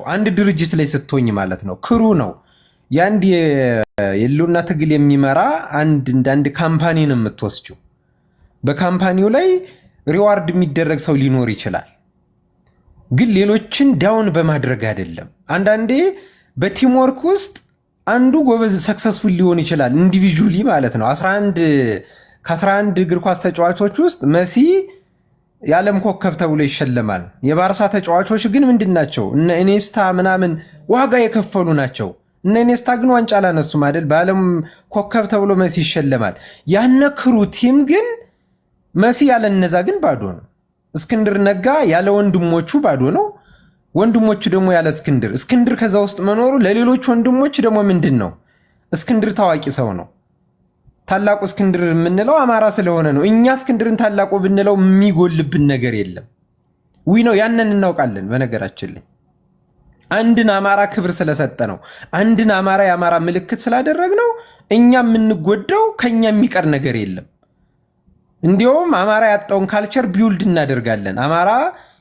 አንድ ድርጅት ላይ ስትሆኝ ማለት ነው ክሩ ነው የአንድ የህልውና ትግል የሚመራ አንድ ካምፓኒ ነው የምትወስጂው። በካምፓኒው ላይ ሪዋርድ የሚደረግ ሰው ሊኖር ይችላል፣ ግን ሌሎችን ዳውን በማድረግ አይደለም። አንዳንዴ በቲምወርክ ውስጥ አንዱ ጎበዝ ሰክሰስፉል ሊሆን ይችላል ኢንዲቪጁዋሊ ማለት ነው። ከ11 እግር ኳስ ተጫዋቾች ውስጥ መሲ የዓለም ኮከብ ተብሎ ይሸለማል። የባርሳ ተጫዋቾች ግን ምንድን ናቸው? እነ ኢኔስታ ምናምን ዋጋ የከፈሉ ናቸው። እነ ኢኔስታ ግን ዋንጫ አላነሱም አይደል? በዓለም ኮከብ ተብሎ መሲ ይሸለማል። ያነ ክሩ ቲም ግን መሲ ያለ እነዛ ግን ባዶ ነው። እስክንድር ነጋ ያለ ወንድሞቹ ባዶ ነው። ወንድሞቹ ደግሞ ያለ እስክንድር ከዛ ውስጥ መኖሩ ለሌሎች ወንድሞች ደግሞ ምንድን ነው? እስክንድር ታዋቂ ሰው ነው። ታላቁ እስክንድር የምንለው አማራ ስለሆነ ነው። እኛ እስክንድርን ታላቁ ብንለው የሚጎልብን ነገር የለም። ነው ያንን እናውቃለን። በነገራችን ላይ አንድን አማራ ክብር ስለሰጠ ነው፣ አንድን አማራ የአማራ ምልክት ስላደረግ ነው እኛ የምንጎዳው። ከኛ የሚቀር ነገር የለም። እንዲሁም አማራ ያጣውን ካልቸር ቢውልድ እናደርጋለን። አማራ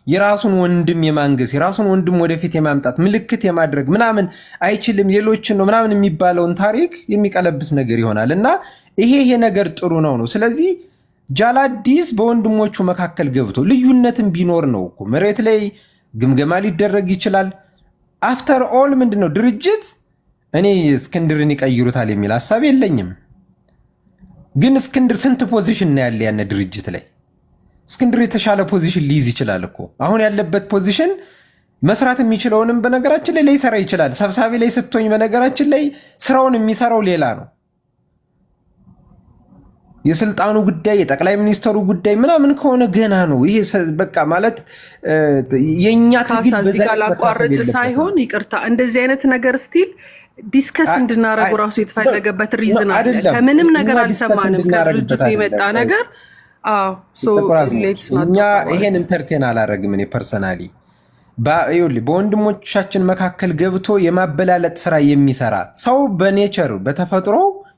የራሱን ወንድም የማንገስ የራሱን ወንድም ወደፊት የማምጣት ምልክት የማድረግ ምናምን አይችልም፣ ሌሎችን ነው ምናምን የሚባለውን ታሪክ የሚቀለብስ ነገር ይሆናል እና ይሄ ነገር ጥሩ ነው። ስለዚህ ጃላዲስ በወንድሞቹ መካከል ገብቶ ልዩነትን ቢኖር ነው እኮ መሬት ላይ ግምገማ ሊደረግ ይችላል። አፍተር ኦል ምንድነው ድርጅት እኔ እስክንድርን ይቀይሩታል የሚል ሀሳብ የለኝም። ግን እስክንድር ስንት ፖዚሽን ነው ያለ ያነ ድርጅት ላይ? እስክንድር የተሻለ ፖዚሽን ሊይዝ ይችላል እኮ። አሁን ያለበት ፖዚሽን መስራት የሚችለውንም በነገራችን ላይ ሊሰራ ይችላል። ሰብሳቢ ላይ ስትሆኝ በነገራችን ላይ ስራውን የሚሰራው ሌላ ነው። የስልጣኑ ጉዳይ የጠቅላይ ሚኒስተሩ ጉዳይ ምናምን ከሆነ ገና ነው። ይሄ በቃ ማለት የኛ ትግል በዛ ላቋረጥ ሳይሆን ይቅርታ፣ እንደዚህ አይነት ነገር ስቲል ዲስከስ እንድናረጉ ራሱ የተፈለገበት ሪዝን አለ። ከምንም ነገር አልሰማንም። ከድርጅቱ የመጣ ነገር እኛ ይሄን ኢንተርቴን አላረግም። እኔ ፐርሰናሊ በወንድሞቻችን መካከል ገብቶ የማበላለጥ ስራ የሚሰራ ሰው በኔቸር በተፈጥሮ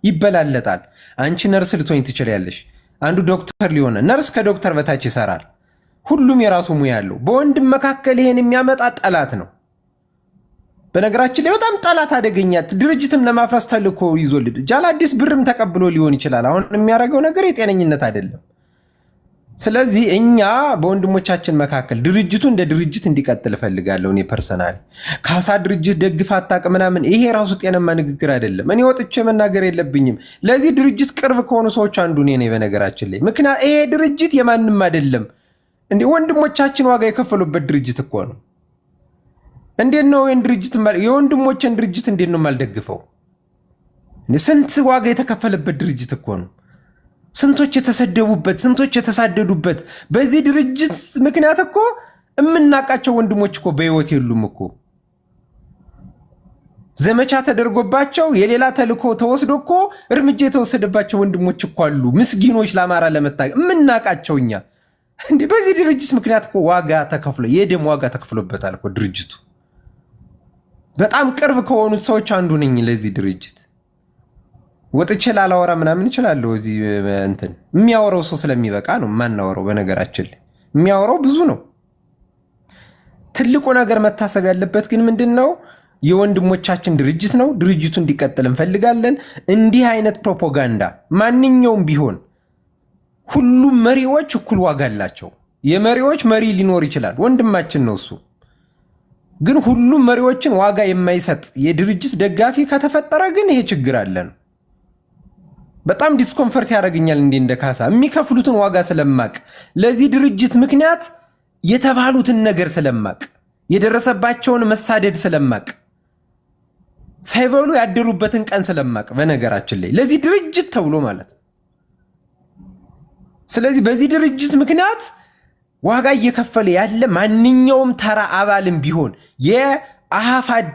ይበላለጣል። አንቺ ነርስ ልትሆኝ ትችላለሽ፣ አንዱ ዶክተር ሊሆን፣ ነርስ ከዶክተር በታች ይሰራል። ሁሉም የራሱ ሙያ ያለው። በወንድም መካከል ይሄን የሚያመጣ ጠላት ነው። በነገራችን ላይ በጣም ጠላት አደገኛ ድርጅትም ለማፍረስ ተልኮ ይዞልድ ጃላዲስ ብርም ተቀብሎ ሊሆን ይችላል። አሁን የሚያደርገው ነገር የጤነኝነት አይደለም። ስለዚህ እኛ በወንድሞቻችን መካከል ድርጅቱ እንደ ድርጅት እንዲቀጥል እፈልጋለሁ። እኔ ፐርሰናሊ ካሳ ድርጅት ደግፍ አታውቅ ምናምን፣ ይሄ ራሱ ጤነማ ንግግር አይደለም። እኔ ወጥቼ መናገር የለብኝም። ለዚህ ድርጅት ቅርብ ከሆኑ ሰዎች አንዱ እኔ ነኝ በነገራችን ላይ። ምክንያት ይሄ ድርጅት የማንም አይደለም። እንዴ ወንድሞቻችን ዋጋ የከፈሉበት ድርጅት እኮ ነው። እንዴት ነው የወንድሞችን ድርጅት እንዴት ነው የማልደግፈው? ስንት ዋጋ የተከፈለበት ድርጅት እኮ ነው። ስንቶች የተሰደቡበት፣ ስንቶች የተሳደዱበት በዚህ ድርጅት ምክንያት እኮ የምናውቃቸው ወንድሞች እኮ በህይወት የሉም እኮ። ዘመቻ ተደርጎባቸው የሌላ ተልኮ ተወስዶ እኮ እርምጃ የተወሰደባቸው ወንድሞች እኮ አሉ። ምስጊኖች ለአማራ ለመታገል የምናውቃቸው እኛ። እንዴ በዚህ ድርጅት ምክንያት እኮ ዋጋ ተከፍሎ የደም ዋጋ ተከፍሎበታል እኮ ድርጅቱ። በጣም ቅርብ ከሆኑት ሰዎች አንዱ ነኝ ለዚህ ድርጅት። ወጥቼ ላላወራ ምናምን እችላለሁ። እዚህ እንትን የሚያወራው ሰው ስለሚበቃ ነው የማናወራው። በነገራችን ላይ የሚያወራው ብዙ ነው። ትልቁ ነገር መታሰብ ያለበት ግን ምንድን ነው? የወንድሞቻችን ድርጅት ነው። ድርጅቱ እንዲቀጥል እንፈልጋለን። እንዲህ አይነት ፕሮፓጋንዳ ማንኛውም ቢሆን ሁሉም መሪዎች እኩል ዋጋ አላቸው። የመሪዎች መሪ ሊኖር ይችላል፣ ወንድማችን ነው እሱ። ግን ሁሉም መሪዎችን ዋጋ የማይሰጥ የድርጅት ደጋፊ ከተፈጠረ ግን ይሄ ችግር አለ ነው። በጣም ዲስኮንፈርት ያደርገኛል። እንደ ካሳ የሚከፍሉትን ዋጋ ስለማቅ፣ ለዚህ ድርጅት ምክንያት የተባሉትን ነገር ስለማቅ፣ የደረሰባቸውን መሳደድ ስለማቅ፣ ሳይበሉ ያደሩበትን ቀን ስለማቅ፣ በነገራችን ላይ ለዚህ ድርጅት ተብሎ ማለት ነው። ስለዚህ በዚህ ድርጅት ምክንያት ዋጋ እየከፈለ ያለ ማንኛውም ተራ አባልም ቢሆን የአሃፋድ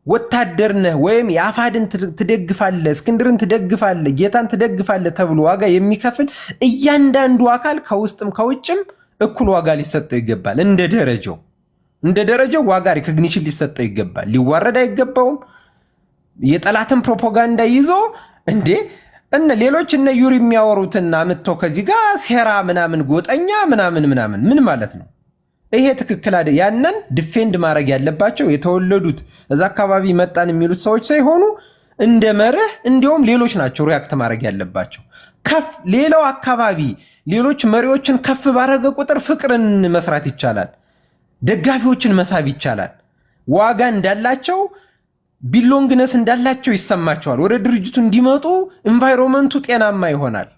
ወታደር ነህ ወይም የአፋድን ትደግፋለህ፣ እስክንድርን ትደግፋለህ፣ ጌታን ትደግፋለህ ተብሎ ዋጋ የሚከፍል እያንዳንዱ አካል ከውስጥም ከውጭም እኩል ዋጋ ሊሰጠው ይገባል። እንደ ደረጃው ዋጋ ሪኮግኒሽን ሊሰጠው ይገባል። ሊዋረድ አይገባውም። የጠላትን ፕሮፓጋንዳ ይዞ እንዴ ሌሎች እነ ዩሪ የሚያወሩትና አምጥተው ከዚህ ጋር ሴራ ምናምን ጎጠኛ ምናምን ምን ማለት ነው? ይሄ ትክክል አይደል። ያንን ዲፌንድ ማድረግ ያለባቸው የተወለዱት እዛ አካባቢ መጣን የሚሉት ሰዎች ሳይሆኑ እንደ መርህ እንዲሁም ሌሎች ናቸው ሪያክት ማድረግ ያለባቸው። ሌላው አካባቢ ሌሎች መሪዎችን ከፍ ባረገ ቁጥር ፍቅርን መስራት ይቻላል፣ ደጋፊዎችን መሳብ ይቻላል። ዋጋ እንዳላቸው ቢሎንግነስ እንዳላቸው ይሰማቸዋል። ወደ ድርጅቱ እንዲመጡ ኤንቫይሮንመንቱ ጤናማ ይሆናል።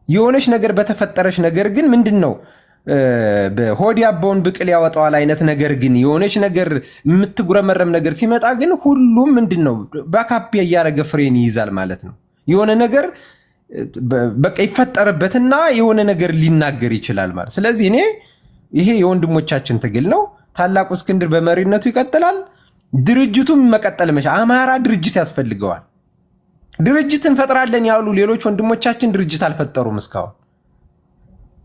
የሆነች ነገር በተፈጠረች ነገር ግን ምንድነው በሆድ ያባውን ብቅል ያወጣዋል አይነት ነገር ግን የሆነች ነገር የምትጉረመረም ነገር ሲመጣ ግን ሁሉም ምንድነው ባካፕ እያደረገ ፍሬን ይይዛል ማለት ነው። የሆነ ነገር በቃ ይፈጠርበትና የሆነ ነገር ሊናገር ይችላል ማለት። ስለዚህ ይሄ የወንድሞቻችን ትግል ነው። ታላቁ እስክንድር በመሪነቱ ይቀጥላል። ድርጅቱም መቀጠል አማራ ድርጅት ያስፈልገዋል። ድርጅት እንፈጥራለን ያሉ ሌሎች ወንድሞቻችን ድርጅት አልፈጠሩም እስካሁን።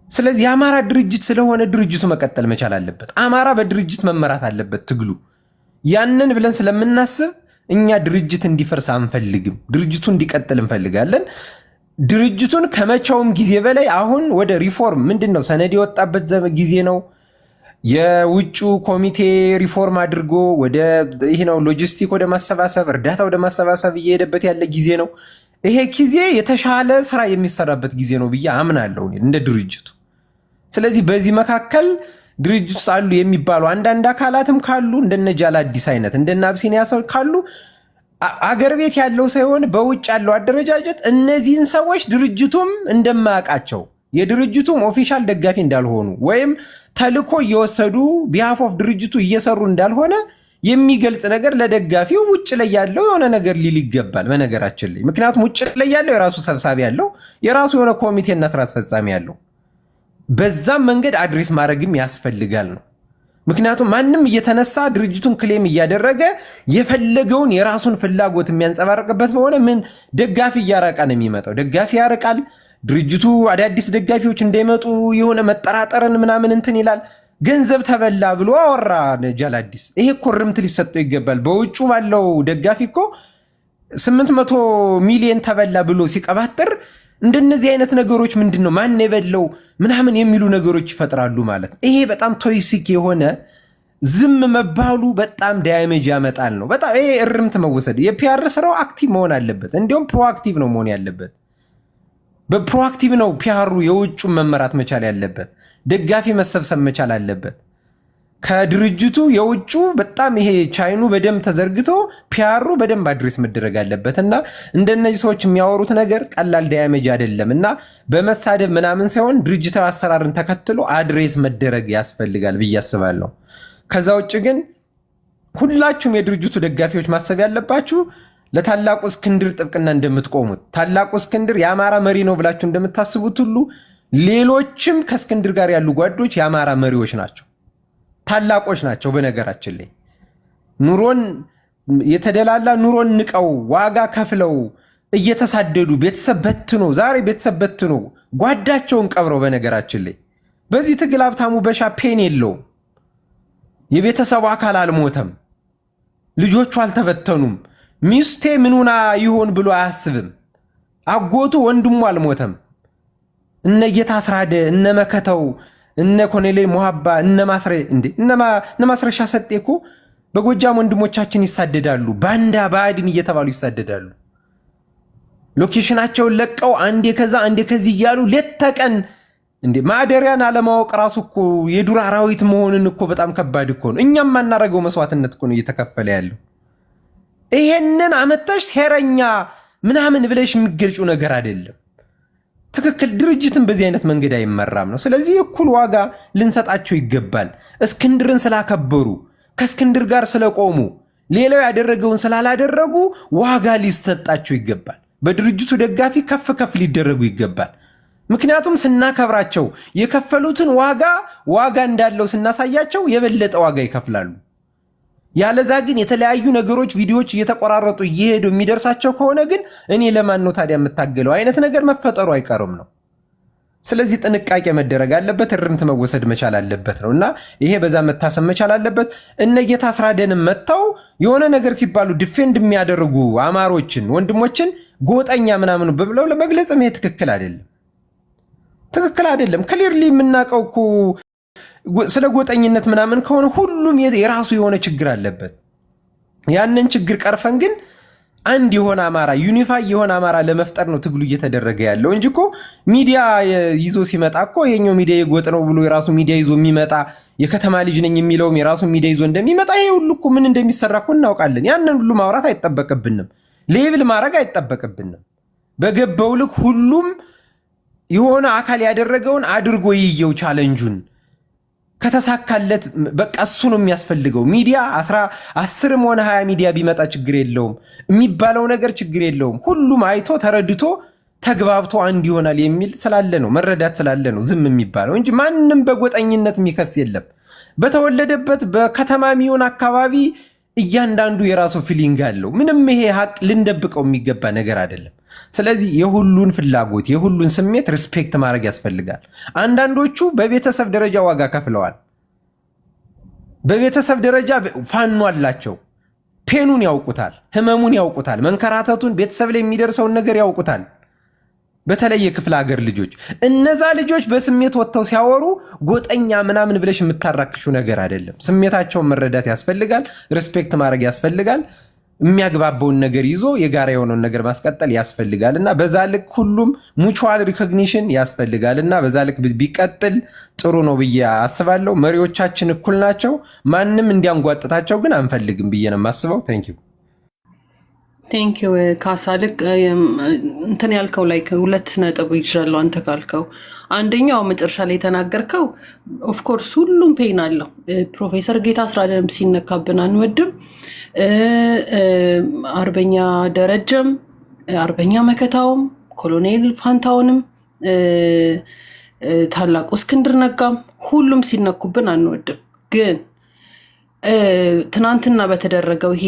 ስለዚህ የአማራ ድርጅት ስለሆነ ድርጅቱ መቀጠል መቻል አለበት። አማራ በድርጅት መመራት አለበት ትግሉ። ያንን ብለን ስለምናስብ እኛ ድርጅት እንዲፈርስ አንፈልግም። ድርጅቱ እንዲቀጥል እንፈልጋለን። ድርጅቱን ከመቼውም ጊዜ በላይ አሁን ወደ ሪፎርም ምንድነው ሰነድ የወጣበት ጊዜ ነው። የውጭ ኮሚቴ ሪፎርም አድርጎ ወደ ይሄ ነው ሎጂስቲክ ወደ ማሰባሰብ እርዳታ ወደ ማሰባሰብ እየሄደበት ያለ ጊዜ ነው። ይሄ ጊዜ የተሻለ ስራ የሚሰራበት ጊዜ ነው ብዬ አምናለሁ እንደ ድርጅቱ። ስለዚህ በዚህ መካከል ድርጅት ውስጥ አሉ የሚባሉ አንዳንድ አካላትም ካሉ እንደነ ጃላዲስ አይነት እንደነ አብሲኒያ ሰው ካሉ አገር ቤት ያለው ሳይሆን በውጭ ያለው አደረጃጀት እነዚህን ሰዎች ድርጅቱም እንደማያውቃቸው የድርጅቱም ኦፊሻል ደጋፊ እንዳልሆኑ ወይም ተልኮ እየወሰዱ ቢሃፍ ኦፍ ድርጅቱ እየሰሩ እንዳልሆነ የሚገልጽ ነገር ለደጋፊው ውጭ ላይ ያለው የሆነ ነገር ሊል ይገባል። በነገራችን ላይ ምክንያቱም ውጭ ላይ ያለው የራሱ ሰብሳቢ ያለው የራሱ የሆነ ኮሚቴና ስራ አስፈጻሚ ያለው በዛም መንገድ አድሬስ ማድረግም ያስፈልጋል ነው። ምክንያቱም ማንም እየተነሳ ድርጅቱን ክሌም እያደረገ የፈለገውን የራሱን ፍላጎት የሚያንጸባርቅበት በሆነ ምን ደጋፊ እያራቃ ነው የሚመጣው። ደጋፊ ያርቃል። ድርጅቱ አዳዲስ ደጋፊዎች እንዳይመጡ የሆነ መጠራጠርን ምናምን እንትን ይላል። ገንዘብ ተበላ ብሎ አወራ ጃላዲስ። ይሄ እኮ ርምት ሊሰጠው ይገባል። በውጩ ባለው ደጋፊ እኮ 800 ሚሊዮን ተበላ ብሎ ሲቀባጥር እንደነዚህ አይነት ነገሮች ምንድነው ማን የበለው ምናምን የሚሉ ነገሮች ይፈጥራሉ ማለት። ይሄ በጣም ቶይሲክ የሆነ ዝም መባሉ በጣም ዳያሜጅ ያመጣል ነው። በጣም ይሄ እርምት መወሰድ የፒአር ስራው አክቲቭ መሆን አለበት። እንዲሁም ፕሮአክቲቭ ነው መሆን ያለበት። በፕሮአክቲቭ ነው ፒአሩ የውጩን መመራት መቻል ያለበት። ደጋፊ መሰብሰብ መቻል አለበት። ከድርጅቱ የውጩ በጣም ይሄ ቻይኑ በደንብ ተዘርግቶ ፒአሩ በደንብ አድሬስ መደረግ አለበት እና እንደነዚህ ሰዎች የሚያወሩት ነገር ቀላል ዳያሜጅ አይደለም እና በመሳደብ ምናምን ሳይሆን ድርጅታዊ አሰራርን ተከትሎ አድሬስ መደረግ ያስፈልጋል ብዬ አስባለሁ። ከዛ ውጭ ግን ሁላችሁም የድርጅቱ ደጋፊዎች ማሰብ ያለባችሁ ለታላቁ እስክንድር ጥብቅና እንደምትቆሙት ታላቁ እስክንድር የአማራ መሪ ነው ብላችሁ እንደምታስቡት ሁሉ ሌሎችም ከእስክንድር ጋር ያሉ ጓዶች የአማራ መሪዎች ናቸው፣ ታላቆች ናቸው። በነገራችን ላይ ኑሮን የተደላላ ኑሮን ንቀው ዋጋ ከፍለው እየተሳደዱ ቤተሰብ በትኖ ዛሬ ቤተሰብ በትኖ ጓዳቸውን ቀብረው በነገራችን ላይ በዚህ ትግል ሀብታሙ በሻ ፔን የለውም። የቤተሰቡ አካል አልሞተም፣ ልጆቹ አልተበተኑም። ሚስቴ ምኑና ይሆን ብሎ አያስብም። አጎቱ ወንድሙ አልሞተም። እነ ጌታ አስራደ እነ መከተው እነ ኮኔሌ ሞሃባ እነ ማስረሻ ሰጤ እኮ በጎጃም ወንድሞቻችን ይሳደዳሉ። ባንዳ ባዕድን እየተባሉ ይሳደዳሉ። ሎኬሽናቸውን ለቀው አንዴ ከዛ አንዴ ከዚህ እያሉ ሌት ተቀን ማደሪያን አለማወቅ ራሱ እኮ የዱር አራዊት መሆንን እኮ በጣም ከባድ እኮ ነው። እኛም ማናረገው መስዋዕትነት እኮ ነው እየተከፈለ ያለው። ይሄንን አመጣሽ ሴረኛ ምናምን ብለሽ የሚገልጹ ነገር አይደለም። ትክክል ድርጅትን በዚህ አይነት መንገድ አይመራም ነው። ስለዚህ እኩል ዋጋ ልንሰጣቸው ይገባል። እስክንድርን ስላከበሩ ከእስክንድር ጋር ስለቆሙ ሌላው ያደረገውን ስላላደረጉ ዋጋ ሊሰጣቸው ይገባል። በድርጅቱ ደጋፊ ከፍ ከፍ ሊደረጉ ይገባል። ምክንያቱም ስናከብራቸው የከፈሉትን ዋጋ እንዳለው ስናሳያቸው የበለጠ ዋጋ ይከፍላሉ። ያለዛ ግን የተለያዩ ነገሮች ቪዲዮዎች እየተቆራረጡ እየሄዱ የሚደርሳቸው ከሆነ ግን እኔ ለማን ነው ታዲያ የምታገለው አይነት ነገር መፈጠሩ አይቀርም ነው። ስለዚህ ጥንቃቄ መደረግ አለበት፣ እርምት መወሰድ መቻል አለበት ነው እና ይሄ በዛ መታሰብ መቻል አለበት። እነ ጌታ አስራደንም መጥተው የሆነ ነገር ሲባሉ ዲፌንድ የሚያደርጉ አማሮችን ወንድሞችን ጎጠኛ ምናምን ብለው ለመግለጽ ይሄ ትክክል አይደለም። ክሊርሊ የምናውቀው እኮ ስለ ጎጠኝነት ምናምን ከሆነ ሁሉም የራሱ የሆነ ችግር አለበት። ያንን ችግር ቀርፈን ግን አንድ የሆነ አማራ ዩኒፋይ የሆነ አማራ ለመፍጠር ነው ትግሉ እየተደረገ ያለው እንጂ እኮ ሚዲያ ይዞ ሲመጣ እኮ የኛው ሚዲያ የጎጥ ነው ብሎ የራሱ ሚዲያ ይዞ የሚመጣ የከተማ ልጅ ነኝ የሚለውም የራሱ ሚዲያ ይዞ እንደሚመጣ ይሄ ሁሉ እኮ ምን እንደሚሰራ እኮ እናውቃለን። ያንን ሁሉ ማውራት አይጠበቅብንም፣ ሌብል ማድረግ አይጠበቅብንም። በገባው ልክ ሁሉም የሆነ አካል ያደረገውን አድርጎ ይየው ቻሌንጁን ከተሳካለት በቃ እሱ ነው የሚያስፈልገው። ሚዲያ 10ም ሆነ 20 ሚዲያ ቢመጣ ችግር የለውም የሚባለው ነገር ችግር የለውም። ሁሉም አይቶ ተረድቶ ተግባብቶ አንድ ይሆናል የሚል ስላለ ነው መረዳት ስላለ ነው ዝም የሚባለው እንጂ ማንም በጎጠኝነት የሚከስ የለም። በተወለደበት በከተማ የሚሆን አካባቢ እያንዳንዱ የራሱ ፊሊንግ አለው። ምንም ይሄ ሀቅ ልንደብቀው የሚገባ ነገር አይደለም። ስለዚህ የሁሉን ፍላጎት የሁሉን ስሜት ሪስፔክት ማድረግ ያስፈልጋል። አንዳንዶቹ በቤተሰብ ደረጃ ዋጋ ከፍለዋል። በቤተሰብ ደረጃ ፋኖ አላቸው። ፔኑን ያውቁታል፣ ህመሙን ያውቁታል፣ መንከራተቱን ቤተሰብ ላይ የሚደርሰውን ነገር ያውቁታል። በተለይ የክፍለ ሀገር ልጆች እነዛ ልጆች በስሜት ወጥተው ሲያወሩ ጎጠኛ ምናምን ብለሽ የምታራክሹ ነገር አይደለም። ስሜታቸውን መረዳት ያስፈልጋል፣ ሪስፔክት ማድረግ ያስፈልጋል። የሚያግባባውን ነገር ይዞ የጋራ የሆነውን ነገር ማስቀጠል ያስፈልጋል እና በዛ ልክ ሁሉም ሙቹዋል ሪኮግኒሽን ያስፈልጋል እና በዛ ልክ ቢቀጥል ጥሩ ነው ብዬ አስባለሁ። መሪዎቻችን እኩል ናቸው። ማንም እንዲያንጓጥታቸው ግን አንፈልግም ብዬ ነው የማስበው። ቴንኪው ካሳ። ልክ እንትን ያልከው ላይ 2 ነጥብ ይዣለሁ አንተ ካልከው። አንደኛው መጨረሻ ላይ የተናገርከው ኦፍኮርስ ሁሉም ፔን አለው። ፕሮፌሰር ጌታ አስራደም ሲነካብን አንወድም። አርበኛ ደረጀም አርበኛ መከታውም ኮሎኔል ፋንታውንም ታላቁ እስክንድር ነጋም ሁሉም ሲነኩብን አንወድም። ግን ትናንትና በተደረገው ይሄ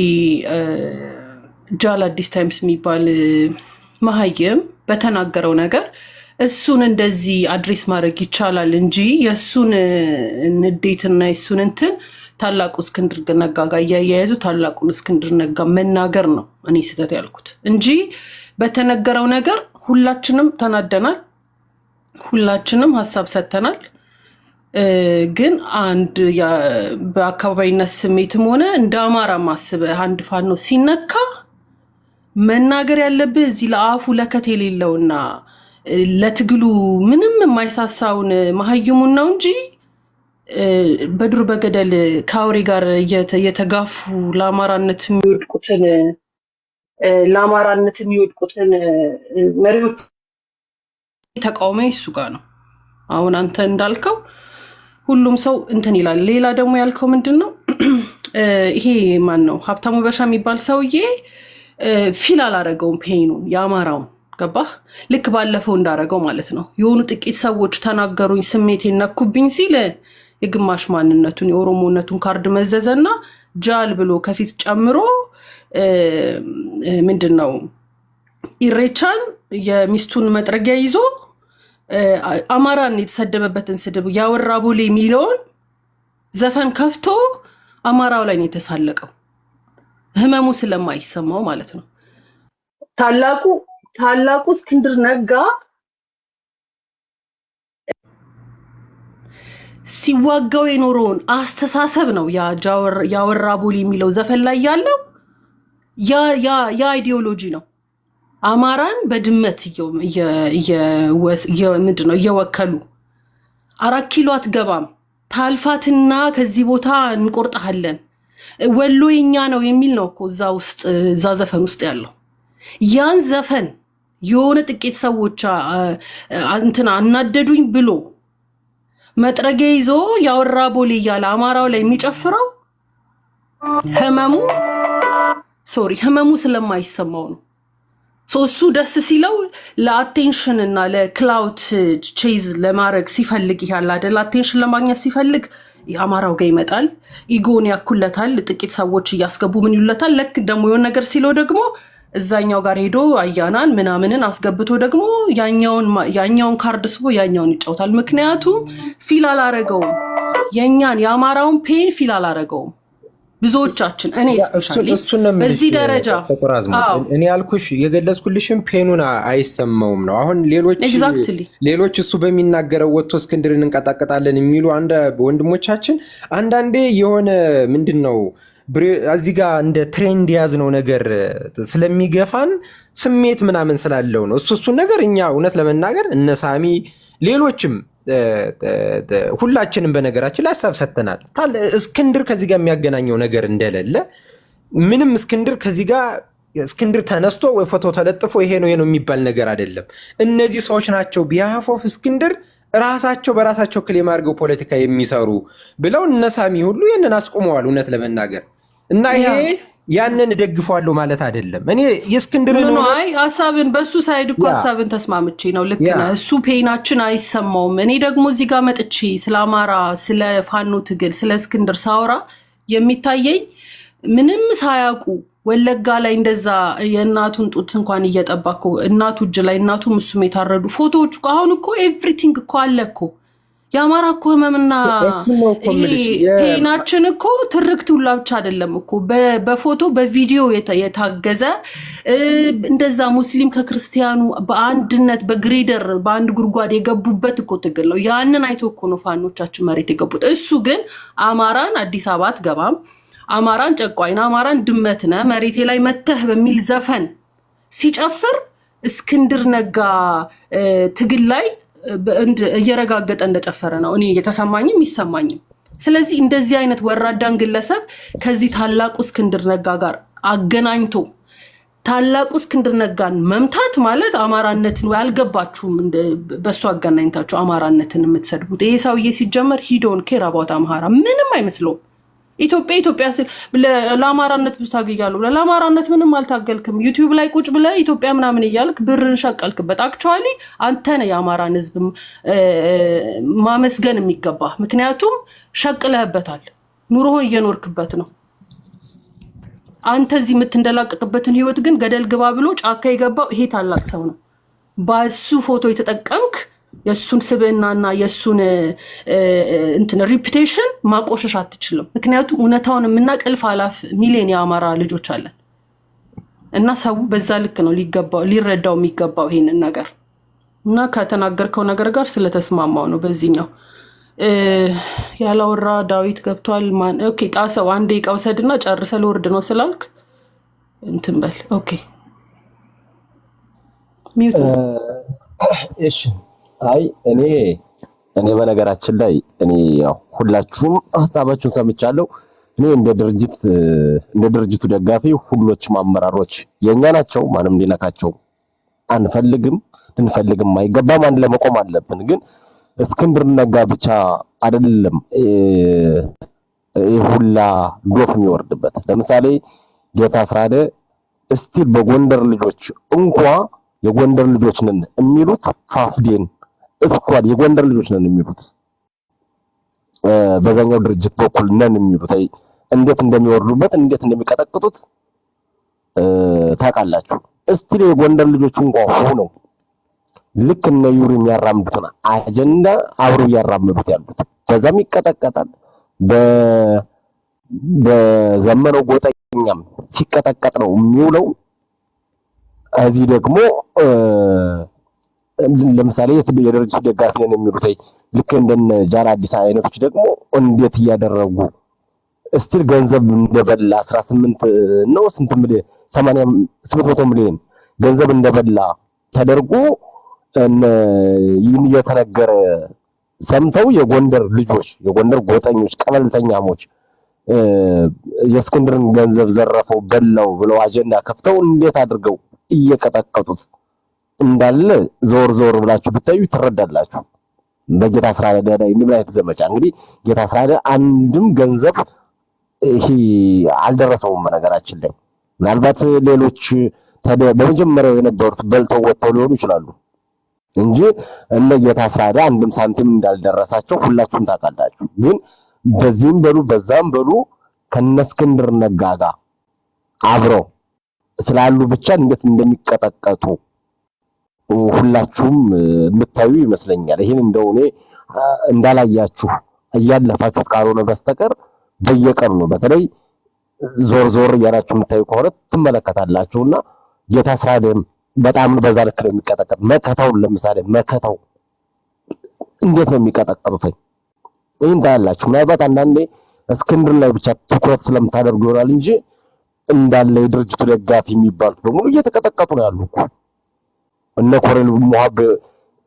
ጃል አዲስ ታይምስ የሚባል መሀይም በተናገረው ነገር እሱን እንደዚህ አድሬስ ማድረግ ይቻላል እንጂ የእሱን ንዴትና የእሱን እንትን ታላቁ እስክንድር ነጋ ጋር እያያያዙ ታላቁን እስክንድር ነጋ መናገር ነው እኔ ስህተት ያልኩት እንጂ በተነገረው ነገር ሁላችንም ተናደናል፣ ሁላችንም ሀሳብ ሰጥተናል። ግን አንድ በአካባቢነት ስሜትም ሆነ እንደ አማራ ማስበህ አንድ ፋኖ ሲነካ መናገር ያለብህ እዚህ ለአፉ ለከት የሌለውና ለትግሉ ምንም የማይሳሳውን መሀይሙን ነው እንጂ በዱር በገደል ከአውሬ ጋር የተጋፉ ለአማራነት የሚወድቁትን መሪዎች ተቃውሞ እሱ ጋር ነው። አሁን አንተ እንዳልከው ሁሉም ሰው እንትን ይላል። ሌላ ደግሞ ያልከው ምንድን ነው? ይሄ ማን ነው ሀብታሙ በሻ የሚባል ሰውዬ ፊል አላረገውም ፔኑን የአማራውን ገባህ? ልክ ባለፈው እንዳረገው ማለት ነው። የሆኑ ጥቂት ሰዎች ተናገሩኝ፣ ስሜቴን ነኩብኝ ሲል የግማሽ ማንነቱን የኦሮሞነቱን ካርድ መዘዘና ጃል ብሎ ከፊት ጨምሮ ምንድን ነው ኢሬቻን የሚስቱን መጥረጊያ ይዞ አማራን የተሰደበበትን ስድብ ያወራ ቦሌ የሚለውን ዘፈን ከፍቶ አማራው ላይ ነው የተሳለቀው፣ ህመሙ ስለማይሰማው ማለት ነው። ታላቁ እስክንድር ነጋ ሲዋጋው የኖረውን አስተሳሰብ ነው ያወራ ቦሌ የሚለው ዘፈን ላይ ያለው ያ አይዲዮሎጂ ነው። አማራን በድመት ምንድነው እየወከሉ 4 ኪሎ አትገባም ታልፋትና ከዚህ ቦታ እንቆርጣለን ወሎ የኛ ነው የሚል ነው እኮ እዛ ዘፈን ውስጥ ያለው። ያን ዘፈን የሆነ ጥቂት ሰዎች እንትና አናደዱኝ ብሎ መጥረጊያ ይዞ ያወራ ቦሌ እያለ አማራው ላይ የሚጨፍረው ህመሙ ስለማይሰማው ነው። እሱ ደስ ሲለው ለአቴንሽን እና ለክላውድ ቼዝ ለማድረግ ሲፈልግ ይላል አይደል? አቴንሽን ለማግኘት ሲፈልግ የአማራው ጋር ይመጣል፣ ኢጎን ያኩለታል፣ ጥቂት ሰዎች እያስገቡ ምን ይሉለታል። ለክ ደግሞ የሆነ ነገር ሲለው ደግሞ እዛኛው ጋር ሄዶ አያናን ምናምንን አስገብቶ ደግሞ ያኛውን ካርድ ስቦ ያኛውን ይጫውታል። ምክንያቱም ፊል አላረገውም፣ የአማራውን ፔን ፊል አላረገውም። ብዙዎቻችን እኔ ስፔሻሊ በዚህ ደረጃ እኔ ያልኩሽ የገለጽኩልሽም ፔኑን አይሰማውም ነው። አሁን ሌሎች እሱ በሚናገረው ወጥቶ እስክንድርን እንቀጣቀጣለን የሚሉ ወንድሞቻችን አንዳንዴ የሆነ ምንድን ነው እዚህ ጋር እንደ ትሬንድ የያዝነው ነገር ስለሚገፋን ስሜት ምናምን ስላለው ነው። እሱን ነገር እኛ እውነት ለመናገር እነ ሳሚ ሌሎችም ሁላችንም በነገራችን ላይ ሀሳብ ሰጥተናል። እስክንድር ከዚህ ጋር የሚያገናኘው ነገር እንደሌለ ምንም እስክንድር ተነስቶ ወይ ፎቶ ተለጥፎ ይሄ ነው የሚባል ነገር አይደለም። እነዚህ ሰዎች ናቸው ቢያፎፍ እስክንድር ራሳቸው በራሳቸው ክሌም አድርገው ፖለቲካ የሚሰሩ ብለው እነ ሳሚ ሁሉ ይህንን አስቆመዋል እውነት ለመናገር እና ይሄ ያንን ደግፈዋለሁ ማለት አይደለም። እኔ የእስክንድርን ሀሳብን በሱ ሳይድ እኮ ሀሳብን ተስማምቼ ነው። ልክ ነህ። እሱ ፔናችን አይሰማውም። እኔ ደግሞ እዚህ ጋር መጥቼ ስለ አማራ፣ ስለ ፋኖ ትግል፣ ስለ እስክንድር ሳወራ የሚታየኝ ምንም ሳያውቁ ወለጋ ላይ እንደዛ የእናቱን ጡት እንኳን እየጠባኩ እናቱ እጅ ላይ እናቱም እሱም የታረዱ ፎቶዎች አሁን እኮ ኤቭሪቲንግ እኮ አለ እኮ። የአማራ እኮ ህመምና ፔናችን እኮ ትርክት ሁላ ብቻ አይደለም እኮ በፎቶ በቪዲዮ የታገዘ እንደዛ ሙስሊም ከክርስቲያኑ በአንድነት በግሬደር በአንድ ጉድጓድ የገቡበት እኮ ትግል ነው። ያንን አይቶ እኮ ነው ፋኖቻችን መሬት የገቡት። እሱ ግን አማራን አዲስ አበባ አትገባም፣ አማራን ጨቋይና አማራን ድመትነ መሬቴ ላይ መተህ በሚል ዘፈን ሲጨፍር እስክንድር ነጋ ትግል ላይ እየረጋገጠ እንደጨፈረ ነው እኔ የተሰማኝም ይሰማኝም። ስለዚህ እንደዚህ አይነት ወራዳን ግለሰብ ከዚህ ታላቁ እስክንድር ነጋ ጋር አገናኝቶ ታላቁ እስክንድር ነጋን መምታት ማለት አማራነትን ወይ አልገባችሁም? በሱ አገናኝታችሁ አማራነትን የምትሰድቡት ይሄ ሰውዬ ሲጀመር ሂዶን ኬር አባውት አማራ ምንም አይመስለውም። ኢትዮጵያ ስል ለአማራነት ብዙ ታገያለሁ ብለህ ለአማራነት ምንም አልታገልክም። ዩቲዩብ ላይ ቁጭ ብለህ ኢትዮጵያ ምናምን እያልክ ብርን ሸቀልክበት። አክቹዋሊ አንተ ነህ የአማራን ህዝብ ማመስገን የሚገባ፣ ምክንያቱም ሸቅለህበታል፣ ኑሮህን እየኖርክበት ነው። አንተ እዚህ የምትንደላቀቅበትን ህይወት ግን ገደል ግባ ብሎ ጫካ የገባው ይሄ ታላቅ ሰው ነው። በሱ ፎቶ የተጠቀምክ የሱን ስብዕናና የሱን ሪፑቴሽን ማቆሸሽ አትችልም። ምክንያቱም እውነታውን የምናውቅ እልፍ አላፍ ሚሊዮን የአማራ ልጆች አለን እና ሰው በዛ ልክ ነው ሊረዳው የሚገባው ይሄንን ነገር እና ከተናገርከው ነገር ጋር ስለተስማማው ነው። በዚህኛው ያላወራ ዳዊት ገብቷል። ኦኬ ጣሰው አንዴ ቀውሰድና ጨርሰ ልወርድ ነው ስላልክ እንትን በል። ኦኬ ሚውት። እሺ አይ እኔ በነገራችን ላይ ያው ሁላችሁም ሐሳባችሁን ሰምቻለሁ። እኔ እንደ ድርጅቱ ደጋፊ ሁሎችም አመራሮች የኛ ናቸው፣ ማንም ሊነካቸው አንፈልግም፣ ልንፈልግም አይገባም። አንድ ለመቆም አለብን። ግን እስክንድር ነጋ ብቻ አይደለም ሁላ ዶፍ የሚወርድበት። ለምሳሌ ጌታ አስራደ እስቲ በጎንደር ልጆች እንኳን የጎንደር ልጆች ነን የሚሉት ፋፍዴን እስኳድ የጎንደር ልጆች ነን የሚሉት በዛኛው ድርጅት በኩል ነን የሚሉት እንዴት እንደሚወርዱበት እንዴት እንደሚቀጠቅጡት ታውቃላችሁ። እስቲ የጎንደር ልጆች እንኳን ሆነው ልክ እነ ዩሪ የሚያራምዱትን አጀንዳ አብረው እያራመዱት ያሉት በዛም ይቀጠቀጣል። በዘመነው ጎጠኛም ሲቀጠቀጥ ነው የሚውለው። እዚህ ደግሞ ለምሳሌ የድርጅቱ ደጋፊ ነን የሚሉት ልክ እንደነ ጃራ አዲስ አይነቶች ደግሞ እንዴት እያደረጉ እስቲል ገንዘብ እንደበላ 18 ነው ስንት ሚሊዮን 800 ሚሊዮን ገንዘብ እንደበላ ተደርጎ ይህን እየተነገረ ሰምተው የጎንደር ልጆች የጎንደር ጎጠኞች ቀበልተኛሞች የእስክንድርን ገንዘብ ዘረፈው በላው ብለው አጀንዳ ከፍተው እንዴት አድርገው እየቀጠቀጡት እንዳለ ዞር ብላችሁ ብታዩ ትረዳላችሁ። በጌታ አስራደ ላይ ምን አይነት ዘመቻ እንግዲህ ጌታ አስራደ አንድም ገንዘብ ይሄ አልደረሰውም። ነገራችን ላይ ምናልባት ሌሎች በመጀመሪያው የነበሩት በልተው ወጥተው ሊሆኑ ይችላሉ እንጂ እነ ጌታ አስራደ አንድም ሳንቲም እንዳልደረሳቸው ሁላችሁም ታውቃላችሁ። ግን በዚህም በሉ በዛም በሉ ከነ እስክንድር ነጋ ጋር አብረው ስላሉ ብቻ እንዴት እንደሚቀጠቀጡ ሁላችሁም የምታዩ ይመስለኛል። ይሄን እንደው እኔ እንዳላያችሁ እያለፋችሁ ካልሆነ በስተቀር በየቀኑ ነው። በተለይ ዞር ዞር እያላችሁ የምታዩ ከሆነ ትመለከታላችሁና ጌታ እስራኤልም በጣም በዛ ልክ ነው የሚቀጠቀጥ። መከታውን ለምሳሌ መከታው እንዴት ነው የሚቀጠቀጡት? ይሄን ታያላችሁ። ምናልባት አንዳንዴ እስክንድር ላይ ብቻ ትኩረት ስለምታደርጉ ይሆናል እንጂ እንዳለ የድርጅቱ ደጋፊ የሚባሉት በሙሉ እየተቀጠቀጡ ነው ያሉት። እነ ኮሎኔል ሙሐብ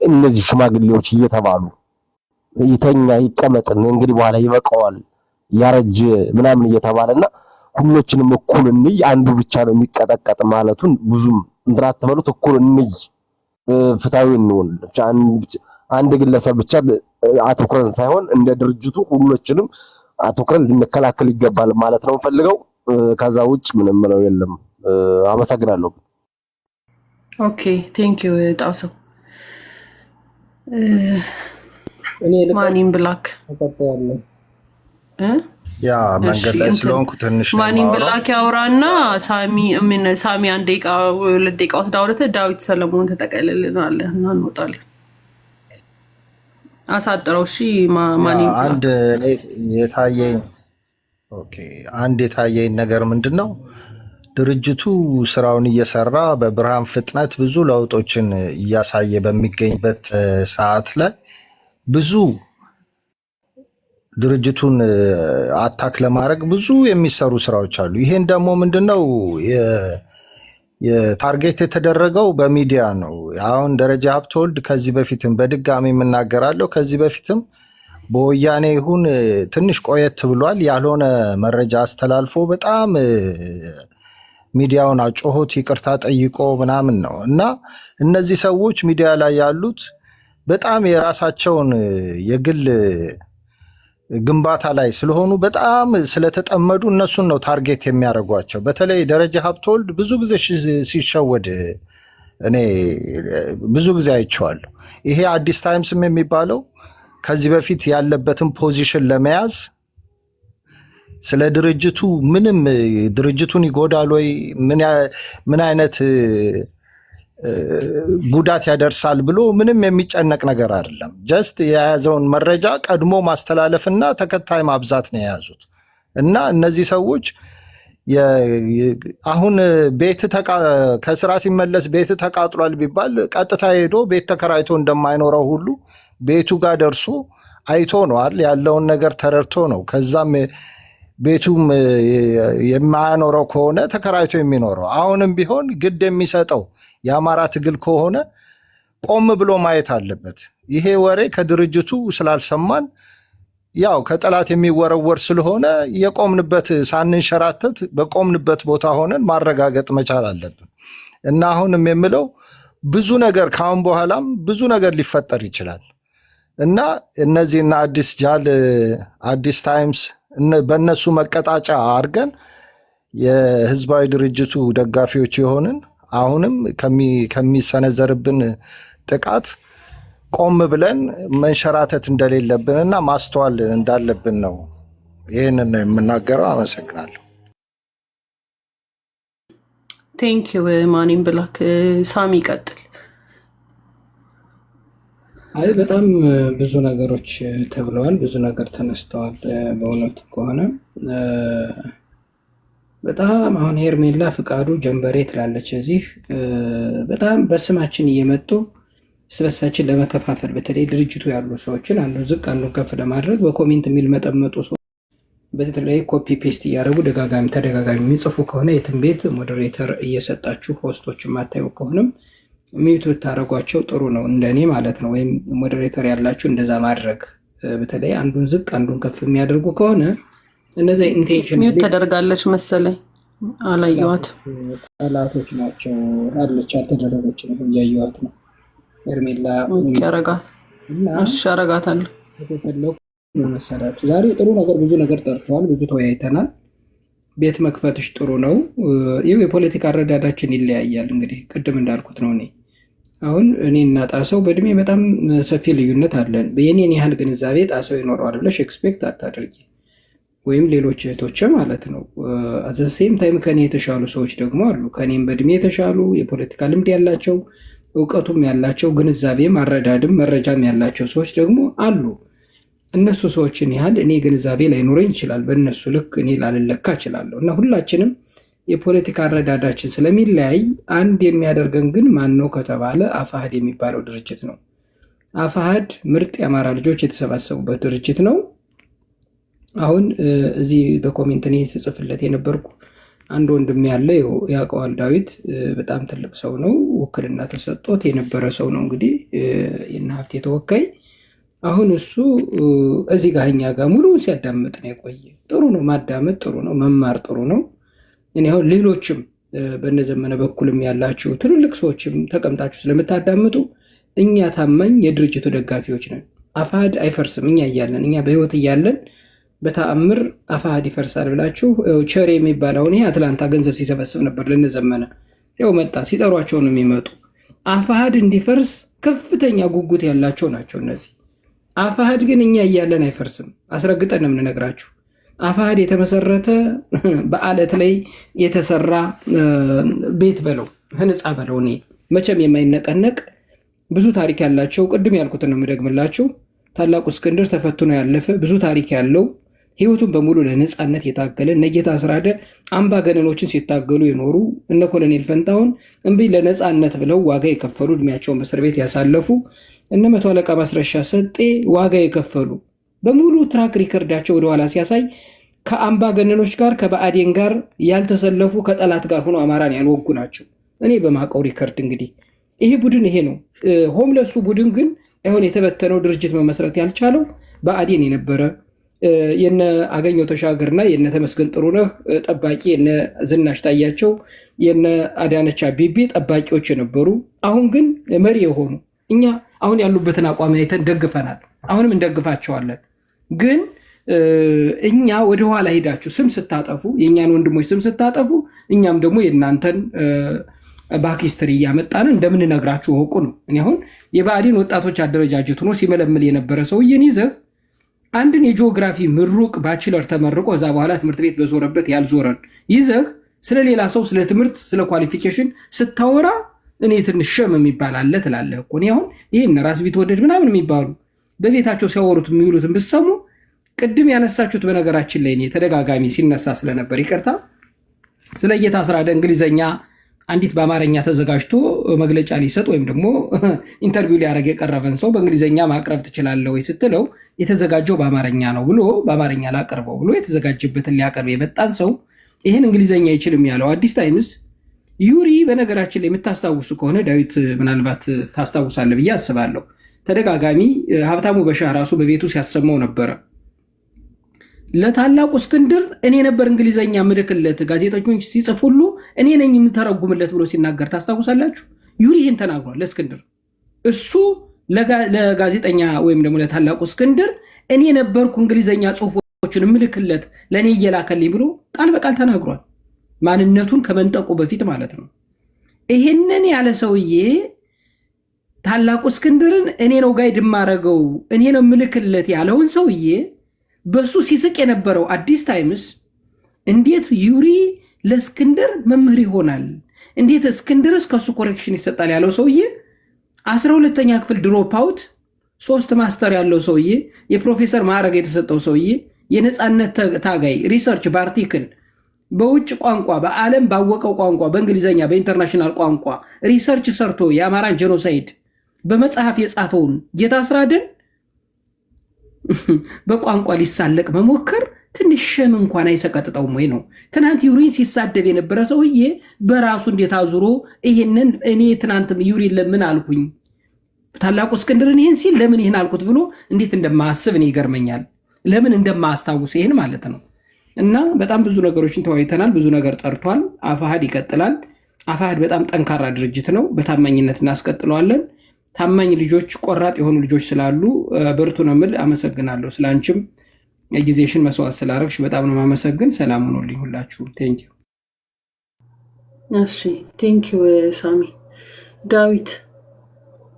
እነዚህ ሽማግሌዎች እየተባሉ ይተኛ ይቀመጥ እንግዲህ በኋላ ይበቃዋል ያረጀ ምናምን እየተባለና ሁሎችንም እኩል እንይ አንዱ ብቻ ነው የሚቀጠቀጥ ማለቱን ብዙም እንድራት ተበሉት። እኩል እንይ ፍታዊ እንሆን አንድ ግለሰብ ብቻ አትኩረን ሳይሆን እንደ ድርጅቱ ሁሎችንም አትኩረን ልንከላከል ይገባል ማለት ነው ፈልገው። ከዛ ውጭ ምንም ነው የለም። አመሰግናለሁ። ኦኬ ቴንክ ዩ ጣሰው። እኔ ማኒም ብላክ ተቀጣያለሁ ያ መንገድ ላይ ስለሆንኩ ትንሽ ማኒም ብላክ ያውራና ሳሚ አንድ ደቂቃ 2 ደቂቃ ወስዳ አውርተህ ዳዊት ሰለሞን ተጠቀልልናል እና እንወጣለን። አሳጥረው እሺ። ማኒም አንድ የታየኝ አንድ የታየኝ ነገር ምንድነው ድርጅቱ ስራውን እየሰራ በብርሃን ፍጥነት ብዙ ለውጦችን እያሳየ በሚገኝበት ሰዓት ላይ ብዙ ድርጅቱን አታክ ለማድረግ ብዙ የሚሰሩ ስራዎች አሉ። ይሄን ደግሞ ምንድነው የታርጌት የተደረገው በሚዲያ ነው። አሁን ደረጃ ሀብተወልድ ከዚህ በፊትም በድጋሚ የምናገራለሁ ከዚህ በፊትም በወያኔ ይሁን ትንሽ ቆየት ብሏል ያልሆነ መረጃ አስተላልፎ በጣም ሚዲያውን አጮሆት ይቅርታ ጠይቆ ምናምን ነው እና እነዚህ ሰዎች ሚዲያ ላይ ያሉት በጣም የራሳቸውን የግል ግንባታ ላይ ስለሆኑ በጣም ስለተጠመዱ እነሱን ነው ታርጌት የሚያደርጓቸው። በተለይ ደረጃ ሀብተወልድ ብዙ ጊዜ ሲሸወድ እኔ ብዙ ጊዜ አይቼዋለሁ። ይሄ አዲስ ታይምስም የሚባለው ከዚህ በፊት ያለበትን ፖዚሽን ለመያዝ ስለ ድርጅቱ ምንም ድርጅቱን ይጎዳል ወይ ምን አይነት ጉዳት ያደርሳል ብሎ ምንም የሚጨነቅ ነገር አይደለም። ጀስት የያዘውን መረጃ ቀድሞ ማስተላለፍና ተከታይ ማብዛት ነው የያዙት እና እነዚህ ሰዎች አሁን ከስራ ሲመለስ ቤት ተቃጥሏል ቢባል ቀጥታ ሄዶ ቤት ተከራይቶ እንደማይኖረው ሁሉ ቤቱ ጋር ደርሶ አይቶ ነው አይደል ያለውን ነገር ተረድቶ ነው። ከዛም ቤቱም የማያኖረው ከሆነ ተከራይቶ የሚኖረው አሁንም ቢሆን ግድ የሚሰጠው የአማራ ትግል ከሆነ ቆም ብሎ ማየት አለበት። ይሄ ወሬ ከድርጅቱ ስላልሰማን ያው ከጠላት የሚወረወር ስለሆነ የቆምንበት ሳንንሸራተት በቆምንበት ቦታ ሆነን ማረጋገጥ መቻል አለብን እና አሁንም የምለው ብዙ ነገር ካሁን በኋላም ብዙ ነገር ሊፈጠር ይችላል እና እነዚህና አዲስ ጃል አዲስ ታይምስ በእነሱ መቀጣጫ አድርገን የህዝባዊ ድርጅቱ ደጋፊዎች የሆንን አሁንም ከሚሰነዘርብን ጥቃት ቆም ብለን መንሸራተት እንደሌለብንና ማስተዋል እንዳለብን ነው ይሄንን ነው የምናገረው። አመሰግናለሁ። ቴንክ ዩ ማኒም ብላክ። ሳሚ ቀጥል። አይ በጣም ብዙ ነገሮች ተብለዋል፣ ብዙ ነገር ተነስተዋል። በእውነቱ ከሆነ በጣም አሁን ሄርሜላ ፍቃዱ ጀንበሬ ትላለች እዚህ በጣም በስማችን እየመጡ ስለሳችን ለመከፋፈል በተለይ ድርጅቱ ያሉ ሰዎችን አንዱን ዝቅ አንዱን ከፍ ለማድረግ በኮሜንት የሚልመጠመጡ ሰዎች በተለይ ኮፒ ፔስት እያደረጉ ተደጋጋሚ የሚጽፉ ከሆነ የትም ቤት ሞዴሬተር እየሰጣችሁ ሆስቶች የማታዩ ከሆነም ሚዩት ብታደረጓቸው ጥሩ ነው፣ እንደኔ ማለት ነው። ወይም ሞዴሬተር ያላችሁ እንደዛ ማድረግ በተለይ አንዱን ዝቅ አንዱን ከፍ የሚያደርጉ ከሆነ እነዚህ ኢንቴንሽን ሚዩት ተደርጋለች መሰለኝ አላየኋት። ጠላቶች ናቸው አለች አልተደረገች ነው እያየኋት ነው። ሄርሜላ አረጋታለሁ። የተፈለጉ መሰላችሁ ዛሬ ጥሩ ነገር ብዙ ነገር ጠርተዋል፣ ብዙ ተወያይተናል። ቤት መክፈትሽ ጥሩ ነው። ይህ የፖለቲካ አረዳዳችን ይለያያል። እንግዲህ ቅድም እንዳልኩት ነው። እኔ እና ጣሰው በእድሜ በጣም ሰፊ ልዩነት አለን። የኔን ያህል ግንዛቤ ጣሰው ይኖረዋል ብለሽ ኤክስፔክት አታድርጊ፣ ወይም ሌሎች እህቶች ማለት ነው። አዘሴም ታይም ከኔ የተሻሉ ሰዎች ደግሞ አሉ። ከኔም በእድሜ የተሻሉ የፖለቲካ ልምድ ያላቸው እውቀቱም ያላቸው ግንዛቤም አረዳድም መረጃም ያላቸው ሰዎች ደግሞ አሉ። እነሱ ሰዎችን ያህል እኔ ግንዛቤ ላይኖረኝ ይችላል። በእነሱ ልክ እኔ ላልለካ እችላለሁ። እና ሁላችንም የፖለቲካ አረዳዳችን ስለሚለያይ አንድ የሚያደርገን ግን ማን ነው ከተባለ አፋሕድ የሚባለው ድርጅት ነው። አፋሕድ ምርጥ የአማራ ልጆች የተሰባሰቡበት ድርጅት ነው። አሁን እዚህ በኮሜንት እኔ ስጽፍለት የነበርኩ አንድ ወንድም ያለ ያውቀዋል፣ ዳዊት በጣም ትልቅ ሰው ነው። ውክልና ተሰጥቶት የነበረ ሰው ነው። እንግዲህ የእነ ሀብቴ ተወካይ አሁን እሱ እዚህ ጋር እኛ ጋር ሙሉ ሲያዳምጥ ነው የቆየ። ጥሩ ነው ማዳመጥ፣ ጥሩ ነው መማር፣ ጥሩ ነው። እኔ አሁን ሌሎችም በነዘመነ በኩልም ያላችሁ ትልልቅ ሰዎችም ተቀምጣችሁ ስለምታዳምጡ እኛ ታማኝ የድርጅቱ ደጋፊዎች ነን። አፋሕድ አይፈርስም። እኛ እያለን እኛ በህይወት እያለን በተአምር አፋሕድ ይፈርሳል ብላችሁ ቸሬ የሚባለውን ይሄ አትላንታ ገንዘብ ሲሰበስብ ነበር ለነዘመነ ያው መጣ። ሲጠሯቸው ነው የሚመጡ። አፋሕድ እንዲፈርስ ከፍተኛ ጉጉት ያላቸው ናቸው እነዚህ። አፋሕድ ግን እኛ እያለን አይፈርስም። አስረግጠን ነው የምንነግራችሁ። አፋሕድ የተመሰረተ በአለት ላይ የተሰራ ቤት በለው ህንፃ በለው እኔ መቼም የማይነቀነቅ ብዙ ታሪክ ያላቸው ቅድም ያልኩትን ነው የምደግምላችሁ። ታላቁ እስክንድር ተፈትኖ ያለፈ ብዙ ታሪክ ያለው ህይወቱን በሙሉ ለነፃነት የታገለ እነ ጌታ አስራደ አምባገነኖችን ሲታገሉ የኖሩ እነ ኮሎኔል ፈንታሁን እምቢ ለነፃነት ብለው ዋጋ የከፈሉ እድሜያቸውን በእስር ቤት ያሳለፉ እነ መቶ አለቃ ማስረሻ ሰጤ ዋጋ የከፈሉ በሙሉ ትራክ ሪከርዳቸው ወደኋላ ሲያሳይ ከአምባገነኖች ጋር ከብአዴን ጋር ያልተሰለፉ ከጠላት ጋር ሆኖ አማራን ያልወጉ ናቸው። እኔ በማውቀው ሪከርድ እንግዲህ ይሄ ቡድን ይሄ ነው። ሆምለሱ ቡድን ግን አሁን የተበተነው ድርጅት መመስረት ያልቻለው ብአዴን የነበረ የነ አገኘው ተሻገርና የነ ተመስገን ጥሩነህ ጠባቂ የነ ዝናሽ ታያቸው የነ አዳነች አቤቤ ጠባቂዎች የነበሩ አሁን ግን መሪ የሆኑ እኛ አሁን ያሉበትን አቋም አይተን ደግፈናል። አሁንም እንደግፋቸዋለን። ግን እኛ ወደኋላ ሄዳችሁ ስም ስታጠፉ የእኛን ወንድሞች ስም ስታጠፉ እኛም ደግሞ የእናንተን ባክስትሪ እያመጣን እንደምንነግራችሁ እወቁ ነው። እኔ አሁን የብአዴን ወጣቶች አደረጃጀት ሆኖ ሲመለምል የነበረ ሰውዬን ይዘህ አንድን የጂኦግራፊ ምሩቅ ባችለር ተመርቆ እዛ በኋላ ትምህርት ቤት በዞረበት ያልዞረን ይዘህ ስለ ሌላ ሰው ስለ ትምህርት ስለ ኳሊፊኬሽን ስታወራ እኔ ትንሽ ሸም የሚባል አለ ትላለህ እኮ። እኔ አሁን ይህን ራስ ቢትወደድ ምናምን የሚባሉ በቤታቸው ሲያወሩት የሚውሉትን ብሰሙ ቅድም ያነሳችሁት በነገራችን ላይ እኔ ተደጋጋሚ ሲነሳ ስለነበር ይቅርታ ስለ ጌታ አስራደ እንግሊዘኛ አንዲት በአማርኛ ተዘጋጅቶ መግለጫ ሊሰጥ ወይም ደግሞ ኢንተርቪው ሊያደርግ የቀረበን ሰው በእንግሊዘኛ ማቅረብ ትችላለህ ወይ ስትለው የተዘጋጀው በአማርኛ ነው ብሎ በአማርኛ ላቀርበው ብሎ የተዘጋጀበትን ሊያቀርብ የመጣን ሰው ይህን እንግሊዘኛ አይችልም ያለው አዲስ ታይምስ ዩሪ በነገራችን ላይ የምታስታውሱ ከሆነ ዳዊት ምናልባት ታስታውሳለህ ብዬ አስባለሁ። ተደጋጋሚ ሀብታሙ በሻህ ራሱ በቤቱ ሲያሰማው ነበረ። ለታላቁ እስክንድር እኔ ነበር እንግሊዘኛ ምልክለት ጋዜጠኞች ሲጽፉሉ እኔ ነኝ የምተረጉምለት ብሎ ሲናገር ታስታውሳላችሁ። ዩሪ ይህን ተናግሯል ለእስክንድር። እሱ ለጋዜጠኛ ወይም ደግሞ ለታላቁ እስክንድር እኔ ነበርኩ እንግሊዘኛ ጽሁፎችን ምልክለት ለእኔ እየላከልኝ ብሎ ቃል በቃል ተናግሯል። ማንነቱን ከመንጠቁ በፊት ማለት ነው። ይህንን ያለ ሰውዬ ታላቁ እስክንድርን እኔ ነው ጋይድ ማረገው እኔ ነው ምልክለት ያለውን ሰውዬ በሱ ሲስቅ የነበረው አዲስ ታይምስ እንዴት ዩሪ ለእስክንድር መምህር ይሆናል፣ እንዴት እስክንድርስ ከሱ ኮሬክሽን ይሰጣል ያለው ሰውዬ 12ኛ ክፍል ድሮፕ አውት 3 ማስተር ያለው ሰውዬ የፕሮፌሰር ማዕረግ የተሰጠው ሰውዬ የነፃነት ታጋይ ሪሰርች በአርቲክል በውጭ ቋንቋ በዓለም ባወቀው ቋንቋ በእንግሊዘኛ በኢንተርናሽናል ቋንቋ ሪሰርች ሰርቶ የአማራን ጄኖሳይድ በመጽሐፍ የጻፈውን ጌታ አስራደን በቋንቋ ሊሳለቅ መሞከር ትንሽ ሸም እንኳን አይሰቀጥጠውም ወይ ነው? ትናንት ዩሪን ሲሳደብ የነበረ ሰውዬ በራሱ እንዴት አዙሮ ይሄንን እኔ ትናንት ዩሪን ለምን አልኩኝ ታላቁ እስክንድርን ይሄን ሲል ለምን ይሄን አልኩት ብሎ እንዴት እንደማያስብ እኔ ይገርመኛል። ለምን እንደማያስታውስ ይሄን ማለት ነው። እና በጣም ብዙ ነገሮችን ተወያይተናል። ብዙ ነገር ጠርቷል። አፋሕድ ይቀጥላል። አፋሕድ በጣም ጠንካራ ድርጅት ነው። በታማኝነት እናስቀጥለዋለን። ታማኝ ልጆች፣ ቆራጥ የሆኑ ልጆች ስላሉ በርቱ ነው የምል። አመሰግናለሁ። ስለአንቺም ጊዜሽን መስዋዕት ስላደረግሽ በጣም ነው የማመሰግን። ሰላም ሁኑልኝ ሁላችሁ። ቴንኪው። እሺ ቴንኪው ሳሚ። ዳዊት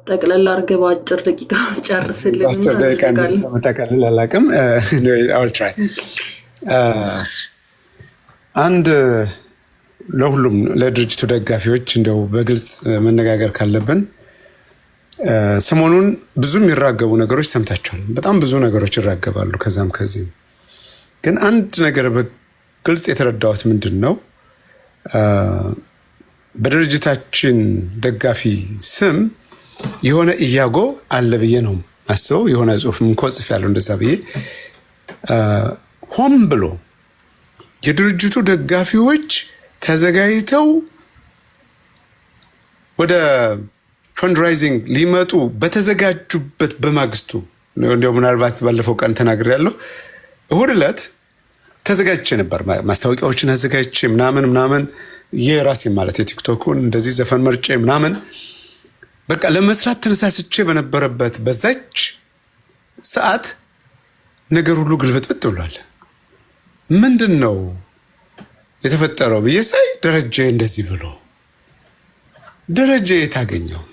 ጠቅላላ አድርገህ በአጭር ደቂቃ ጨርስልን። መጠቀልል አላውቅም። አንድ ለሁሉም ለድርጅቱ ደጋፊዎች እንደው በግልጽ መነጋገር ካለብን ሰሞኑን ብዙ የሚራገቡ ነገሮች ሰምታችኋል። በጣም ብዙ ነገሮች ይራገባሉ ከዛም ከዚህም። ግን አንድ ነገር በግልጽ የተረዳሁት ምንድን ነው፣ በድርጅታችን ደጋፊ ስም የሆነ ኢያጎ አለ ብዬ ነው አስበው። የሆነ ጽሁፍ እንኮጽፍ ያለው እንደዛ ብዬ ሆን ብሎ የድርጅቱ ደጋፊዎች ተዘጋጅተው ወደ ፈንድራይዚንግ ሊመጡ በተዘጋጁበት በማግስቱ እንደው ምናልባት ባለፈው ቀን ተናግሬያለሁ። እሁድ ዕለት ተዘጋጅቼ ነበር። ማስታወቂያዎችን አዘጋጅቼ ምናምን የራሴን ማለት የቲክቶኩን እንደዚህ ዘፈን መርጬ ምናምን በቃ ለመስራት ተነሳስቼ በነበረበት በዛች ሰዓት ነገር ሁሉ ግልብጥብጥ ብሏል። ምንድን ነው የተፈጠረው ብዬ ሳይ ደረጀ እንደዚህ ብሎ ደረጀ የታገኘው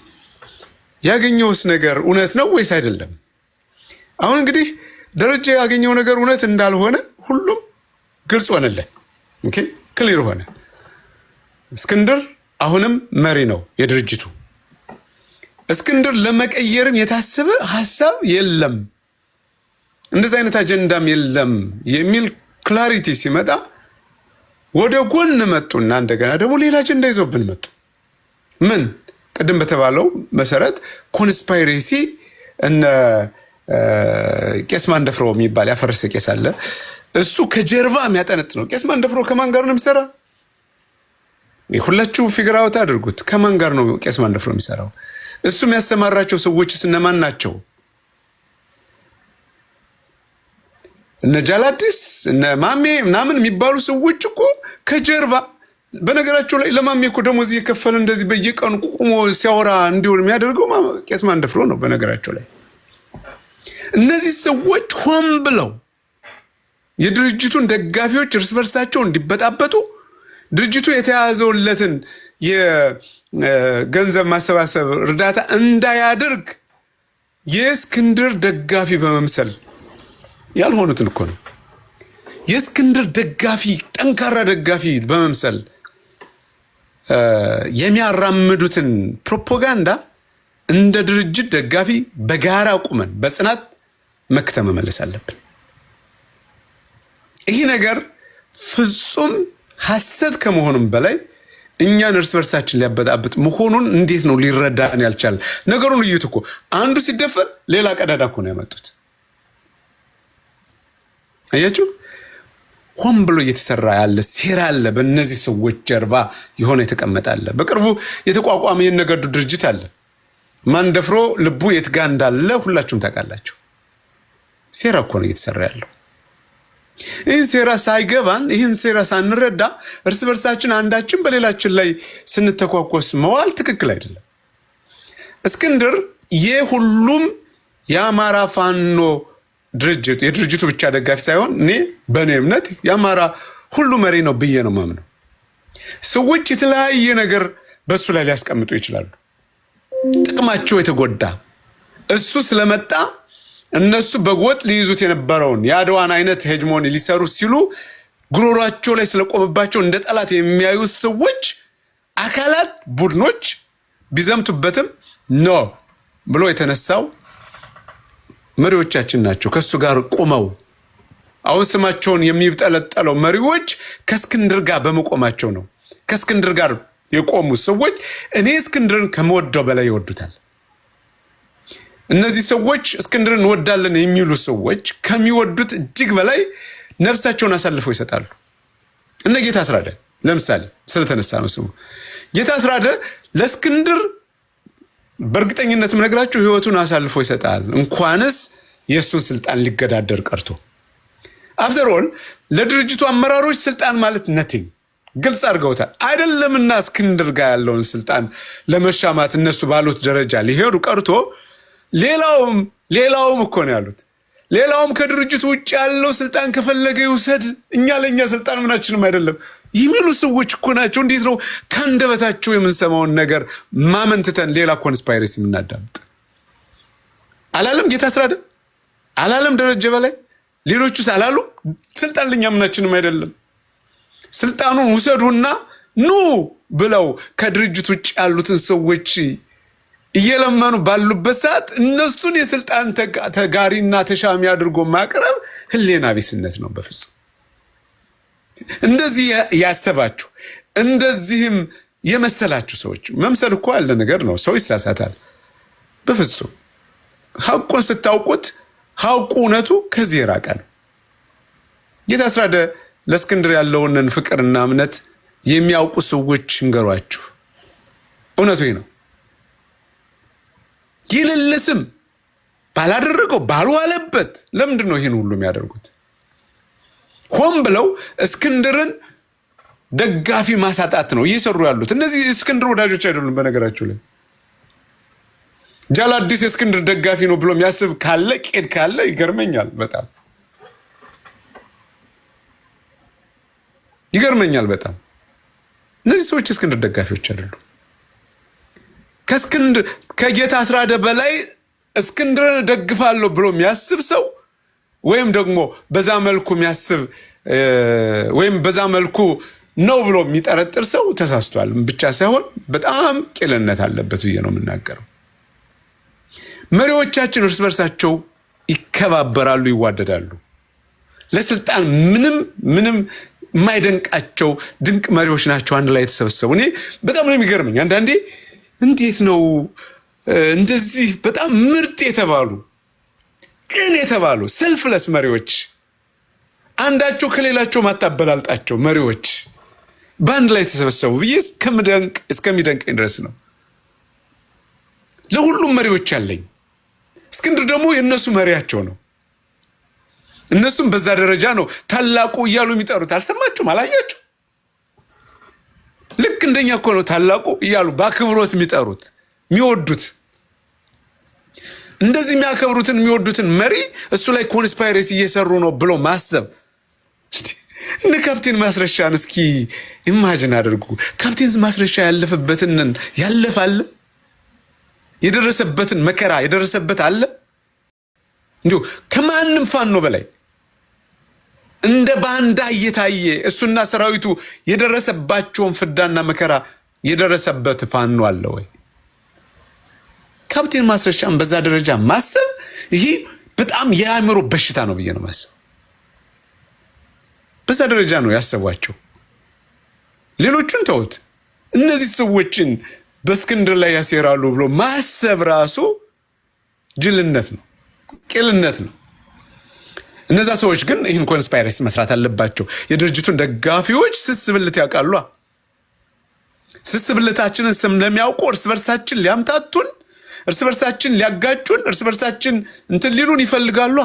ያገኘውስ ነገር እውነት ነው ወይስ አይደለም? አሁን እንግዲህ ደረጀ ያገኘው ነገር እውነት እንዳልሆነ ሁሉም ግልጽ ሆነለት። ኦኬ ክሊር ሆነ። እስክንድር አሁንም መሪ ነው የድርጅቱ። እስክንድር ለመቀየርም የታሰበ ሐሳብ የለም፣ እንደዚህ አይነት አጀንዳም የለም የሚል ክላሪቲ ሲመጣ ወደ ጎን መጡና እንደገና ደግሞ ሌላ አጀንዳ ይዘውብን መጡ። ምን ቅድም በተባለው መሰረት ኮንስፓይሬሲ እነ ቄስ ማንደፍሮ የሚባል ያፈረሰ ቄስ አለ። እሱ ከጀርባ የሚያጠነጥ ነው። ቄስ ማንደፍሮ ከማን ጋር ነው የሚሰራ? ሁላችሁ ፊግር አውት አድርጉት። ከማን ጋር ነው ቄስ ማንደፍሮ የሚሰራው? እሱ የሚያሰማራቸው ሰዎችስ እነማን ናቸው? እነ ጃላዲስ እነ ማሜ ምናምን የሚባሉ ሰዎች እኮ ከጀርባ በነገራቸው ላይ ለማሜ እኮ ደሞዝ እየከፈለ እንደዚህ በየቀኑ ቁሞ ሲያወራ እንዲውል የሚያደርገው ቄስ ማንደፍሮ ነው። በነገራቸው ላይ እነዚህ ሰዎች ሆን ብለው የድርጅቱን ደጋፊዎች እርስ በርሳቸው እንዲበጣበጡ ድርጅቱ የተያዘውለትን የገንዘብ ማሰባሰብ እርዳታ እንዳያደርግ የእስክንድር ደጋፊ በመምሰል ያልሆኑትን እኮ ነው የእስክንድር ደጋፊ ጠንካራ ደጋፊ በመምሰል የሚያራምዱትን ፕሮፓጋንዳ እንደ ድርጅት ደጋፊ በጋራ ቁመን በጽናት መክተም መመለስ አለብን። ይህ ነገር ፍጹም ሐሰት ከመሆኑም በላይ እኛን እርስ በርሳችን ሊያበጣብጥ መሆኑን እንዴት ነው ሊረዳን ያልቻለ? ነገሩን እዩት እኮ አንዱ ሲደፈር ሌላ ቀዳዳ እኮ ነው ያመጡት። አያችሁ? ሆን ብሎ እየተሰራ ያለ ሴራ አለ። በእነዚህ ሰዎች ጀርባ የሆነ የተቀመጠ አለ። በቅርቡ የተቋቋመ የነገዱ ድርጅት አለ። ማንደፍሮ ልቡ የት ጋር እንዳለ ሁላችሁም ታውቃላችሁ። ሴራ እኮ ነው እየተሰራ ያለው። ይህን ሴራ ሳይገባን ይህን ሴራ ሳንረዳ እርስ በርሳችን አንዳችን በሌላችን ላይ ስንተኳኮስ መዋል ትክክል አይደለም። እስክንድር የሁሉም የአማራ ፋኖ ድርጅት የድርጅቱ ብቻ ደጋፊ ሳይሆን እኔ በእኔ እምነት የአማራ ሁሉ መሪ ነው ብዬ ነው ማምነው። ሰዎች የተለያየ ነገር በእሱ ላይ ሊያስቀምጡ ይችላሉ። ጥቅማቸው የተጎዳ እሱ ስለመጣ እነሱ በጎጥ ሊይዙት የነበረውን የአድዋን አይነት ሄጅሞኒ ሊሰሩ ሲሉ ጉሮሯቸው ላይ ስለቆመባቸው እንደ ጠላት የሚያዩት ሰዎች፣ አካላት፣ ቡድኖች ቢዘምቱበትም ኖ ብሎ የተነሳው መሪዎቻችን ናቸው። ከሱ ጋር ቆመው አሁን ስማቸውን የሚብጠለጠለው መሪዎች ከእስክንድር ጋር በመቆማቸው ነው። ከእስክንድር ጋር የቆሙ ሰዎች እኔ እስክንድርን ከመወደው በላይ ይወዱታል። እነዚህ ሰዎች እስክንድርን እንወዳለን የሚሉ ሰዎች ከሚወዱት እጅግ በላይ ነፍሳቸውን አሳልፈው ይሰጣሉ። እነ ጌታ አስራደ ለምሳሌ ስለተነሳ ነው ስሙ። ጌታ አስራደ ለእስክንድር በእርግጠኝነት ምነግራችሁ ህይወቱን አሳልፎ ይሰጣል። እንኳንስ የእሱን ስልጣን ሊገዳደር ቀርቶ አፍተር ኦል ለድርጅቱ አመራሮች ስልጣን ማለት ነቲንግ ግልጽ አድርገውታል። አይደለምና እስክንድር ጋር ያለውን ስልጣን ለመሻማት እነሱ ባሉት ደረጃ ሊሄዱ ቀርቶ ሌላውም እኮ ነው ያሉት። ሌላውም ከድርጅቱ ውጭ ያለው ስልጣን ከፈለገ ይውሰድ፣ እኛ ለኛ ስልጣን ምናችንም አይደለም የሚሉ ሰዎች እኮ ናቸው። እንዴት ነው ከአንደበታቸው የምንሰማውን ነገር ማመንትተን ሌላ ኮንስፓይሬሲ የምናዳምጥ? አላለም ጌታ አስራደ፣ አላለም ደረጀ በላይ፣ ሌሎቹስ አላሉ? ስልጣን ለኛ ምናችንም አይደለም፣ ስልጣኑን ውሰዱና ኑ ብለው ከድርጅቱ ውጭ ያሉትን ሰዎች እየለመኑ ባሉበት ሰዓት እነሱን የስልጣን ተጋሪና ተሻሚ አድርጎ ማቅረብ ህሊና ቢስነት ነው በፍጹም። እንደዚህ ያሰባችሁ እንደዚህም የመሰላችሁ ሰዎች መምሰል እኮ ያለ ነገር ነው። ሰው ይሳሳታል። በፍጹም ሐቁን ስታውቁት ሐቁ እውነቱ ከዚህ የራቀ ነው። ጌታ አስራደ ለእስክንድር ያለውን ፍቅርና እምነት የሚያውቁ ሰዎች እንገሯችሁ። እውነቱ ይሄ ነው። ይልልስም ባላደረገው ባልዋለበት ለምንድን ነው ይሄን ሁሉ የሚያደርጉት? ሆን ብለው እስክንድርን ደጋፊ ማሳጣት ነው እየሰሩ ያሉት። እነዚህ እስክንድር ወዳጆች አይደሉም። በነገራችሁ ላይ ጃላዲስ እስክንድር ደጋፊ ነው ብሎ የሚያስብ ካለ ቄድ ካለ ይገርመኛል፣ በጣም ይገርመኛል በጣም። እነዚህ ሰዎች እስክንድር ደጋፊዎች አይደሉም። ከጌታ አስራደ በላይ እስክንድርን ደግፋለሁ ብሎ የሚያስብ ሰው ወይም ደግሞ በዛ መልኩ የሚያስብ ወይም በዛ መልኩ ነው ብሎ የሚጠረጥር ሰው ተሳስቷል ብቻ ሳይሆን በጣም ቄልነት አለበት ብዬ ነው የምናገረው። መሪዎቻችን እርስ በርሳቸው ይከባበራሉ፣ ይዋደዳሉ። ለስልጣን ምንም የማይደንቃቸው ድንቅ መሪዎች ናቸው አንድ ላይ የተሰበሰቡ። እኔ በጣም ነው የሚገርመኝ አንዳንዴ እንዴት ነው እንደዚህ በጣም ምርጥ የተባሉ ቅን የተባሉ ሰልፍለስ መሪዎች አንዳቸው ከሌላቸው ማታበላልጣቸው መሪዎች በአንድ ላይ ተሰበሰቡ ብዬ እስከሚደንቀኝ ድረስ ነው። ለሁሉም መሪዎች አለኝ። እስክንድር ደግሞ የእነሱ መሪያቸው ነው። እነሱም በዛ ደረጃ ነው ታላቁ እያሉ የሚጠሩት። አልሰማችሁም? አላያችሁ? ልክ እንደኛ እኮ ነው ታላቁ እያሉ በአክብሮት የሚጠሩት የሚወዱት። እንደዚህ የሚያከብሩትን የሚወዱትን መሪ እሱ ላይ ኮንስፓይሬሲ እየሰሩ ነው ብሎ ማሰብ። እነ ካፕቴን ማስረሻን እስኪ ኢማጂን አድርጉ። ካፕቴን ማስረሻ ያለፈበትን ያለፋለ የደረሰበትን መከራ የደረሰበት አለ። እንዲሁ ከማንም ፋኖ በላይ እንደ ባንዳ እየታየ እሱና ሰራዊቱ የደረሰባቸውን ፍዳና መከራ የደረሰበት ፋኖ አለ ወይ? ካፕቴን ማስረሻን በዛ ደረጃ ማሰብ ይሄ በጣም የአእምሮ በሽታ ነው ብዬ ነው ማሰብ። በዛ ደረጃ ነው ያሰቧቸው። ሌሎቹን ተውት። እነዚህ ሰዎችን በእስክንድር ላይ ያሴራሉ ብሎ ማሰብ ራሱ ጅልነት ነው፣ ቄልነት ነው። እነዛ ሰዎች ግን ይህን ኮንስፓይረሲ መስራት አለባቸው። የድርጅቱን ደጋፊዎች ስስብልት ያውቃሉ። ስስብልታችንን ስለሚያውቁ እርስ በርሳችን ሊያምታቱን፣ እርስ በርሳችን ሊያጋጩን፣ እርስ በርሳችን እንትን ሊሉን ይፈልጋሉ።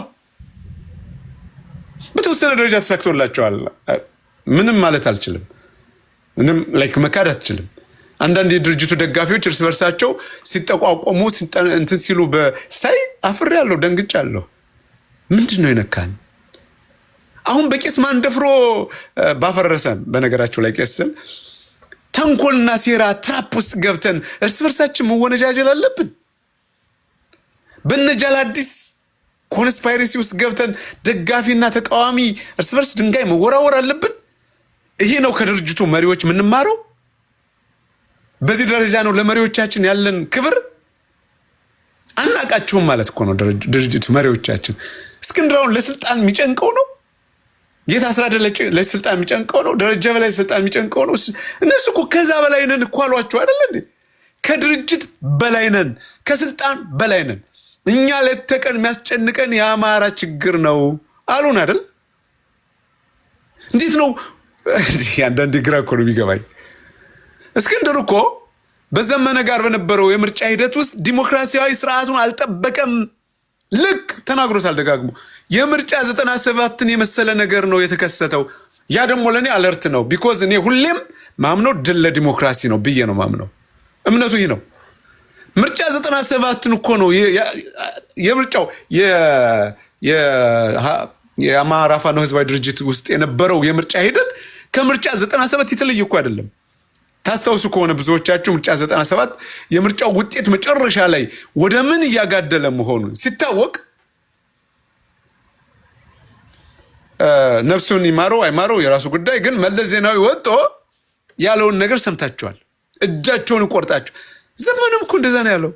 በተወሰነ ደረጃ ተሳክቶላቸዋል። ምንም ማለት አልችልም። ምንም መካድ አትችልም። አንዳንድ የድርጅቱ ደጋፊዎች እርስ በርሳቸው ሲጠቋቆሙ እንትን ሲሉ በሳይ አፍሬያለሁ፣ ደንግጫለሁ። ምንድን ነው የነካን? አሁን በቄስ ማንደፍሮ ባፈረሰን። በነገራቸው ላይ ቄስን ተንኮልና ሴራ ትራፕ ውስጥ ገብተን እርስ በርሳችን መወነጃጀል አለብን? በነጃላዲስ ኮንስፓይረሲ ውስጥ ገብተን ደጋፊና ተቃዋሚ እርስ በርስ ድንጋይ መወራወር አለብን? ይሄ ነው ከድርጅቱ መሪዎች የምንማረው? በዚህ ደረጃ ነው ለመሪዎቻችን ያለን ክብር? አናቃቸውም ማለት እኮ ነው ድርጅቱ መሪዎቻችን። እስክንድራውን ለስልጣን የሚጨንቀው ነው። ጌታ አስራደ ለስልጣን የሚጨንቀው ነው። ደረጃ በላይ ስልጣን የሚጨንቀው ነው። እነሱ እኮ ከዛ በላይ ነን እኮ አሏቸው አይደል እንዴ? ከድርጅት በላይ ነን፣ ከስልጣን በላይ ነን። እኛ ለተቀን የሚያስጨንቀን የአማራ ችግር ነው አሉን አይደል? እንዴት ነው አንዳንዴ ግራ እኮ ነው የሚገባኝ። እስክንድር እኮ በዘመነ ጋር በነበረው የምርጫ ሂደት ውስጥ ዲሞክራሲያዊ ስርዓቱን አልጠበቀም። ልክ ተናግሮታል ደጋግሞ። የምርጫ 97ን የመሰለ ነገር ነው የተከሰተው። ያ ደግሞ ለእኔ አለርት ነው። ቢኮዝ እኔ ሁሌም ማምነው ድል ለዲሞክራሲ ነው ብዬ ነው ማምነው። እምነቱ ይህ ነው። ምርጫ 97ን እኮ ነው የምርጫው የአማራ ፋኖ ህዝባዊ ድርጅት ውስጥ የነበረው የምርጫ ሂደት ከምርጫ 97 የተለየ እኮ አይደለም። ታስታውሱ ከሆነ ብዙዎቻችሁ ምርጫ 97 የምርጫው ውጤት መጨረሻ ላይ ወደ ምን እያጋደለ መሆኑን ሲታወቅ ነፍሱን ይማረው አይማረው የራሱ ጉዳይ፣ ግን መለስ ዜናዊ ወጥቶ ያለውን ነገር ሰምታችኋል። እጃቸውን ቆርጣቸው። ዘመኑም እኮ እንደዛ ነው ያለው።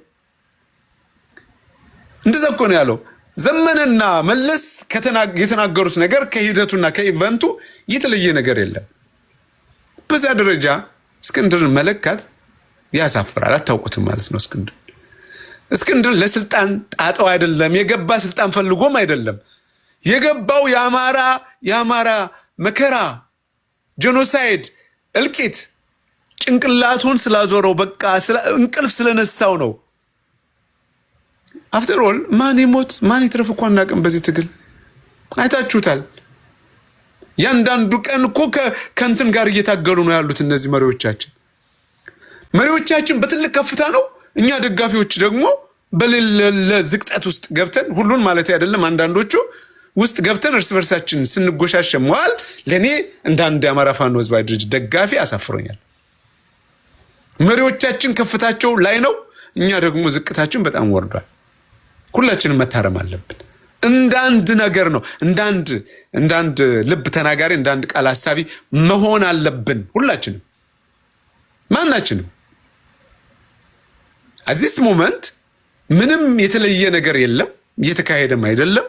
እንደዛ እኮ ነው ያለው። ዘመንና መለስ የተናገሩት ነገር ከሂደቱና ከኢቨንቱ የተለየ ነገር የለም። በዛ ደረጃ እስክንድርን መለካት ያሳፍራል። አታውቁትም ማለት ነው። እስክንድር ለስልጣን ጣጣው አይደለም የገባ፣ ስልጣን ፈልጎም አይደለም የገባው። የአማራ መከራ፣ ጄኖሳይድ፣ እልቂት ጭንቅላቱን ስላዞረው በቃ እንቅልፍ ስለነሳው ነው። አፍተር ኦል ማን ይሞት ማን ይትረፍ እኮ አናውቅም። በዚህ ትግል አይታችሁታል። ያንዳንዱ ቀን እኮ ከእንትን ጋር እየታገሉ ነው ያሉት እነዚህ መሪዎቻችን በትልቅ ከፍታ ነው። እኛ ደጋፊዎች ደግሞ በሌለ ዝቅጠት ውስጥ ገብተን፣ ሁሉን ማለት አይደለም አንዳንዶቹ ውስጥ ገብተን እርስ በርሳችን ስንጎሻሸም መዋል ለኔ እንደ አንድ የአማራ ፋኖ ህዝባዊ ድርጅት ደጋፊ አሳፍሮኛል። መሪዎቻችን ከፍታቸው ላይ ነው፣ እኛ ደግሞ ዝቅታችን በጣም ወርዷል። ሁላችንም መታረም አለብን። እንዳንድ ነገር ነው፣ እንዳንድ ልብ ተናጋሪ፣ እንዳንድ ቃል ሐሳቢ መሆን አለብን ሁላችንም፣ ማናችንም። አዚስ ሞመንት ምንም የተለየ ነገር የለም፣ እየተካሄደም አይደለም።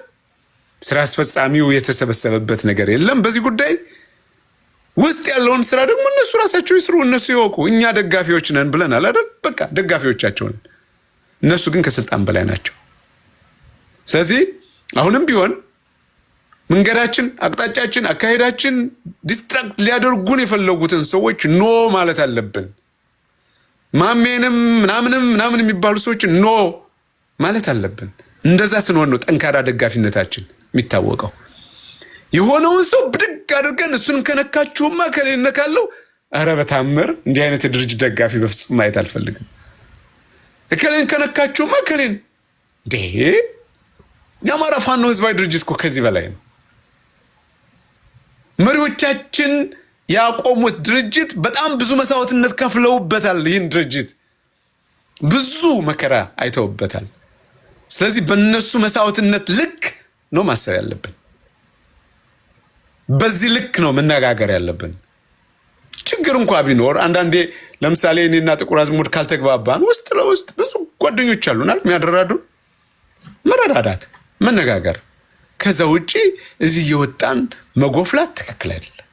ስራ አስፈጻሚው የተሰበሰበበት ነገር የለም። በዚህ ጉዳይ ውስጥ ያለውን ስራ ደግሞ እነሱ ራሳቸው ይስሩ፣ እነሱ ይወቁ። እኛ ደጋፊዎች ነን ብለናል አይደል? በቃ ደጋፊዎቻቸው ነን። እነሱ ግን ከስልጣን በላይ ናቸው። ስለዚህ አሁንም ቢሆን መንገዳችን፣ አቅጣጫችን፣ አካሄዳችን ዲስትራክት ሊያደርጉን የፈለጉትን ሰዎች ኖ ማለት አለብን። ማሜንም ምናምን የሚባሉ ሰዎች ኖ ማለት አለብን። እንደዛ ስንሆን ነው ጠንካራ ደጋፊነታችን የሚታወቀው። የሆነውን ሰው ብድግ አድርገን እሱንም ከነካችሁማ ከሌን ነካለው። ኧረ በታምር እንዲህ አይነት የድርጅት ደጋፊ በፍጹም ማየት አልፈልግም። ከሌን ከነካችሁማ ከሌን እንዴ! የአማራ ፋኖ ህዝባዊ ድርጅት እኮ ከዚህ በላይ ነው። መሪዎቻችን ያቆሙት ድርጅት በጣም ብዙ መስዋዕትነት ከፍለውበታል። ይህን ድርጅት ብዙ መከራ አይተውበታል። ስለዚህ በእነሱ መስዋዕትነት ልክ ነው ማሰብ ያለብን። በዚህ ልክ ነው መነጋገር ያለብን። ችግር እንኳ ቢኖር አንዳንዴ ለምሳሌ እኔና ጥቁር አዝሙድ ካልተግባባን ውስጥ ለውስጥ ብዙ ጓደኞች አሉናል የሚያደራዱን፣ መረዳዳት፣ መነጋገር። ከዛ ውጪ እዚህ እየወጣን መጎፍላት ትክክል አይደለም፣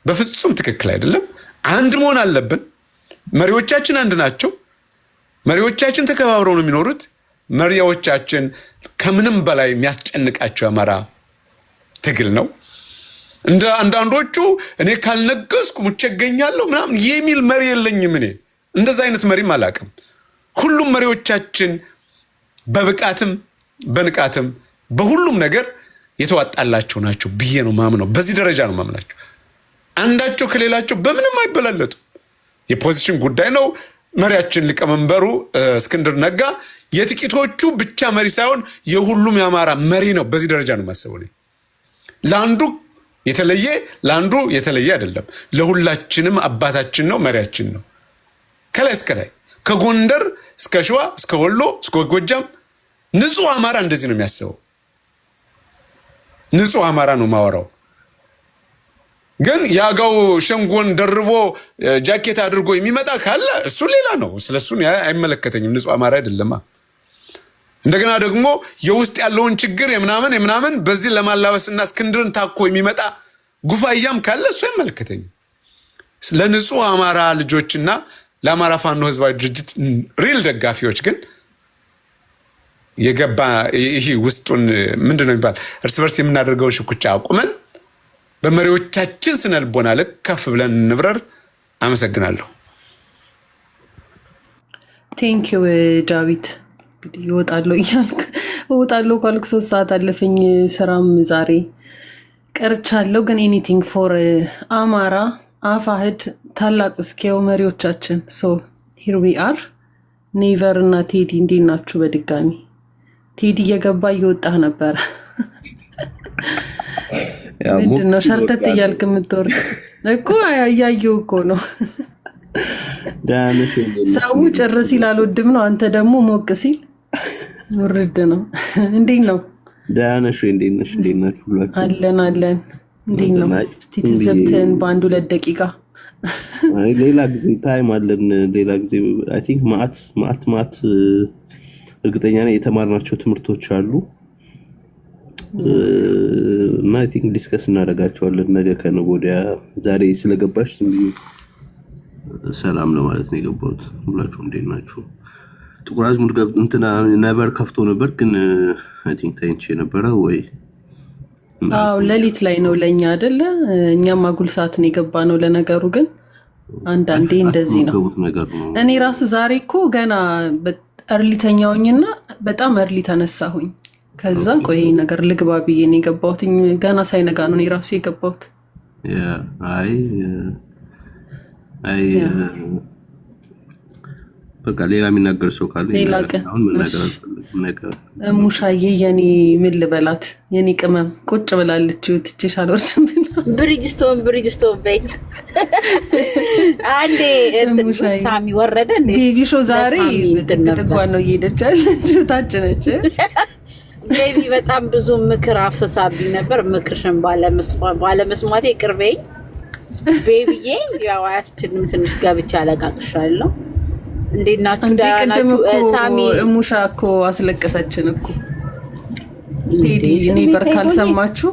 በፍጹም ትክክል አይደለም። አንድ መሆን አለብን። መሪዎቻችን አንድ ናቸው። መሪዎቻችን ተከባብረው ነው የሚኖሩት። መሪዎቻችን ከምንም በላይ የሚያስጨንቃቸው የአማራ ትግል ነው። እንደ አንዳንዶቹ እኔ ካልነገስኩ ሙቼ እገኛለሁ ምናምን የሚል መሪ የለኝም። እኔ እንደዛ አይነት መሪም አላውቅም። ሁሉም መሪዎቻችን በብቃትም በንቃትም በሁሉም ነገር የተዋጣላቸው ናቸው ብዬ ነው ማምነው። በዚህ ደረጃ ነው ማምናቸው። አንዳቸው ከሌላቸው በምንም አይበላለጡ። የፖዚሽን ጉዳይ ነው። መሪያችን ሊቀመንበሩ እስክንድር ነጋ የጥቂቶቹ ብቻ መሪ ሳይሆን የሁሉም የአማራ መሪ ነው። በዚህ ደረጃ ነው ማሰበው። ለአንዱ የተለየ አይደለም። ለሁላችንም አባታችን ነው፣ መሪያችን ነው። ከላይ እስከ ላይ ከጎንደር እስከ ሸዋ እስከ ወሎ እስከ ጎጃም ንጹህ አማራ እንደዚህ ነው የሚያስበው። ንጹህ አማራ ነው ማወራው። ግን ያጋው ሸንጎን ደርቦ ጃኬት አድርጎ የሚመጣ ካለ እሱ ሌላ ነው። ስለሱ አይመለከተኝም። ንጹህ አማራ አይደለማ። እንደገና ደግሞ የውስጥ ያለውን ችግር የምናምን በዚህ ለማላበስና እስክንድርን ታኮ የሚመጣ ጉፋያም ካለ እሱ አይመለከተኝም። ለንጹህ አማራ ልጆችና ለአማራ ፋኖ ህዝባዊ ድርጅት ሪል ደጋፊዎች ግን የገባ ይሄ ውስጡን ምንድነው የሚባል እርስ በርስ የምናደርገውን ሽኩቻ አቁመን በመሪዎቻችን ስነልቦና ልክ ከፍ ብለን እንብረር። አመሰግናለሁ። ቴንኪው ዳዊት። እንግዲህ እወጣለሁ ካልኩ 3 ሰዓት አለፈኝ። ስራም ዛሬ ቀርቻለሁ። ግን ኤኒቲንግ ፎር አማራ አፋህድ ታላቅ እስኪው መሪዎቻችን ሂር ዊ አር። ኔቨር እና ቴዲ እንዴት ናችሁ? በድጋሚ ቴዲ እየገባ እየወጣ ነበር። ምንድነው ሸርተት እያልክ የምትወርድ እኮ? እያየሁ እኮ ነው። ሰው ጭር ሲል አልወድም ነው፣ አንተ ደግሞ ሞቅ ሲል ውርድ ነው። እንዴት ነው? ደህና ነሽ? እንዴት ነሽ? እንዴት ናችሁ ሁላችሁ? አለን። እንዴት ነው? እስቲ ትዝብትን በአንድ 2 ደቂቃ። ሌላ ጊዜ ታይም አለን። ሌላ ጊዜ አይ ቲንክ ማት እርግጠኛ ነኝ የተማርናቸው ትምህርቶች አሉ እና አይ ቲንክ ዲስከስ እናደርጋቸዋለን ነገ ከነገ ወዲያ። ዛሬ ስለገባሽ ዝም ብዬ ሰላም ለማለት ነው የገባሁት። ሁላችሁም እንዴት ናችሁ? ጥቁር አዝሙድ እንትና ነበር ከፍቶ ነበር ግን አይ ቲንክ ታይንቼ ነበረ ወይ? አዎ ሌሊት ላይ ነው ለኛ አይደለ? እኛም አጉል ሰዓት ነው የገባ ነው። ለነገሩ ግን አንዳንዴ እንደዚህ ነው። እኔ ራሱ ዛሬ እኮ ገና እርሊ ተኛውኝና በጣም እርሊ ተነሳሁኝ። ከዛ ቆይ ነገር ልግባ ብዬ ነው የገባሁት። ገና ሳይነጋ ነው እኔ ራሱ የገባሁት። አይ በቃ ሌላ የሚናገር ሰው ካለ አሁን ነገር ሙሻዬ የኔ ምን ልበላት የኔ ቅመም ቁጭ ብላለች። ትችሽ አልወርድም ብሪጅስቶን በይ አንዴ ሳሚ ወረደ እንዴ ቤቢ ሾ ዛሬ ጥጓን ነው እየሄደች ያለችው። ታች ነች ቤቢ በጣም ብዙ ምክር አፍሰሳብኝ ነበር። ምክርሽን ባለመስማቴ ቅርበኝ ቤቢዬ። ያው አያስችልም ትንሽ ገብቻ አለቃቅሻለሁ። እንዴት ናችሁ? ደህና ናችሁ? ሳሚ ሙሻ እኮ አስለቀሰችን እኮ ቴዲ ኔቨር ካልሰማችሁ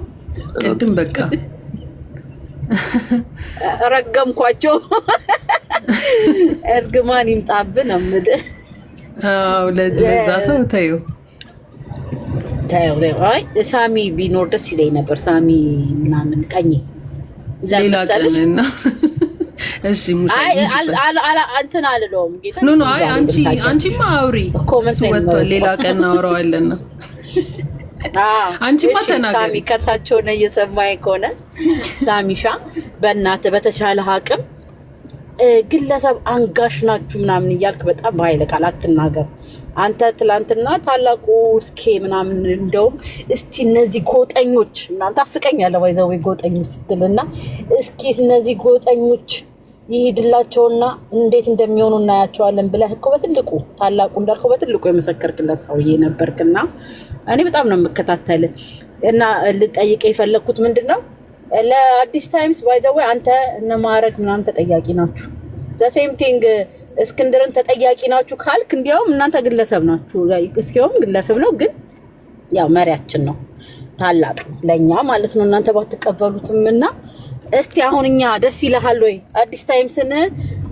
ቅድም በቃ ረገምኳቸው። እርግማን ይምጣብን አምድ አው ለዛ ሰው ታዩ አይ ሳሚ ቢኖር ደስ ይለኝ ነበር። ሳሚ ምናምን ቀኝ ሌላ ቀንና እሺ ሙሻ አንተና አልለውም ጌታ ኖ አይ አንቺማ አውሪ ኮሜንት ወጥቷል። ሌላ ቀን አወራዋለና አንቺማ ተናገሪ። ሳሚ ከታቸው ነው እየሰማኝ ከሆነ ሳሚሻ በእናትህ በተሻለ አቅም ግለሰብ አንጋሽ ናችሁ ምናምን እያልክ በጣም በኃይለ ቃል አትናገር። አንተ ትላንትና ታላቁ እስኪ ምናምን እንደውም እስቲ እነዚህ ጎጠኞች ምናምን ታስቀኛለህ። ባይዘው ጎጠኞች ስትልና እስኪ እነዚህ ጎጠኞች ይሄድላቸውና እንዴት እንደሚሆኑ እናያቸዋለን ብለህ እኮ በትልቁ ታላቁ እንዳልከው በትልቁ የመሰከርክለት ሰውዬ ነበርክና እኔ በጣም ነው የምከታተል እና ልጠይቅ የፈለኩት ምንድነው ለአዲስ ታይምስ ባይዘው አንተ እነ ማረግ ምናምን ተጠያቂ ናችሁ። ዘ ሴም ቲንግ እስክንድርን ተጠያቂ ናችሁ ካልክ እንዲያውም እናንተ ግለሰብ ናችሁ። እስኪውም ግለሰብ ነው ግን ያው መሪያችን ነው ታላቅ ለኛ ማለት ነው። እናንተ ባትቀበሉትምና እስቲ አሁንኛ ደስ ይልሃል ወይ? አዲስ ታይምስን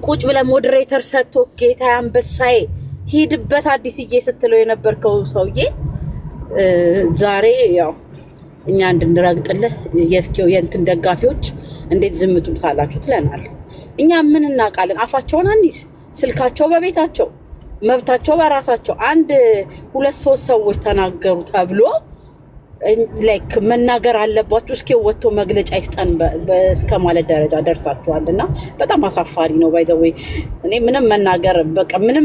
ቁጭ ብለ ሞዴሬተር ሰጥቶ ጌታ አንበሳዬ ሄድበት አዲስዬ ስትለው የነበርከው ሰውዬ ዛሬ ያው እኛ እንድንረግጥልህ የስኪው የእንትን ደጋፊዎች እንዴት ዝም ትሉታላችሁ ትለናል። እኛ ምን እናውቃለን? አፋቸውን አንይዝ፣ ስልካቸው በቤታቸው መብታቸው በራሳቸው። አንድ ሁለት ሶስት ሰዎች ተናገሩ ተብሎ ላይክ መናገር አለባችሁ እስኪ ወጥቶ መግለጫ ይስጠን እስከ ማለት ደረጃ ደርሳችኋልና በጣም አሳፋሪ ነው። ባይ ዘ ዌይ እኔ ምንም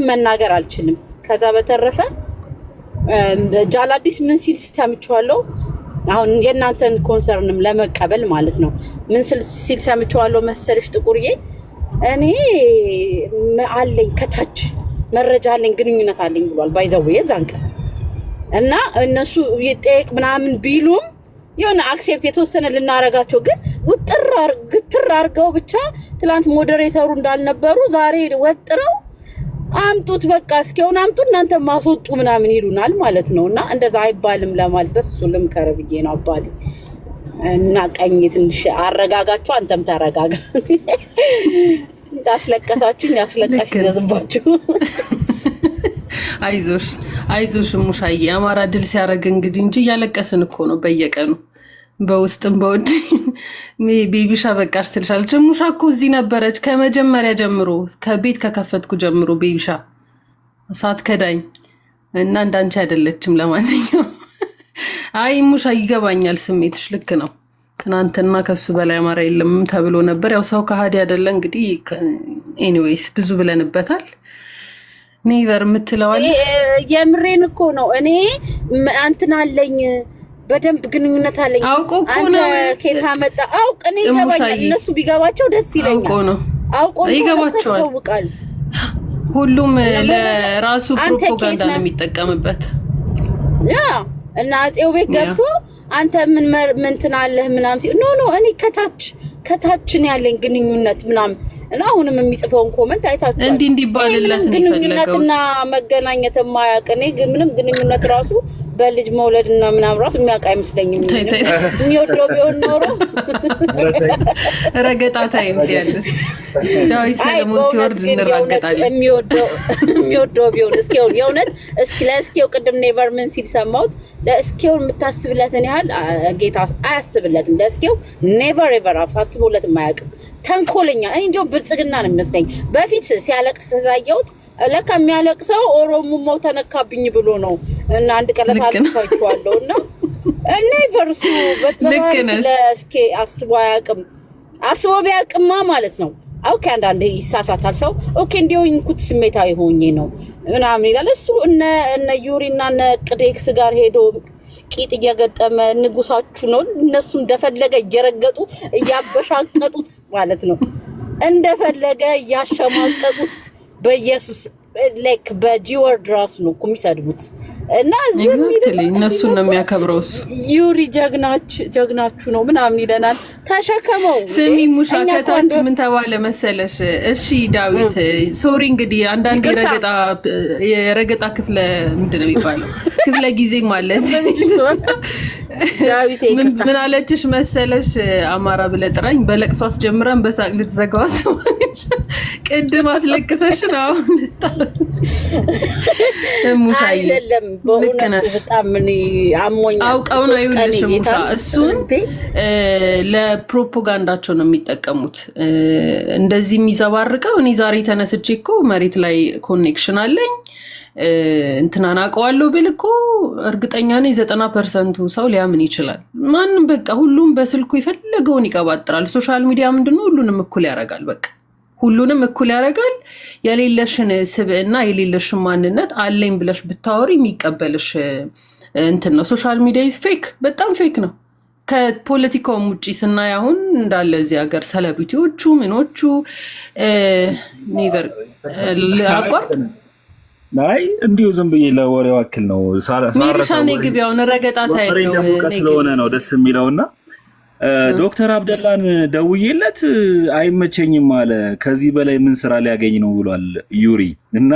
መናገር አልችልም። ከዛ በተረፈ ጃላዲስ ምን ሲል ሰምቻለሁ። አሁን የእናንተን ኮንሰርንም ለመቀበል ማለት ነው ምን ሲል ሰምቻለሁ መሰለሽ ጥቁርዬ? እኔ አለኝ ከታች መረጃ አለኝ ግንኙነት አለኝ ብሏል። ባይ ዘ ዌይ ዛንቀ እና እነሱ ይጠይቅ ምናምን ቢሉም የሆነ አክሴፕት የተወሰነ ልናረጋቸው ግን ግትር አርገው ብቻ ትላንት ሞዴሬተሩ እንዳልነበሩ ዛሬ ወጥረው አምጡት በቃ እስኪውን አምጡ እናንተ ማስወጡ ምናምን ይሉናል ማለት ነውና እንደዛ አይባልም ለማለት በሱ ልምከር ብዬ ነው አባቴ። እና ቀኝ ትንሽ አረጋጋችሁ፣ አንተም ተረጋጋ። እንዳስለቀሳችሁኝ ያስለቀሽ ይዘዝባችሁ። አይዞሽ ሙሻዬ አማራ ድል ሲያረግ እንግዲህ እንጂ ያለቀስን እኮ ነው በየቀኑ በውስጥም በውድ ቤቢሻ በቃሽ ትልሻለች። ሙሻ እኮ እዚህ ነበረች ከመጀመሪያ ጀምሮ ከቤት ከከፈትኩ ጀምሮ ቤቢሻ ሳትከዳኝ እና እንዳንቺ አይደለችም። ለማንኛውም አይ ሙሻ ይገባኛል ስሜትሽ ልክ ነው። ትናንትና ከሱ በላይ አማራ የለም ተብሎ ነበር። ያው ሰው ከሃዲ አይደለ እንግዲህ ኤኒዌይስ ብዙ ብለንበታል። ኔቨር የምትለዋል የምሬን እኮ ነው። እኔ እንትን አለኝ በደንብ ግንኙነት አለኝ። አንተ ከታ መጣ አውቅ እኔ ይገባኛል። እነሱ ቢገባቸው ደስ ይለኛል። አውቆ ይገባቸዋል። ሁሉም ለራሱ ፕሮፓጋንዳ ነው የሚጠቀምበት። ያ እና አጼው ቤት ገብቶ አንተ ምን ትናለህ ምናምን ኖ እኔ ከታች ነው ያለኝ ግንኙነት ምናምን እና አሁንም የሚጽፈውን ኮሜንት አይታችኋል። እንዲህ ባልላት ነው ግንኙነትና መገናኘት የማያውቅ እኔ ግን ምንም ግንኙነት ራሱ በልጅ መውለድና ምናምን ራሱ የሚያውቅ አይመስለኝም። የሚወደው ቢሆን ኖሮ ረገጣ ታይም ያለሽ ዳዊት ሰለሞን ሲወርድ እንረጋገጣለን። የሚወደው ቢሆን እስኪው የእውነት እስኪ ለእስኪው ቅድም ኔቨር ምን ሲል ሰማሁት። ለእስኪው የምታስብለትን ያህል ጌታ አያስብለትም። ለእስኪው ኔቨር ኤቨር አስቦለት የማያውቅም ተንኮለኛ። እኔ እንደው ብልጽግና ነው የሚመስለኝ። በፊት ሲያለቅስ ስላየሁት ለካ የሚያለቅሰው ኦሮሞማው ተነካብኝ ብሎ ነው እና አንድ ቀለት አልፋችኋለሁ እና ኔቨርሱ ለእስኪ አስቦ አያውቅም። አስቦ ቢያውቅማ ማለት ነው ኦኬ አንዳንዴ ይሳሳታል ሰው ኦኬ እንዲው እንኩት ስሜታዊ ሆኜ ነው ምናምን ይላል እሱ። እነ ዩሪና እነ ቅዴክስ ጋር ሄዶ ቂጥ እየገጠመ ንጉሳችሁ ነው እነሱ እንደፈለገ እየረገጡ እያበሻቀጡት ማለት ነው እንደፈለገ እያሸማቀቁት በኢየሱስ ላይክ በጂወርድ ራሱ ነው የሚሰድቡት እና ዝም ይላል። እነሱ ነው የሚያከብረው እሱ ዩሪ ጀግናችሁ ነው ምናምን ይለናል። ተሸከመው ስሚ ሙሻ ከታች ምን ተባለ መሰለሽ? እሺ ዳዊት ሶሪ እንግዲህ አንዳንድ የረገጣ ክፍለ ምንድነው የሚባለው ክፍለ ጊዜ ማለት ዳዊት ምን አለችሽ መሰለሽ? አማራ ብለህ ጥራኝ በለቅሶ አስጀምረን በሳቅ ልትዘጋው አስማሽ ቅድም አስለቅሰሽ ነው ሙሻ አይደለም በእውነት በጣም ምን አሞኛል። አውቀው ነው ይልሽ ሙሻ እሱን ለፕሮፓጋንዳቸው ነው የሚጠቀሙት። እንደዚህ የሚዘባርቀው እኔ ዛሬ ተነስቼ እኮ መሬት ላይ ኮኔክሽን አለኝ እንትናን አውቀዋለሁ ብል እኮ እርግጠኛ ነኝ 90% ሰው ሊያምን ይችላል። ማንም በቃ ሁሉም በስልኩ የፈለገውን ይቀባጥራል። ሶሻል ሚዲያ ምንድነው ሁሉንም እኩል ያደርጋል። በቃ ሁሉንም እኩል ያደርጋል። የሌለሽን ስብዕና የሌለሽን ማንነት አለኝ ብለሽ ብታወሪ የሚቀበልሽ እንትን ነው። ሶሻል ሚዲያ ፌክ በጣም ፌክ ነው። ከፖለቲካውም ውጪ ስናይ አሁን እንዳለ እዚህ ሀገር ሴሌብሪቲዎቹ ምኖቹ ኔቨር አቋርጥ ናይ እንዲሁ ዝም ብዬ ለወሬው አክል ነው ሳራሳኔ ግቢያውን ረገጣታ ነው ስለሆነ ነው ደስ የሚለውና ዶክተር አብደላን ደውዬለት አይመቸኝም አለ። ከዚህ በላይ ምን ስራ ሊያገኝ ነው ብሏል ዩሪ እና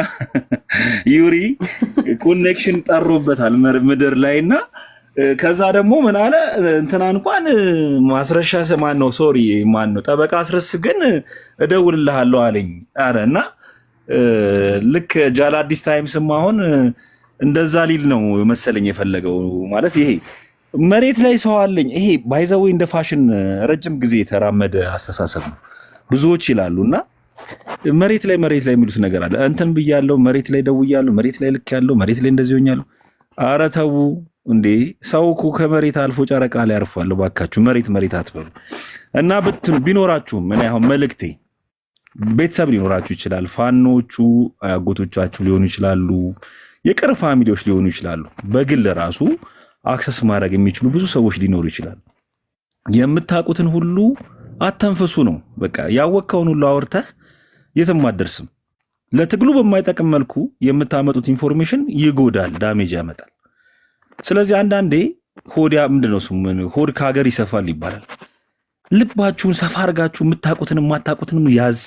ዩሪ ኮኔክሽን ጠሮበታል ምድር ላይና ከዛ ደግሞ ምን አለ እንትና እንኳን ማስረሻ ማን ነው ሶሪ ማን ነው ጠበቃ አስረስ ግን እደውልልሃለሁ አለኝ አረና ልክ ጃላዲስ ታይምስም አሁን እንደዛ ሊል ነው መሰለኝ የፈለገው ማለት ይሄ መሬት ላይ ሰው አለኝ ይሄ ባይዘው እንደ ፋሽን ረጅም ጊዜ የተራመደ አስተሳሰብ ነው ብዙዎች ይላሉና መሬት ላይ የሚሉት ነገር አለ እንትን ብያለሁ መሬት ላይ ደውያለሁ መሬት ላይ ልክ ያለው መሬት ላይ እንደዚህ ሆኛለሁ ኧረ ተው እንዴ ሰው እኮ ከመሬት አልፎ ጨረቃ ላይ አርፏል ባካችሁ መሬት አትበሉ እና ቢኖራችሁም እኔ አሁን መልእክቴ ቤተሰብ ሊኖራችሁ ይችላል ፋኖቹ አጎቶቻችሁ ሊሆኑ ይችላሉ የቅርብ ፋሚሊዎች ሊሆኑ ይችላሉ በግል ራሱ አክሰስ ማድረግ የሚችሉ ብዙ ሰዎች ሊኖሩ ይችላሉ የምታውቁትን ሁሉ አተንፈሱ ነው በቃ ያወቀውን ሁሉ አወርተህ የትም አትደርስም ለትግሉ በማይጠቅም መልኩ የምታመጡት ኢንፎርሜሽን ይጎዳል ዳሜጅ ያመጣል ስለዚህ አንዳንዴ ሆዲያ ምንድነው ሆድ ከሀገር ይሰፋል ይባላል ልባችሁን ሰፋ አድርጋችሁ የምታውቁትንም ማታውቁትንም ያዝ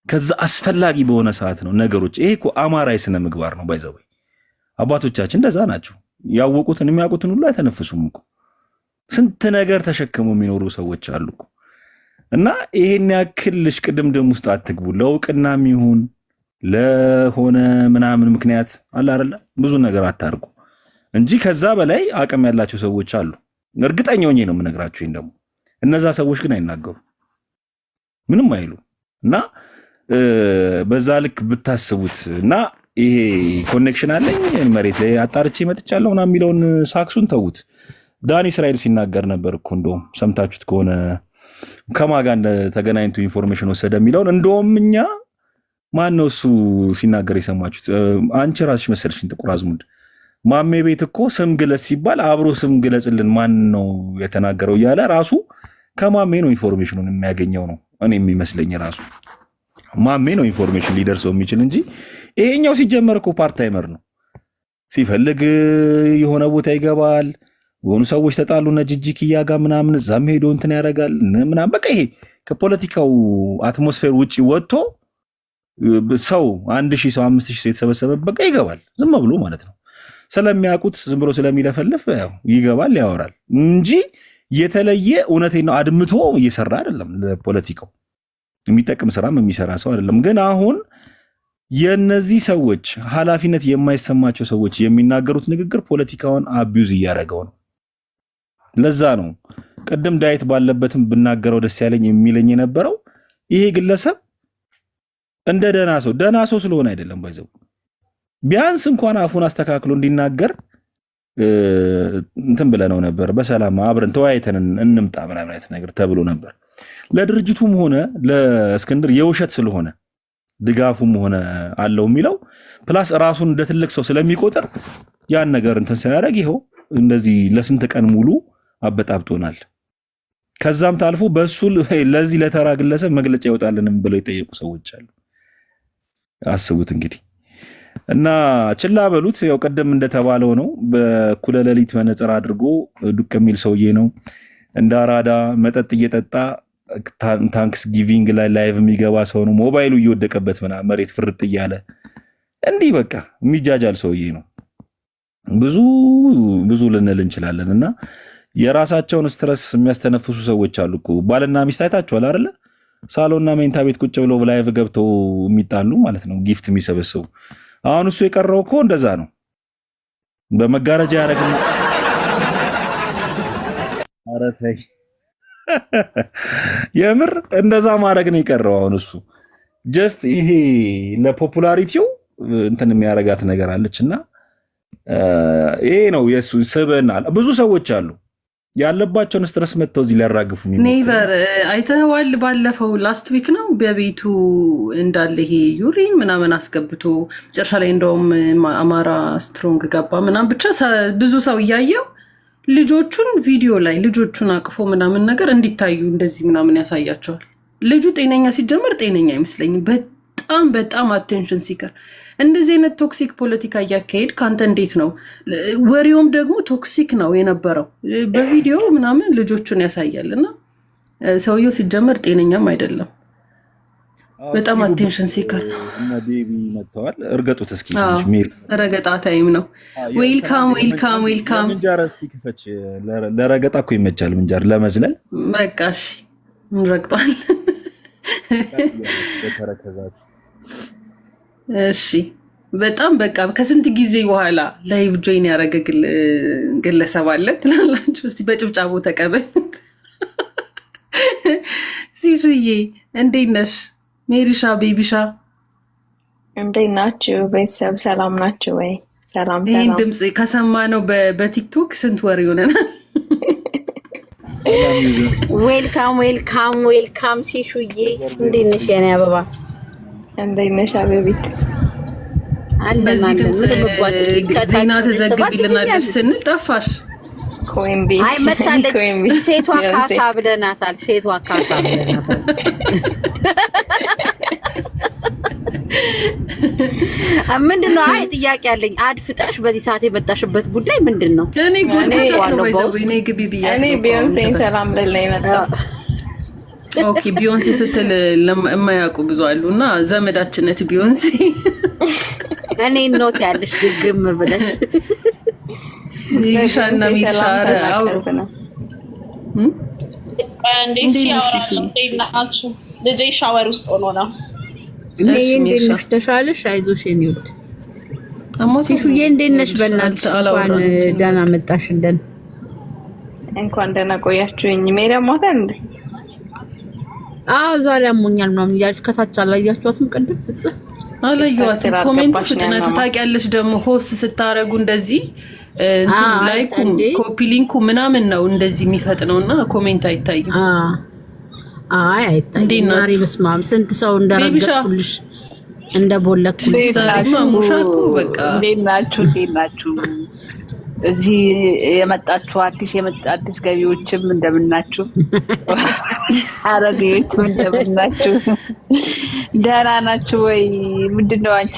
ከዛ አስፈላጊ በሆነ ሰዓት ነው ነገሮች ይሄ እኮ አማራዊ ስነ ምግባር ነው ባይዘው አባቶቻችን እንደዛ ናቸው ያወቁትን የሚያውቁትን ሁሉ አይተነፍሱም እኮ ስንት ነገር ተሸክመው የሚኖሩ ሰዎች አሉ እኮ እና ይሄን ያክልሽ ቅድምድም ውስጥ አትግቡ ለውቅናም ይሁን ለሆነ ምናምን ምክንያት አለ አይደል ብዙ ነገር አታርጉ እንጂ ከዛ በላይ አቅም ያላቸው ሰዎች አሉ እርግጠኛ ሆኜ ነው የምነግራችሁ ይሄን ደግሞ እነዛ ሰዎች ግን አይናገሩ ምንም አይሉ እና በዛ ልክ ብታስቡት እና ይሄ ኮኔክሽን አለኝ መሬት ላይ አጣርቼ መጥቻለሁ እና የሚለውን ሳክሱን ተውት ዳኒ እስራኤል ሲናገር ነበር እኮ እንደውም ሰምታችሁት ከሆነ ከማጋ ተገናኝቶ ኢንፎርሜሽን ወሰደ የሚለውን እንደውም እኛ ማን ነው እሱ ሲናገር የሰማችሁት አንቺ ራስሽ መሰልሽኝ ጥቁር አዝሙድ ማሜ ቤት እኮ ስም ግለጽ ሲባል አብሮ ስም ግለጽልን ማን ነው የተናገረው እያለ ራሱ ከማሜ ነው ኢንፎርሜሽኑን የሚያገኘው ነው እኔ የሚመስለኝ ራሱ ማሜ ነው ኢንፎርሜሽን ሊደርሰው የሚችል እንጂ ይሄኛው ሲጀመር እኮ ፓርት ታይመር ነው ሲፈልግ የሆነ ቦታ ይገባል የሆኑ ሰዎች ተጣሉና ጂጂኪያ ጋር ምናምን እዛም ሄዶ እንትን ያደርጋል ምናምን በቃ ይሄ ከፖለቲካው አትሞስፌር ውጪ ወጥቶ ሰው 1000 ሰው 5000 ሰው የተሰበሰበበት በቃ ይገባል ዝም ብሎ ማለት ነው። ስለሚያውቁት ዝም ብሎ ስለሚለፈልፍ ያው ይገባል ያወራል እንጂ የተለየ እውነቴን ነው አድምቶ እየሰራ አይደለም። ለፖለቲካው የሚጠቅም ስራም የሚሰራ ሰው አይደለም። ግን አሁን የነዚህ ሰዎች ኃላፊነት የማይሰማቸው ሰዎች የሚናገሩት ንግግር ፖለቲካውን አቢዩዝ እያደረገው ነው። ለዛ ነው ቀደም ዳይት ባለበትም ብናገረው ደስ ያለኝ የሚለኝ የነበረው ይሄ ግለሰብ እንደ ደና ሰው ስለሆነ አይደለም ባይዘው ቢያንስ እንኳን አፉን አስተካክሎ እንዲናገር እንትን ብለነው ነበር። በሰላም አብረን ተወያይተን እንምጣ ምናምን አይነት ነገር ተብሎ ነበር። ለድርጅቱም ሆነ ለእስክንድር የውሸት ስለሆነ ድጋፉም ሆነ አለው የሚለው ፕላስ ራሱን እንደ ትልቅ ሰው ስለሚቆጥር ያን ነገር እንትን ሲያደርግ ይሄው እንደዚህ ለስንት ቀን ሙሉ አበጣብጦናል። ከዛም ታልፎ በሱ ለዚህ ለተራ ግለሰብ መግለጫ ይወጣልንም ብለው የጠየቁ ሰዎች አሉ። አስቡት እንግዲህ እና ችላ በሉት። ያው ቀደም እንደተባለው ነው። በኩለ ሌሊት መነጽር አድርጎ ዱቅ የሚል ሰውዬ ነው። እንደ አራዳ መጠጥ እየጠጣ ታንክስ ጊቪንግ ላይ ላይቭ የሚገባ ሰው ነው። ሞባይሉ እየወደቀበት ምናምን መሬት ፍርጥ እያለ እንዲህ በቃ የሚጃጃል ሰውዬ ነው። ብዙ ልንል እንችላለን። እና የራሳቸውን ስትረስ የሚያስተነፍሱ ሰዎች አሉ እኮ ባልና ሚስት አይታችኋል አይደለ? ሳሎንና መኝታ ቤት ቁጭ ብለው ላይቭ ገብተው የሚጣሉ ማለት ነው፣ ጊፍት የሚሰበስቡ። አሁን እሱ የቀረው እኮ እንደዛ ነው። በመጋረጃ ያደረግን አረፈይ የምር እንደዛ ማድረግ ነው የቀረው። አሁን እሱ ጀስት ይሄ ለፖፑላሪቲው እንትን የሚያረጋት ነገር አለችና ይሄ ነው የሱ ስብዕና። ብዙ ሰዎች አሉ ያለባቸውን ስትረስ መጥተው እዚህ ሊያራግፉ ኔቨር አይተዋል። ባለፈው ላስት ዊክ ነው በቤቱ እንዳለ ይሄ ዩሪን ምናምን አስገብቶ መጨረሻ ላይ እንደውም አማራ ስትሮንግ ገባ ምናምን ብቻ ብዙ ሰው እያየው ልጆቹን ቪዲዮ ላይ ልጆቹን አቅፎ ምናምን ነገር እንዲታዩ እንደዚህ ምናምን ያሳያቸዋል። ልጁ ጤነኛ ሲጀመር ጤነኛ አይመስለኝም። በጣም አቴንሽን ሲከር እንደዚህ አይነት ቶክሲክ ፖለቲካ እያካሄድ ከአንተ እንዴት ነው? ወሬውም ደግሞ ቶክሲክ ነው የነበረው። በቪዲዮ ምናምን ልጆቹን ያሳያል እና ሰውየው ሲጀመር ጤነኛም አይደለም። በጣም አቴንሽን ሲከር ነው። እና ቤቢ መጥተዋል። እርገጡት እስኪ ረገጣ ታይም ነው። ዌልካም። ምንጃር እስኪ ክፈች። ለረገጣ እኮ ይመቻል ምንጃር ለመዝለል። በቃ እሺ እንረግጧል። በተረከዛችሁ እሺ በጣም በቃ ከስንት ጊዜ በኋላ ላይቭ ጆይን ያደረገ ግለሰብ አለ ትላላችሁ። እስቲ በጭብጫቦ ተቀበል። ሲሹዬ እንዴት ነሽ? ሜሪሻ ቤቢሻ እንዴት ናችሁ? ቤተሰብ ሰላም ናችሁ ወይ? ሰላም። ይህን ድምፅ ከሰማ ነው በቲክቶክ ስንት ወር ይሆነናል። ዌልካም ሲሹዬ እንዴት ነሽ የኔ አበባ? እንዴት ነሽ አበቢት? በዚህ ድምፅ ዜና ተዘግቢልናለች ስንል ጠፋሽ። አይ መታለች። ሴቷ ካሳ ብለናታል። ምንድነው? አይ ጥያቄ አለኝ። አድፍጣሽ በዚህ ሰዓት የመጣሽበት ጉዳይ ምንድነው? እኔ ግቢ ብያለሁ። እኔ ቢዮንሴን ሰላም ልልኝ መጣሁ። ኦኬ ቢዮንሴ ስትል የማያውቁ ብዙ አሉ እና ዘመዳችን ነች ቢዮንሴ። እኔ ኖት ያለሽ ግግም ብለሽ ይሻና ሚሻር አውሩ ልጄ ሻወር ውስጥ ሆኖ ነው። እንዴት ነሽ? ተሻለሽ? አይዞሽ የኔ ውድ ሲሹዬ እንዴት ነሽ? በእናትሽ እንኳን ደህና መጣሽልን። እንኳን ደህና ቆያችሁኝ። ሜሪ ሞታል እንዴ? ዛሬ አሞኛል ምናምን እያልሽ ከታች አላያችኋትም? ቅድም ትጽፍ አላየኋትም። ኮሜንቱ ፍጥነቱ ታውቂያለሽ። ደግሞ ሆስት ስታረጉ እንደዚህ ላይኩ ኮፒ ሊንኩ ምናምን ነው እንደዚህ የሚፈጥነውና ኮሜንት አይታይም። አይታይም። ማሪ በስማም ስንት ሰው እንደረገጥኩልሽ እንደቦለኩልሽ። ሙሻኩ በቃ እንዴት ናችሁ? እዚህ የመጣችሁ አዲስ ገቢዎችም እንደምናችሁ፣ አረጋዮችም እንደምናችሁ፣ ደህና ናችሁ ወይ? ምንድነው አንቺ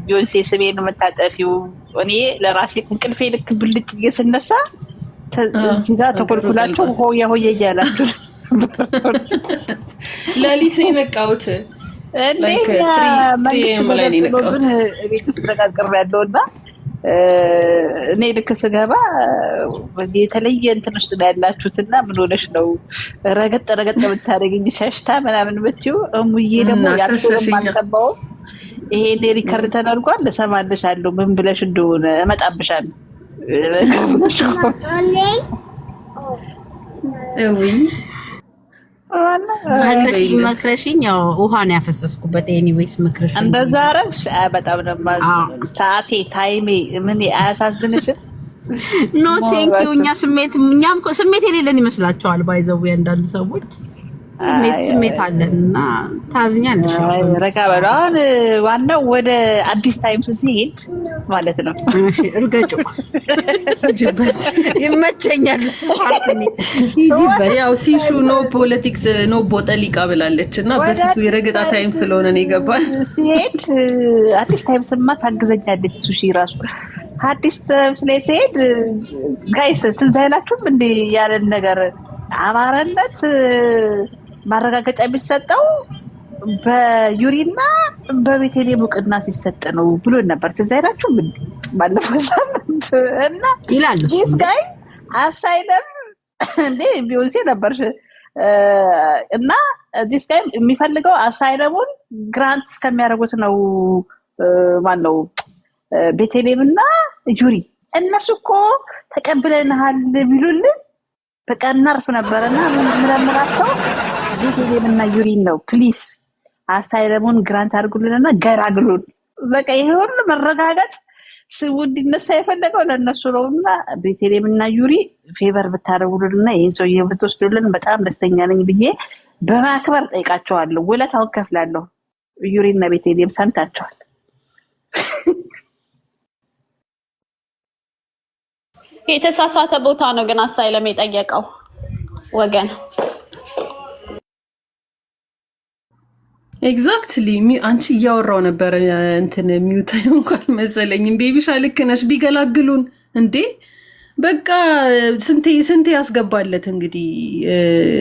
ቢዮንሴ ስሜን የምታጠፊው? እኔ ለራሴ እንቅልፌ ልክ ብልጭ እየስነሳ እዚህ ጋር ተኮልኩላችሁ ሆያ ሆያ እያላችሁ ለሊት ነው የነቃሁት። ግን ቤት ውስጥ ተቃቅሬ ያለውና እኔ ልክ ስገባ የተለየ እንትን ውስጥ ነው ያላችሁትና ምን ሆነሽ ነው ረገጥ የምታደርጊኝ ሸሽታ ምናምን ብትይው እሙዬ ደግሞ ያልኩህም አልሰማሁም። ይሄ ሪከርድ ተደርጓል እሰማልሻለሁ ምን ብለሽ እንደሆነ እመጣብሻለሁ። መክረሽኝ ያው ውሃ ነው ያፈሰስኩበት። ኤኒዌይስ ምክርሽ እንደዛ አረግሽ። በጣም ነው ሰዓቴ ታይሜ ምን አያሳዝንሽም? ኖ ቴንክ ዩ። እኛም ስሜት የሌለን ይመስላችኋል። ባይዘው አንዳንድ ሰዎች ስሜት አለንና ታዝኛለሽ። ረጋ በለው። አሁን ዋናው ወደ አዲስ ታይምስ ሲሄድ ማለት ነው። እሺ እርገጩ ይጅበት ይመቸኛል። ስፓርትኒ ይጅበት ያው ሲሹ ኖ ፖለቲክስ ኖ ቦጠሊቃ ብላለችና በስሱ የረገጣ ታይም ስለሆነ ነው ይገባል። ሲሄድ አዲስ ታይምስማ ታግዘኛለች። ሱሺ ራሱ አዲስ ታይምስ ላይ ሲሄድ ጋይስ ትዝ አይላችሁም እንዴ ያለን ነገር አማራነት ማረጋገጫ የሚሰጠው በዩሪና በቤተልሔም እውቅና ሲሰጥ ነው ብሎ ነበር። ትዝ አይላችሁም እንዴ ባለፈው ሳምንት? እና ይላል ዲስ ጋይ አሳይለም እንዴ ቢዮንሴ ነበርሽ እና ዲስ ጋይ የሚፈልገው አሳይለሙን ግራንት እስከሚያደርጉት ነው። ማን ነው ቤተልሔምና ዩሪ? እነሱ እኮ ተቀብለናል ቢሉልን በቃ እናርፍ ነበርና ምንምራቸው ቤተልሔምና ዩሪን ነው ፕሊስ አሳይለሙን ግራንት አድርጉልንና ገራግሉን። በቃ ይሄ ሁሉ መረጋጋት ስሙ እንዲነሳ የፈለገው ለእነሱ ነውና ቤተልሔምና ዩሪ ፌቨር ብታደርጉልንና ይሄን ሰውዬ ብትወስዱልን በጣም ደስተኛ ነኝ ብዬ በማክበር ጠይቃቸዋለሁ። ውለታውን ከፍላለሁ። ዩሪና ቤተልሔም ሰምታቸዋል። የተሳሳተ ቦታ ነው ግን አሳይለም የጠየቀው ወገን። ኤግዛክትሊ አንቺ እያወራው ነበር እንትን ሚውታይ እንኳን መሰለኝም። ቤቢሻ ልክ ነሽ። ቢገላግሉን እንዴ በቃ ስንቴ ያስገባለት እንግዲህ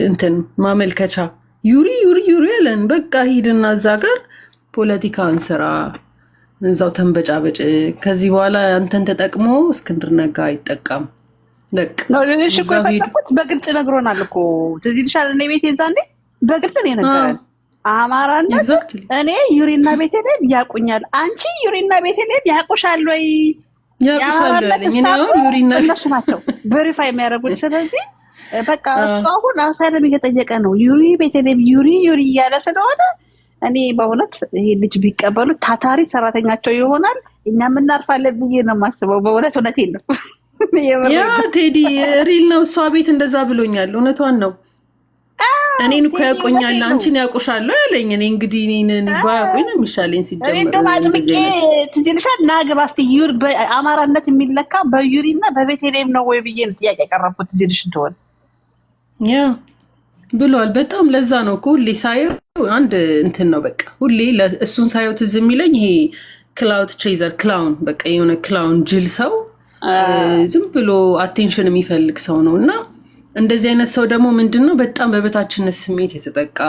እንትን ማመልከቻ ዩሪ ያለን በቃ ሂድና እዛ ጋር ፖለቲካን ስራ እዛው ተንበጫበጭ። ከዚህ በኋላ አንተን ተጠቅሞ እስክንድር ነጋ አይጠቃም። በቃ ነው ለሽ እኮ የፈለኩት በግልጽ ነግሮናል እኮ ትዝ ይልሻል። እኔ ቤት የዛኔ በግልጽ ነው የነገረን። አማራነት እኔ ዩሪና ቤተልሔም ያቁኛል፣ አንቺ ዩሪና ቤተልሔም ያቁሻል ወይ? ያቁሻል ያለኝ ነው ዩሪና እነሱ ናቸው ቬሪፋይ የሚያደርጉት። ስለዚህ በቃ እሱ አሁን አሳይለም እየጠየቀ ነው ዩሪ ቤተልሔም ዩሪ እያለ ስለሆነ እኔ በእውነት ይሄ ልጅ ቢቀበሉ ታታሪ ሰራተኛቸው ይሆናል። እኛም እናርፋለን ብዬ ነው የማስበው። በእውነት እውነቴን ነው። ያ ቴዲ ሪል ነው። እሷ ቤት እንደዛ ብሎኛል። እውነቷን ነው። እኔን እኮ ያቆኛል አንቺን ያቆሻለሁ ያለኝ። እኔ እንግዲህ እኔን ባያቆኝ ነው የሚሻለኝ ሲጀምር። እንደውም አጥብቄ ትዝ ይልሻል ናግባ እስኪ አማራነት የሚለካ በዩሪና በቤተልሔም ነው ወይ ብዬ ጥያቄ ያቀረብኩት ትዝ ይልሽ እንደሆነ ያ ብሏል። በጣም ለዛ ነው እኮ ሁሌ ሳየው አንድ እንትን ነው በቃ ሁሌ እሱን ሳየው ትዝ የሚለኝ ይሄ ክላውድ ቼዘር ክላውን በቃ የሆነ ክላውን ጅል ሰው ዝም ብሎ አቴንሽን የሚፈልግ ሰው ነው። እና እንደዚህ አይነት ሰው ደግሞ ምንድነው በጣም በበታችነት ስሜት የተጠቃ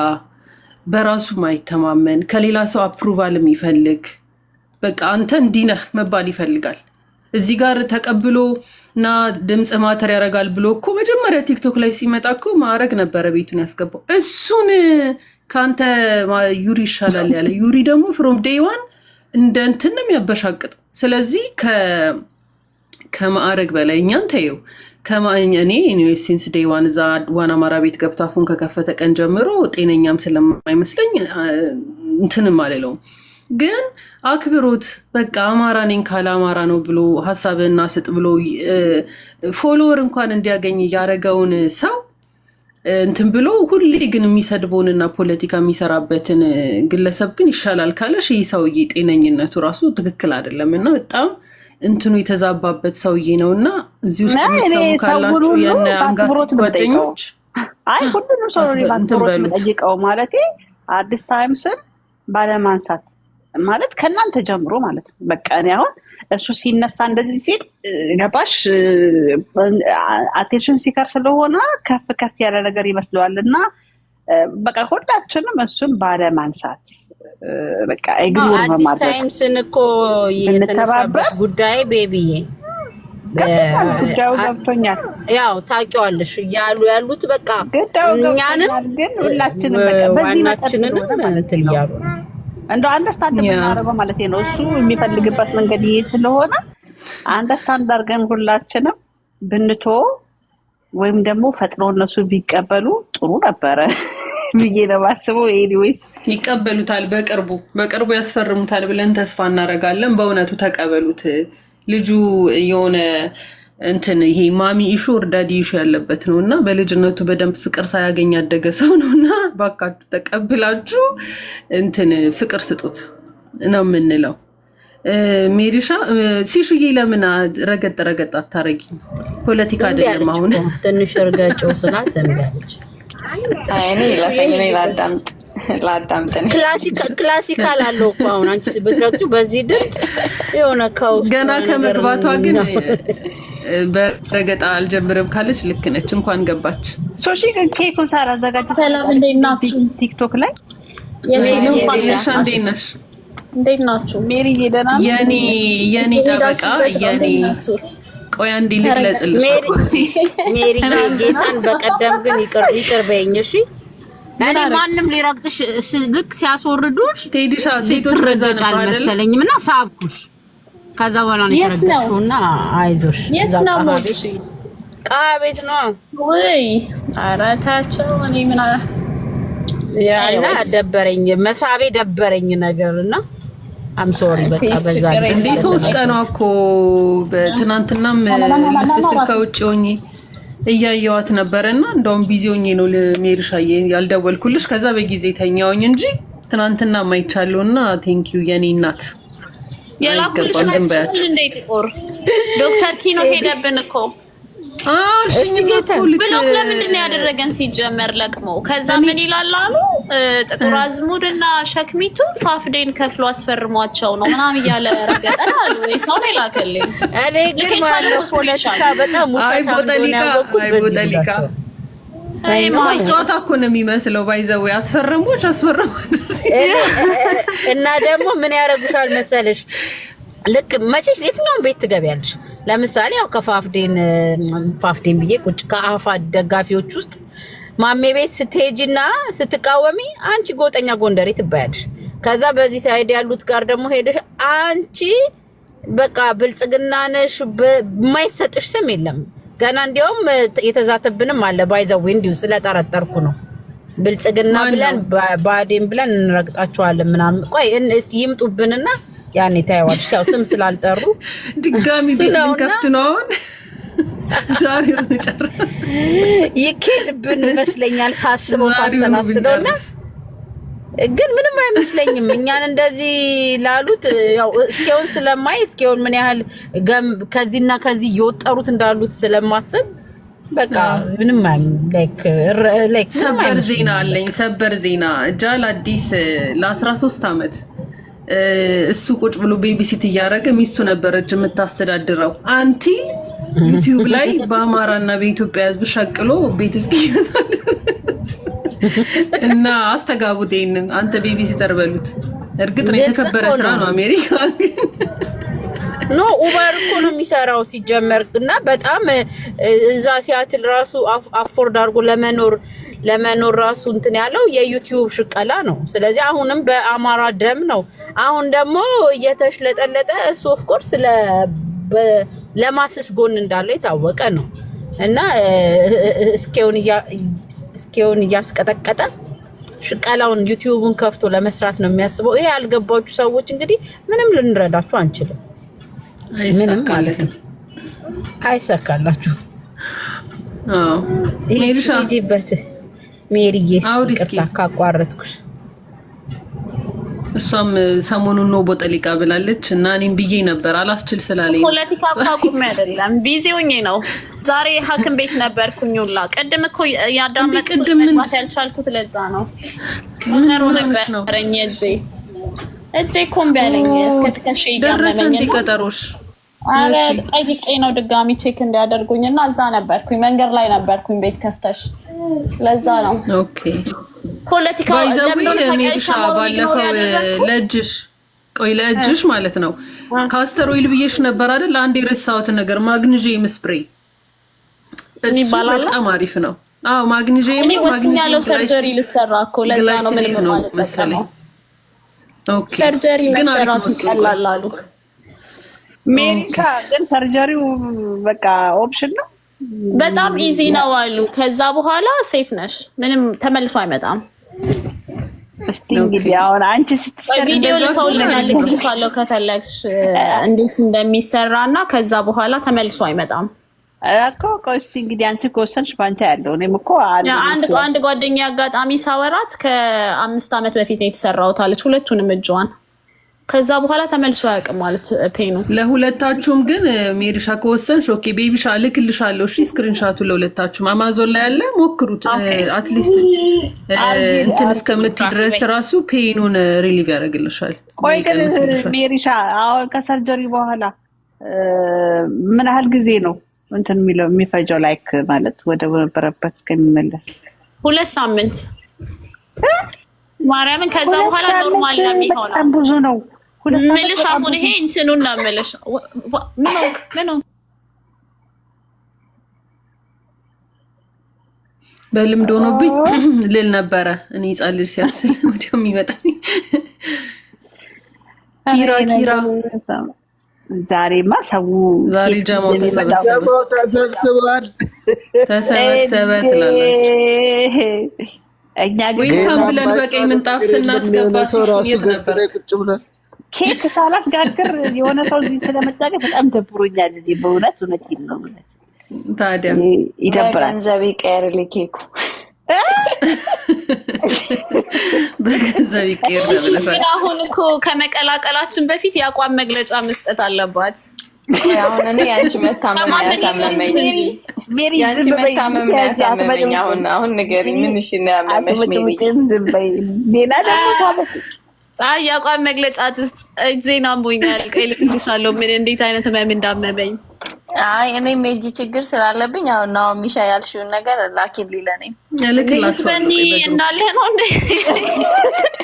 በራሱ ማይተማመን ከሌላ ሰው አፕሩቫል የሚፈልግ በቃ አንተ እንዲህ ነህ መባል ይፈልጋል። እዚህ ጋር ተቀብሎ እና ድምጽ ማተር ያደርጋል ብሎ እኮ መጀመሪያ ቲክቶክ ላይ ሲመጣ እኮ ማዕረግ ነበረ ቤቱን ያስገባው። እሱን ከአንተ ዩሪ ይሻላል ያለ ዩሪ ደግሞ ፍሮም ዴይ ዋን እንደ እንትን ነው የሚያበሻቅጠው። ስለዚህ ከማዕረግ በላይ እኛን ተየው እኔ ሲንስ ዴይ ዋን እዛ ዋን አማራ ቤት ገብቶ አፉን ከከፈተ ቀን ጀምሮ ጤነኛም ስለማይመስለኝ እንትንም አልለውም። ግን አክብሮት በቃ አማራ ነኝ ካለ አማራ ነው ብሎ ሀሳብና ስጥ ብሎ ፎሎወር እንኳን እንዲያገኝ ያደረገውን ሰው እንትን ብሎ ሁሌ ግን የሚሰድበውንና ፖለቲካ የሚሰራበትን ግለሰብ ግን ይሻላል ካለሽ ይህ ሰውዬ ጤነኝነቱ ራሱ ትክክል አይደለም እና በጣም እንትኑ የተዛባበት ሰውዬ ነው። እና እዚህ ውስጥ የሚሰሙ ካላችሁ የነ አንጋስ ጓደኞች አይ ሁሉንም ሰው ነው ባክብሮት የምጠይቀው። ማለቴ አዲስ ታይምስን ባለማንሳት ማለት ከእናንተ ጀምሮ ማለት ነው። በቃ እኔ አሁን እሱ ሲነሳ እንደዚህ ሲል ገባሽ አቴንሽን ሲከር ስለሆነ ከፍ ያለ ነገር ይመስለዋል እና በቃ ሁላችንም እሱን ባለማንሳት በቃ ኢግኖር በማድረግ አዲስ ታይምስን እኮ የተነሳበት ጉዳይ ቤቢዬ ጉዳዩ ገብቶኛል። ያው ታውቂዋለሽ ያሉት በቃ እኛንም ግን ሁላችንም በቃ በዚህ ዋናችንንም እንትን እያሉ እንደው አንደርስታንድ የምናደርገው ማለት ነው። እሱ የሚፈልግበት መንገድ ይሄ ስለሆነ አንደርስታንድ አድርገን ሁላችንም ብንቶ ወይም ደግሞ ፈጥኖ እነሱ ቢቀበሉ ጥሩ ነበረ ብዬ ነው የማስበው። ኤኒዌይስ ይቀበሉታል፣ በቅርቡ ያስፈርሙታል ብለን ተስፋ እናደርጋለን። በእውነቱ ተቀበሉት። ልጁ የሆነ እንትን ይሄ ማሚ ኢሹ ዳዲ ኢሹ ያለበት ነው እና በልጅነቱ በደንብ ፍቅር ሳያገኝ ያደገ ሰው ነው እና ባካችሁ ተቀብላችሁ እንትን ፍቅር ስጡት ነው የምንለው። ሜሪሻ ሲሹዬ ለምን ረገጥ አታረጊ? ፖለቲካ አይደለም አሁን ትንሽ እርጋጭው ስላት እንጋጭ እኔ ለፈኔ ላዳምጥ ክላሲካል አለው እኮ አሁን አንቺ በትረግጡ በዚህ ድምጽ የሆነ ከውስጥ ገና ከመግባቷ ግን በረገጣ አልጀምርም ካለች ልክ ነች። እንኳን ገባች። ሶሺ ኬኩን ሳራ አዘጋጅ። ሰላም እንዴት ናችሁ? ቲክቶክ ላይ እንዴት ናችሁ? ሜሪ ደህና ነው? የኔ ጠበቃ ቆይ አንዴ ልግለጽልሽ። ሜሪ ጌታን በቀደም ግን ይቅር በይኝ እሺ። እኔ ማንም ሊረግጥሽ ልክ ሲያስወርዱሽ ቴዲሻ ሴቶች ረገጫል መሰለኝም እና ሳብኩሽ። ከዛ በኋላ ነው የተረገጥሽውና አይዞሽ። የት ነው ሞድሽ? ቃቤት ነው ወይ? ኧረ ታቸው እኔ ምን ያና ደበረኝ መሳቤ ደበረኝ ነገርና አም ሶሪ በቃ በዛ እንዴ 3 ቀን እኮ በትናንትናም ለፍስል ከውጭ ሆኜ እያየዋት ነበርና እንደውም ቢዚ ሆኜ ነው ለሜሪሻዬ ያልደወልኩልሽ። ከዛ በጊዜ ተኛውኝ እንጂ ትናንትና ማይቻለውና ቴንክ ዩ የኔ እናት የላኩልሽ ነው እንዴ ጥቁር ዶክተር ኪኖ ሄደብን እኮ ብሎክ ለምንድን ነው ያደረገን ሲጀመር ለቅሞ ከዛ ምን ይላል አሉ ጥቁር አዝሙድና ሸክሚቱ ፋፍዴን ከፍሎ አስፈርሟቸው ነው ምናምን እያለ ረገጠን አሉ። ሰው ነው የላከልኝ። እኔ ግን ማለት ፖለቲካ በጣም አይቦጠሊካ ጨዋታ እኮ ነው የሚመስለው። ባይዘው አስፈረሞች እና ደግሞ ምን ያደርጉሻል መሰለሽ ልክ መቼስ የትኛውን ቤት ትገቢያለሽ? ለምሳሌ ያው ከፋፍዴን ብዬ ቁጭ ከአፋ ደጋፊዎች ውስጥ ማሜ ቤት ስትሄጂና ስትቃወሚ አንቺ ጎጠኛ ጎንደሬ ትባያለሽ። ከዛ በዚህ ሳይድ ያሉት ጋር ደግሞ ሄደሽ አንቺ በቃ ብልጽግና ነሽ የማይሰጥሽ ስም የለም። ገና እንዲያውም የተዛተብንም አለ ባይዘው እንዲሁ ስለጠረጠርኩ ነው። ብልጽግና ብለን ባዴን ብለን እንረግጣቸዋለን ምናምን። ቆይ እስቲ ይምጡብንና ያኔ ታያዋለሽ። ያው ስም ስላልጠሩ ድጋሚ ቢሆን ከፍት ነው ዛሬ ነው ይከድብን ይመስለኛል ሳስበው ሳሰናስለውና ግን ምንም አይመስለኝም። እኛን እንደዚህ ላሉት ያው እስኪውን ስለማይ እስኪውን ምን ያህል ከዚህና ከዚህ እየወጠሩት እንዳሉት ስለማስብ በቃ ምንም ላይክ ሰበር ዜና አለኝ። ሰበር ዜና ጃል አዲስ ለ13 አመት እሱ ቁጭ ብሎ ቤቢሲት እያደረገ ሚስቱ ነበረች የምታስተዳድረው። አንቲ ዩቲዩብ ላይ በአማራና በኢትዮጵያ ሕዝብ ሸቅሎ ቤት እስኪገዛ እና አስተጋቡት። ይሄንን አንተ ቤቢሲተር በሉት። እርግጥ ነው የተከበረ ስራ ነው አሜሪካ ኖ ኡበር እኮ ነው የሚሰራው ሲጀመር እና በጣም እዛ ሲያትል ራሱ አፎርድ አድርጎ ለመኖር ራሱ እንትን ያለው የዩቲዩብ ሽቀላ ነው። ስለዚህ አሁንም በአማራ ደም ነው። አሁን ደግሞ እየተሽለጠለጠ እሱ ኦፍ ኮርስ ለማስስ ጎን እንዳለው የታወቀ ነው እና እስኪውን እያስቀጠቀጠ ሽቀላውን ዩቲዩብን ከፍቶ ለመስራት ነው የሚያስበው። ይሄ ያልገባችሁ ሰዎች እንግዲህ ምንም ልንረዳችሁ አንችልም። ምንም ማለት ነው አይሳካላችሁ። ሜሪሻጂበት ሜሪዬ ይቅርታ ካቋረጥኩሽ። እሷም ሰሞኑን ነው ቦጠሊቃ ብላለች እና እኔም ብዬ ነበር አላስችል ስላለኝ ፖለቲካ አቋቁም አይደለም ቢዚ ሆኜ ነው። ዛሬ ሐኪም ቤት ነበርኩኝላ። ቀደም እኮ ያዳመጥኩት መግባት ያልቻልኩት ለዛ ነው። ሞተሩ ነበረኝ እጄ እጄ ኮምቢ አለኝ እስከትከሽ ደረሰ ይጋመመኝ እንዲቀጠሩሽ አረ ጠይቄ ነው ድጋሚ ቼክ እንዲያደርጉኝና እዛ ነበርኩኝ መንገድ ላይ ነበርኩኝ ቤት ከፍተሽ ለዛ ነው ኦኬ ፖለቲካ ለምን ሜዲሻ ባለፈው ለእጅሽ ማለት ነው ካስተር ኦይል ብዬሽ ነበር አይደል አንዴ የረሳሁት ነገር ማግኒዥየም ስፕሬይ እሱ በጣም አሪፍ ነው አዎ ማግኒዥየም ያለው ሰርጀሪ ልሰራ እኮ ለዛ ነው ምንም ማለት መሰለኝ ኦኬ ሰርጀሪ መስራቱ ቀላል አሉ ሜሪካ ግን ሰርጀሪው በቃ ኦፕሽን ነው በጣም ኢዚ ነው አሉ ከዛ በኋላ ሴፍ ነሽ ምንም ተመልሶ አይመጣም እስቲ እንግዲህ አሁን አንቺ ስትሰሪ ቪዲዮ ልከውልናል ከፈለግሽ እንዴት እንደሚሰራና ከዛ በኋላ ተመልሶ አይመጣም እኮ እስቲ እንግዲህ አንቺ ከወሰንሽ ባንቺ ያለው እኔም እኮ አንድ ጓደኛ አጋጣሚ ሳወራት ከ5 አመት በፊት ነው የተሰራውት አለች ሁለቱንም እጇን ከዛ በኋላ ተመልሶ አያውቅም ማለት ፔኑ ለሁለታችሁም ግን ሜሪሻ ከወሰንሽ ኦኬ ቤቢሻ ልክልሻለሁ እሺ ስክሪንሻቱ ለሁለታችሁም አማዞን ላይ ያለ ሞክሩት አትሊስት እንትን እስከምትይ ድረስ ራሱ ፔኑን ሪሊቭ ያደርግልሻል ቆይ ግን ሜሪሻ አሁን ከሰርጀሪ በኋላ ምን ያህል ጊዜ ነው እንትን የሚፈጀው ላይክ ማለት ወደ ነበረበት ከሚመለስ 2 ሳምንት ማርያምን ከዛ በኋላ ኖርማል ነው የሚሆነው በጣም ብዙ ነው ምልሽ አሁን ይሄ እንትኑን ነው ምልሽ ምን በልምድ ሆኖብኝ ልል ነበረ እኔ ጻልል ሲያስል ወዲያው ይመጣል ኪራ ዛሬማ ዛሬ ጀማው ተሰብስበዋል ተሰበሰበ ትላለች እኛ ግን ብለን በቀይ ምንጣፍ ስናስገባችሁ ነበር ቁጭ ብለን ኬክ ሳላስጋግር የሆነ ሰው እዚህ ስለመጣ በጣም ደብሮኛል በእውነት ነው ታዲያ ይደብራል ገንዘብ ይቀርልኝ ኬኩ በገንዘብ ይቀርልኝ ግን አሁን እኮ ከመቀላቀላችን በፊት የአቋም መግለጫ መስጠት አለባት አሁን እኔ ያንቺ መታመም ያሳመመኝ እንጂ ያንቺ መታመም ያሳመመኝ አሁን ንገሪኝ ምን እሺ ነው ያመመሽ ሜሪ ሌላ ደግሞ ታበስ የአቋም መግለጫ እጄን አሞኛል ቀይልልሻለሁ ምን እንዴት አይነት ህመም እንዳመመኝ አይ እኔ ሜጂ ችግር ስላለብኝ አሁን ነው ሚሻ ያልሽውን ነገር ላኪልኝ ለኔ ለክላስበኒ እንዳለ ነው እንዴ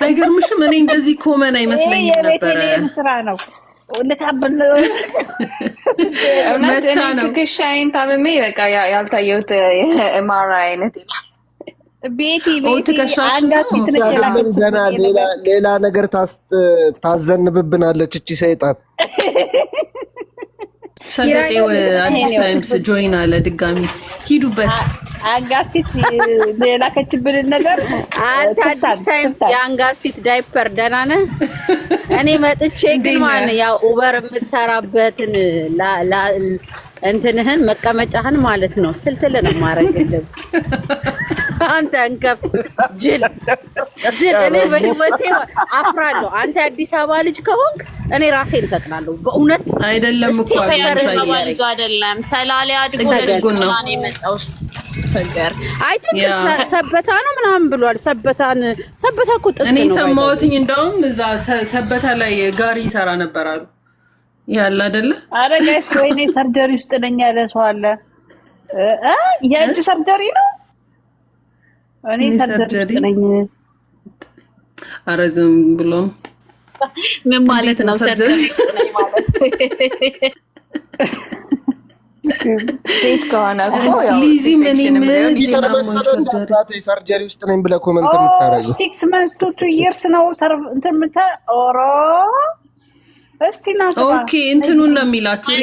አይገርምሽም እኔ እንደዚህ ኮመን አይመስለኝም ነበር ስራ ነው ወንታበል መታ ነው ከሻይን ታመመ በቃ ያልታየውት ኤምአር አይነት ይላል ቤቲ አንጋሲት ነች ገና ሌላ ነገር ታዘንብብናለች እቺ ሰይጣን ሰገጤው አዲስ ታይምስ ጆይን አለ ድጋሚ ሂዱበት አንጋሲት ሌላ ከችብል ነገር አዲስ ታይምስ የአንጋሲት ዳይፐር ደህና ነህ እኔ መጥቼ ግን ማን ያው ኡበር የምትሰራበትን እንትንህን መቀመጫህን ማለት ነው ትልትል ነው ማረግልህ አንተ እንከፍ ጅል እኔ በህይወቴ አፍራለሁ አንተ አዲስ አበባ ልጅ ከሆንክ እኔ ራሴን እሰጥላለሁ በእውነት አይደለም እኮ አይደለም ሰላሌ አድጎ ነው የመጣው ፈገር አይ ቲንክ ሰበታ ነው ምናምን ብሏል ሰበታ እኮ ጥጥ ነው እኔ ሰማሁትኝ እንደውም እዛ ሰበታ ላይ ጋሪ ይሰራ ነበር አሉ ያለ አይደለ አረ ጋይስ ወይኔ ሰርጀሪ ውስጥ ነኝ ያለ ሰው አለ የእጅ ሰርጀሪ ነው እኔ ሰርጀሪ ነኝ አረ ዝም ብሎ ምን ማለት ነው ሰርጀሪ ውስጥ ነኝ ማለት ሴት ከሆነ እኮ ያው ሊዚ ምን ሰርጀሪ ውስጥ ነኝ ብለህ ኮሜንት የምታረጋው 6 months to 2 years ነው እንትን ኦሮ እስቲ ነው ኦኬ እንትኑን ነው የሚላችሁ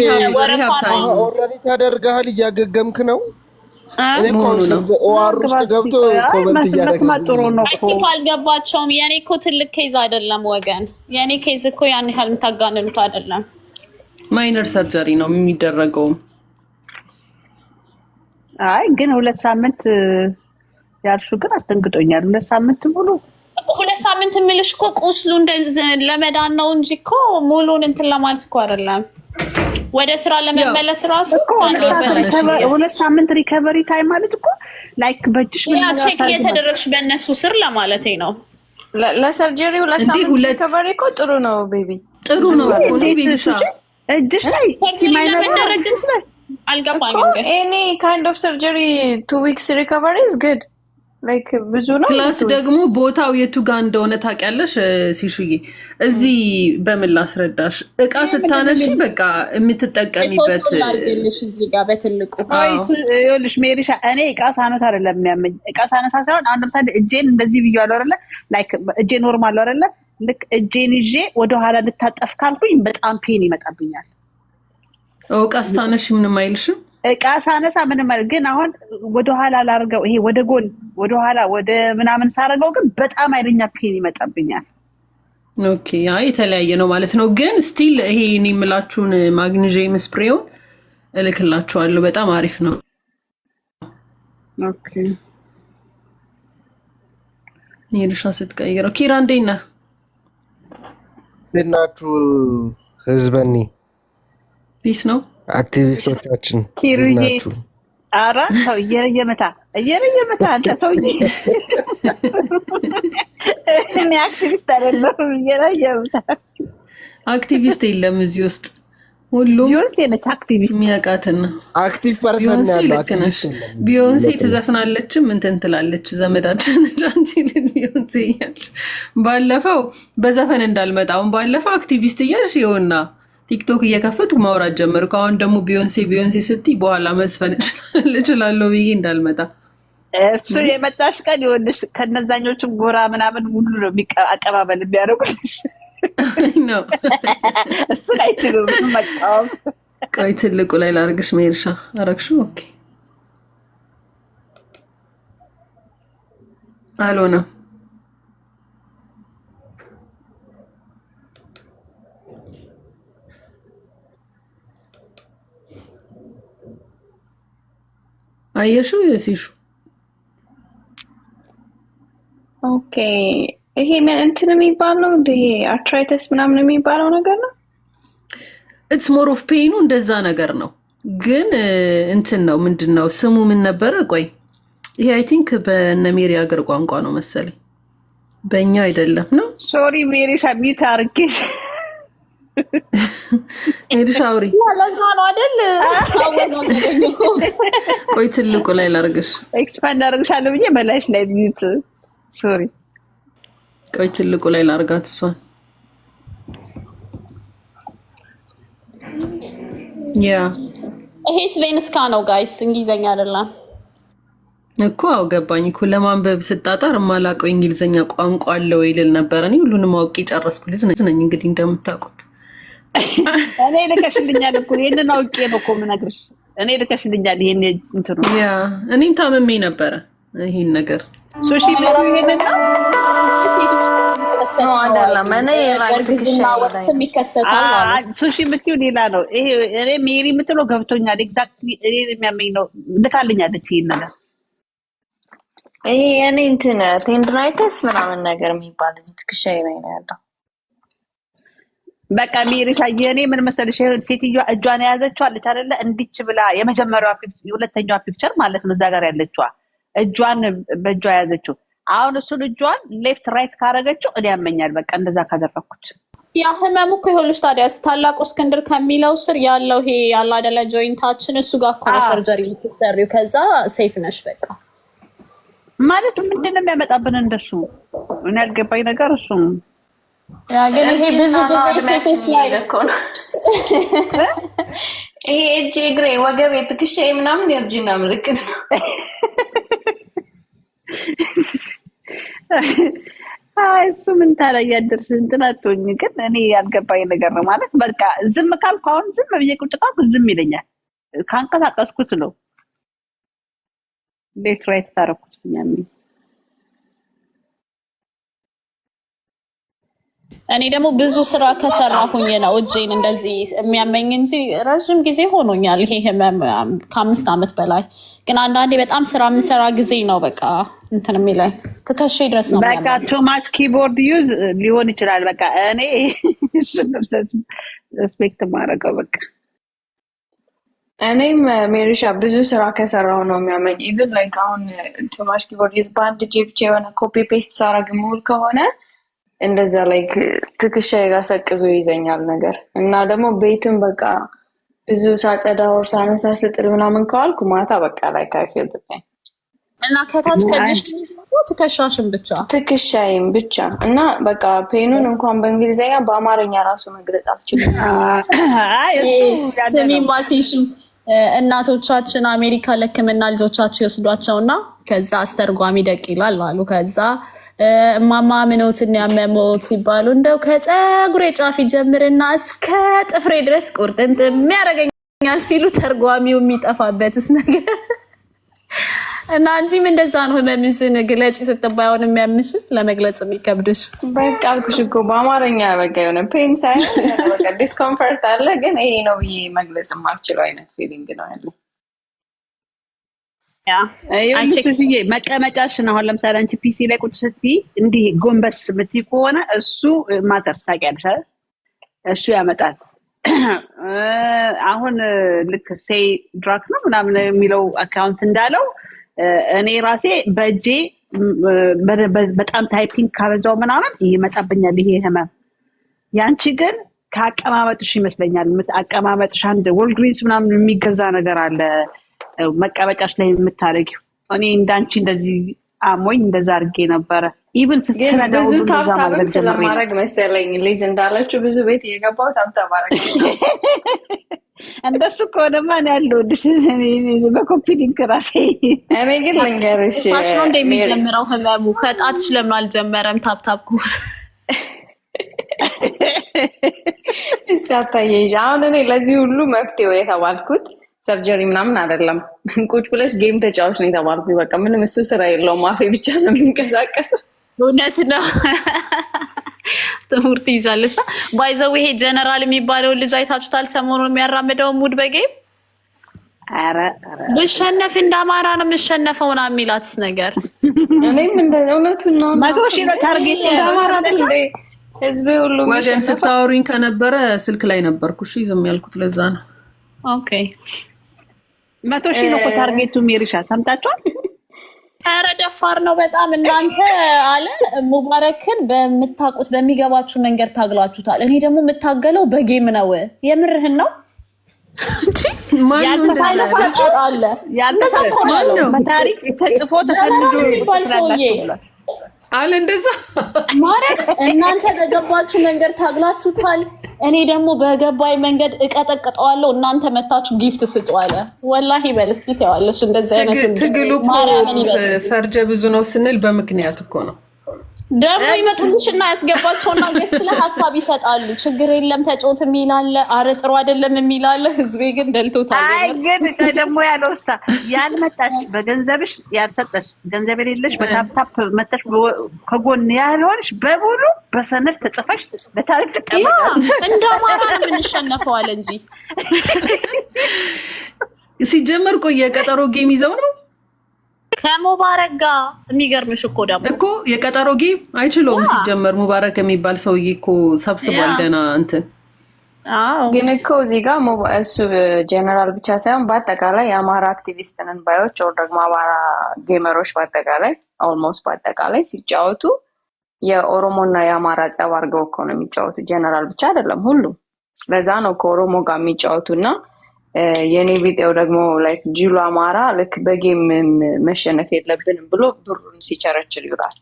ኦልሬዲ ታደርጋል እያገገምክ ነው እኔ ኮንሰፕት ኦአር ውስጥ ገብቶ ኮሜንት እያደረገ እኮ አልገባቸውም የኔ እኮ ትልቅ ኬዝ አይደለም ወገን የኔ ኬዝ እኮ ያን ያህል የምታጋንኑት አይደለም ማይነር ሰርጀሪ ነው የሚደረገው አይ ግን 2 ሳምንት ያልሹ ግን አስደንግጦኛል 2 ሳምንት ሙሉ 2 ሳምንት ምልሽ እኮ ቁስሉ ለመዳን ነው እንጂ እኮ ሙሉን እንትን ለማለት እኮ አይደለም ወደ ስራ ለመመለስ ራሱ 2 ሳምንት ሪከቨሪ ታይም ማለት እኮ ላይክ በጅሽ ቼክ እየተደረግሽ በእነሱ ስር ለማለቴ ነው ለሰርጀሪው ለሳምንት ሪከቨሪ እኮ ጥሩ ነው ቤቢ ጥሩ ነው እኮ ቤቢሻ እጅሽ ላይ አልገባኝም ግን ኤኒ ካይንድ ኦፍ ሰርጀሪ 2 weeks ሪከቨሪ ኢዝ ጉድ ላይክ ብዙ ነው ፕላስ ደግሞ ቦታው የቱ ጋር እንደሆነ ታውቂያለሽ ሲሹዬ እዚህ በምን ላስረዳሽ እቃ ስታነሺ በቃ የምትጠቀሚበት ፎቶ ላድርግልሽ እዚህ ጋር በትልቁ ይኸውልሽ ሜሪሻ እኔ እቃ ሳነሳ አይደለም የሚያመኝ እቃ ሳነሳ ሳይሆን አሁን ለምሳሌ እጄን እንደዚህ ብያለሁ አይደለ ላይክ እጄ ኖርማል ነው አይደለ ልክ እጄን ይዤ ወደ ኋላ ልታጠፍ ካልኩኝ በጣም ፔን ይመጣብኛል እቃ ስታነሺ ምንም አይልሽም እቃ ሳነሳ ምንም አይደል ግን አሁን ወደ ኋላ ላርገው ይሄ ወደ ጎን ወደ ኋላ ወደ ምናምን ሳረገው ግን በጣም አይለኛ ፔን ይመጣብኛል ኦኬ አይ የተለያየ ነው ማለት ነው ግን ስቲል ይሄ እኔ የምላችሁን ማግኒዥየም ስፕሬው እልክላችኋለሁ በጣም አሪፍ ነው ኦኬ ሜሪሻ ስትቀይረው ኪራ እንዴት ነህ ለናችሁ ህዝበኒ ፒስ ነው አክቲቪስቶቻችን ኪሩዬ አራ ሰው እየመታ አንተ ሰውዬ እኔ አክቲቪስት አይደለሁም እየመታ አክቲቪስት የለም እዚህ ውስጥ ሁሉም ቢዮንሴ አክቲቪስት የሚያውቃትና አክቲቭ ፐርሰን ያለው አክቲቪስት ቢዮንሴ ትዘፍናለችም እንትን ትላለች ዘመዳችን ጃንጂ ቢዮንሴ ያልሽ ባለፈው በዘፈን እንዳልመጣው ባለፈው አክቲቪስት እያልሽ ይኸውና ቲክቶክ እየከፈቱ ማውራት ጀመርኩ አሁን ደግሞ ቢዮንሴ ስትይ በኋላ መስፈን እችላለሁ ብዬ እንዳልመጣ እሱ የመጣሽ ቀን ይወልሽ ከነዛኞቹም ጎራ ምናምን ሁሉ ነው አቀባበል የሚያደርጉልሽ ነው እሱ አይችሉም መጣው ቆይ ትልቁ ላይ ላርግሽ ሜርሻ አረግሹ ኦኬ አሎና አየሹ የሲሹ ኦኬ ይሄ ምን እንትን የሚባል ነው እንደ ይሄ አርትራይተስ ምናምን የሚባለው ነገር ነው ኢትስ ሞር ኦፍ ፔኑ እንደዛ ነገር ነው ግን እንትን ነው ምንድነው ስሙ ምን ነበር ቆይ ይሄ አይ ቲንክ በነሜሪ ሀገር ቋንቋ ነው መሰለኝ በእኛ አይደለም ነው ሶሪ ሜሪ ሻሚት አርኪሽ ሜሪሻውሪ ለዛ ነው አይደል አወዛገደኝ እኮ ቆይ ትልቁ ላይ ላርግሽ ኤክስፓንድ አርግሻለሁ ብዬ በላሽ ላይ ቢዩት ሶሪ ቆይ ትልቁ ላይ ላርጋት እሷን ያ ይሄ ስቬንስካ ነው ጋይስ እንግሊዘኛ አይደለም እኮ አው ገባኝ እኮ ለማንበብ ስጣጣር ማላቀው እንግሊዘኛ ቋንቋ አለው ይልል ነበር እኔ ሁሉንም አውቄ ጨረስኩ ልጅ ነኝ እንግዲህ እንደምታውቁት እኔ ልከሽልኛል እኮ ይሄንን አውቄ ነው እኮ ምነግርሽ እኔ ልከሽልኛል ይሄን እንትኑ ያ እኔም ታመሜ ነበር ይሄን ነገር ሱሺ ይሄንን ነው አይደለም እኔ እርግዝና ወቅት የሚከሰታል ማለት ሱሺ የምትይው ሌላ ነው ይሄ እኔ ሜሪ የምትለው ገብቶኛል ኤግዛክትሊ እኔ የሚያመኝ ነው ልካልኛለች ይሄን ነገር ይሄ እኔ እንትን ቴንድናይተስ ምናምን ነገር የሚባል ትክሻዬ ላይ ነው ያለው በቃ ሜሪሻ የኔ ምን መሰለሽ ሴትዮዋ እጇን ያዘችው አለች አይደለ እንዲች ብላ የመጀመሪያው ሁለተኛው ፒክቸር ማለት ነው እዛ ጋር ያለችው እጇን በእጇ ያዘችው አሁን እሱን እጇን ሌፍት ራይት ካረገችው እኔ ያመኛል በቃ እንደዛ ካደረኩት ያ ህመሙ እኮ ይኸውልሽ ታዲያ ታላቁ እስክንድር ከሚለው ስር ያለው ይሄ ያለ አይደለ ጆይንታችን እሱ ጋር እኮ ነው ሰርጀሪ የምትሰሪው ከዛ ሴፍ ነሽ በቃ ማለት ምንድነው የሚያመጣብን እንደሱ እኔ ያልገባኝ ነገር እሱ ያ ግን ይሄ ብዙ ጊዜ ሴቶች ላይ እኮ ነው ይሄ እጄ እግሬ ወገቤ ትክሻዬ ምናምን የእርጅና ምልክት ነው እሱ ምን ታዲያ ያደርስ እንትን አትሆኝ ግን እኔ ያልገባኝ ነገር ነው ማለት በቃ ዝም ካልኩ አሁን ዝም ብዬ ቁጭ ካልኩ ዝም ይለኛል ካንቀሳቀስኩት ነው ሌፍት ራይት ታረኩት የሚያመኝ እኔ ደግሞ ብዙ ስራ ከሰራሁኝ ነው እጄን እንደዚህ የሚያመኝ እንጂ ረጅም ጊዜ ሆኖኛል ይሄ ህመም ከ5 አመት በላይ ግን አንዳንዴ በጣም ስራ የምሰራ ጊዜ ነው በቃ እንትን የሚለኝ ትከሻ ድረስ ነው በቃ ቱ ማች ኪቦርድ ዩዝ ሊሆን ይችላል በቃ እኔ እሱ ነፍሰት ሪስፔክት ማረጋው በቃ እኔም ሜሪሻ ብዙ ስራ ከሰራው ነው የሚያመኝ። ኢቭን ላይክ አሁን ቱማሽ ኪቦርድ በአንድ እጄ ብቻ የሆነ ኮፒ ፔስት ሳረግ ሙሉ ከሆነ እንደዛ ላይክ ትከሻዬ ጋር ሰቅዞ ይዘኛል ነገር እና ደግሞ ቤትም በቃ ብዙ ሳጸዳ ወር ሳነሳ ስጥል ምናምን ከዋልኩ ማታ በቃ ላይ ካይፈል በቃኝ እና ከታች ከጅሽ ነው ትከሻሽን ብቻ ትከሻዬም ብቻ እና በቃ ፔኑን እንኳን በእንግሊዘኛ በአማርኛ ራሱ መግለጽ አልችልም። አይ ስሚ ማሲሽ እናቶቻችን አሜሪካ ለሕክምና ልጆቻቸው ይወስዷቸውና ከዛ አስተርጓሚ ደቅ ይላል አሉ። ከዛ ማማ ምኖትን ያመሞት ሲባሉ እንደው ከፀጉሬ ጫፍ ጀምርና እስከ ጥፍሬ ድረስ ቁርጥምጥም ያደርገኛል ሲሉ ተርጓሚው የሚጠፋበትስ ነገር እና አንቺም እንደዛ ነው። ህመምሽን ግለጪ ስትባይ አሁን የሚያምሽን ለመግለጽ የሚከብድሽ በቃ አልኩሽ እኮ በአማርኛ በቃ የሆነ ፔን ሳይሆን በቃ ዲስኮምፈርት አለ፣ ግን ይሄ ነው ብዬ መግለጽ የማልችለው አይነት ፊሊንግ ነው ያለው። ይሄ መቀመጫሽን አሁን ለምሳሌ አንቺ ፒሲ ላይ ቁጭ ስትይ እንዲህ ጎንበስ የምትይ ከሆነ እሱ ማተርስ ታውቂያለሽ አይደል? እሱ ያመጣል። አሁን ልክ ሴይ ድራክ ነው ምናምን የሚለው አካውንት እንዳለው እኔ ራሴ በእጄ በጣም ታይፒንግ ካበዛው ምናምን ይመጣብኛል ይሄ ህመም። ያንቺ ግን ከአቀማመጥሽ ይመስለኛል። አቀማመጥሽ አንድ ወልግሪንስ ምናምን የሚገዛ ነገር አለ መቀመጫሽ ላይ የምታደርጊው። እኔ እንዳንቺ እንደዚህ አሞኝ እንደዛ አድርጌ ነበረ። ኢቭን ስትሰራው ብዙ ታብታብም ስለማድረግ መሰለኝ ሊዝ እንዳለችው ብዙ ቤት እየገባው ታብታብ አደረገ። እንደሱ ከሆነማ ነው ያለውልሽ በኮፒ ሊንክ ራሴ። እኔ ግን ልንገርሽ ፋሽን እንደሚጀምረው ህመሙ ከጣትሽ ለምን አልጀመረም? ታብታብ ከሆነ እስታታየሽ አሁን እኔ ለዚህ ሁሉ መፍትሄው የተባልኩት ሰርጀሪ ምናምን አይደለም። ቁጭ ብለሽ ጌም ተጫዋች ነው የተባልኩት። በቃ ምንም እሱ ስራ የለውም፣ አፌ ብቻ ነው የሚንቀሳቀሰው። እውነት ነው። ትምህርት ይዛለሽ። ባይዘው ይሄ ጀነራል የሚባለው ልጅ አይታችሁታል? ሰሞኑን የሚያራምደው ሙድ በጌም አረ ብሸነፍ እንደ አማራ ነው የምሸነፈው ና የሚላትስ ነገር እኔም እንደ እውነቱን ነው። 100,000 ነው ታርጌት አማራ አይደል? ህዝብ ሁሉ ወገን ስታወሩኝ ከነበረ ስልክ ላይ ነበርኩ። እሺ ዝም ያልኩት ለዛ ነው። ኦኬ 100,000 ነው ታርጌቱ። ሜሪሻ ሰምታችኋል? አረ ደፋር ነው በጣም እናንተ አለ ሙባረክን በምታውቁት በሚገባችሁ መንገድ ታግላችሁታል። እኔ ደግሞ የምታገለው በጌም ነው። የምርህን ነው እንጂ በታሪክ ተጽፎ ተሰንዶ አለ እንደዛ ማረክ እናንተ በገባችሁ መንገድ ታግላችሁታል። እኔ ደግሞ በገባይ መንገድ እቀጠቅጠዋለሁ። እናንተ መታችሁ ጊፍት ስጡ አለ። ወላሂ በልስኪት ያዋለሽ እንደዛ አይነት ትግሉ ፈርጀ ብዙ ነው ስንል በምክንያት እኮ ነው። ደግሞ ይመጡልሽና ያስገባቸውና ገስ ለሐሳብ ይሰጣሉ። ችግር የለም ተጮት የሚላለ አረ ጥሩ አይደለም የሚላለ ህዝቤ ግን ደልቶታል። አይ ግን ደግሞ ያለውሳ ያልመጣሽ በገንዘብሽ ያልሰጠሽ ገንዘብ የሌለሽ በታፕታፕ መተሽ ከጎን ያልሆንሽ በሙሉ በሰነድ ተጽፈሽ ለታሪክ ተቀመጣለሽ። እንደ አማራ ነው የምንሸነፈው አለ እንጂ ሲጀመር ቆየ ቀጠሮ ጌም ይዘው ነው ከሙባረክ ጋር የሚገርምሽ እኮ ደግሞ የቀጠሮ ጌም አይችለውም። ሲጀመር ሙባረክ የሚባል ሰውዬ እኮ ሰብስቧል ደህና እንትን። ግን እኮ እዚህ ጋር እሱ ጀነራል ብቻ ሳይሆን በአጠቃላይ የአማራ አክቲቪስት ነን ባዮች ወር ደግሞ አማራ ጌመሮች በአጠቃላይ ኦልሞስት በአጠቃላይ ሲጫወቱ የኦሮሞና የአማራ ጸብ አድርገው እኮ ነው የሚጫወቱ። ጀነራል ብቻ አይደለም ሁሉም። ለዛ ነው ከኦሮሞ ጋር የሚጫወቱና የኔ ቪዲዮ ደግሞ ላይክ ጂሉ አማራ ልክ በጌም መሸነፍ የለብንም ብሎ ብሩን ሲቸረችል ይውላል።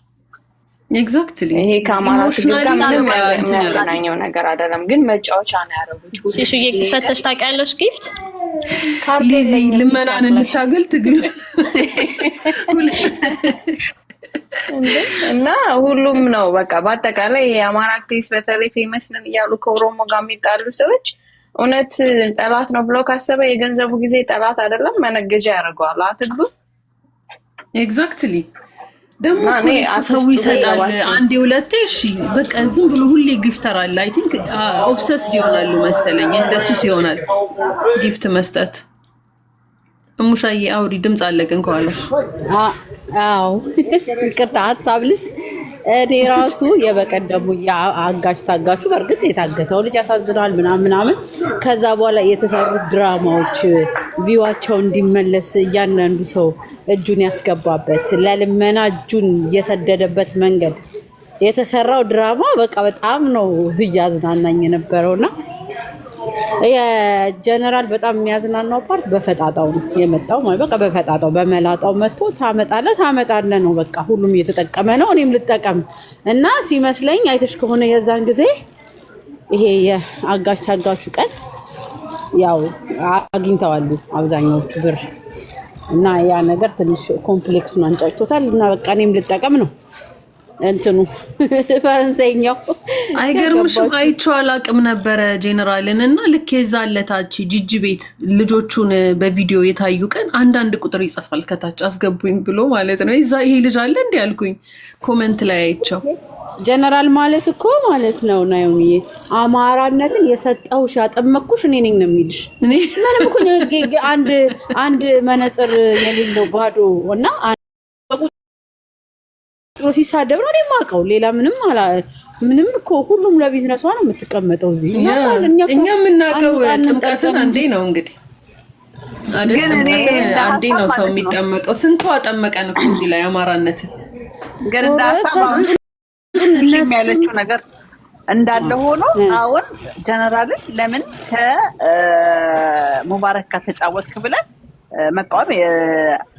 ኤግዛክትሊ ይሄ ከአማራ ጋር ምንም የሚያገናኘው ነገር አይደለም፣ ግን መጫወቻ ነው ያደረጉት። ሲሱዬ ሰተሽ ታውቂያለሽ? ጊፍት ሊዚ ልመናን እንታገል ትግል እና ሁሉም ነው በቃ በአጠቃላይ የአማራ አክቲቪስት በተለይ ፌመስ ነን እያሉ ከኦሮሞ ጋር የሚጣሉ ሰዎች እውነት ጠላት ነው ብለው ካሰበ የገንዘቡ ጊዜ ጠላት አይደለም መነገጃ ያደርገዋል። አትግቡ። ኤግዛክትሊ ደግሞ ሰው ይሰጣል አንዴ ሁለቴ። እሺ በቃ ዝም ብሎ ሁሌ ጊፍተር አለ። አይ ቲንክ ኦብሰስድ ይሆናሉ መሰለኝ እንደሱ ሲሆናል ጊፍት መስጠት። እሙሻዬ አውሪ ድምጽ አለ ግን ከኋላሽ። አዎ ይቅርታ ሀሳብ ልስ እኔ ራሱ የበቀደሙ የአጋሽ ታጋቹ በእርግጥ የታገተው ልጅ ያሳዝናል ምናምን። ከዛ በኋላ የተሰሩት ድራማዎች ቪዋቸው እንዲመለስ እያንዳንዱ ሰው እጁን ያስገባበት ለልመና እጁን እየሰደደበት መንገድ የተሰራው ድራማ በቃ በጣም ነው እያዝናናኝ የነበረውና የጀነራል በጣም የሚያዝናናው ፓርት በፈጣጣው ነው የመጣው ማለት በቃ በፈጣጣው በመላጣው መጥቶ ታመጣለ ነው በቃ ሁሉም እየተጠቀመ ነው እኔም ልጠቀም እና ሲመስለኝ አይተሽ ከሆነ የዛን ጊዜ ይሄ የአጋሽ ታጋቹ ቀን ያው አግኝተዋሉ አብዛኛዎቹ ብር እና ያ ነገር ትንሽ ኮምፕሌክሱን አንጫጭቶታል እና በቃ እኔም ልጠቀም ነው እንትኑ ፈረንሳይኛው አይገርምሽም? አይቼው አላቅም ነበረ ጄኔራልን እና ልክ የዛለታች ጂጂ ቤት ልጆቹን በቪዲዮ የታዩ ቀን አንዳንድ ቁጥር ይጽፋል ከታች አስገቡኝ ብሎ ማለት ነው። ይሄ ልጅ አለ እንዴ ያልኩኝ ኮሜንት ላይ አይቼው። ጀነራል ማለት እኮ ማለት ነው ናዮሚዬ አማራነትን የሰጠውሽ ያጠመቅኩሽ እኔ ነኝ ነው የሚልሽ። ምንም እኮ አንድ መነጽር የሌለው ባዶ እና ሲሳደብ ነው የማውቀው። ሌላ ምንም እኮ ሁሉም ለቢዝነሷ ነው የምትቀመጠው እዚህ። እኛ የምናውቀው ጥምቀትን አንዴ ነው እንግዲህ አይደል? አንዴ ነው ሰው የሚጠመቀው። ስንቷ አጠመቀን እኮ እዚህ ላይ አማራነትን። ግን እንዳታማው ያለችው ነገር እንዳለ ሆኖ አሁን ጀነራልን ለምን ከሙባረክ ጋር ተጫወትክ ብለን መቃወም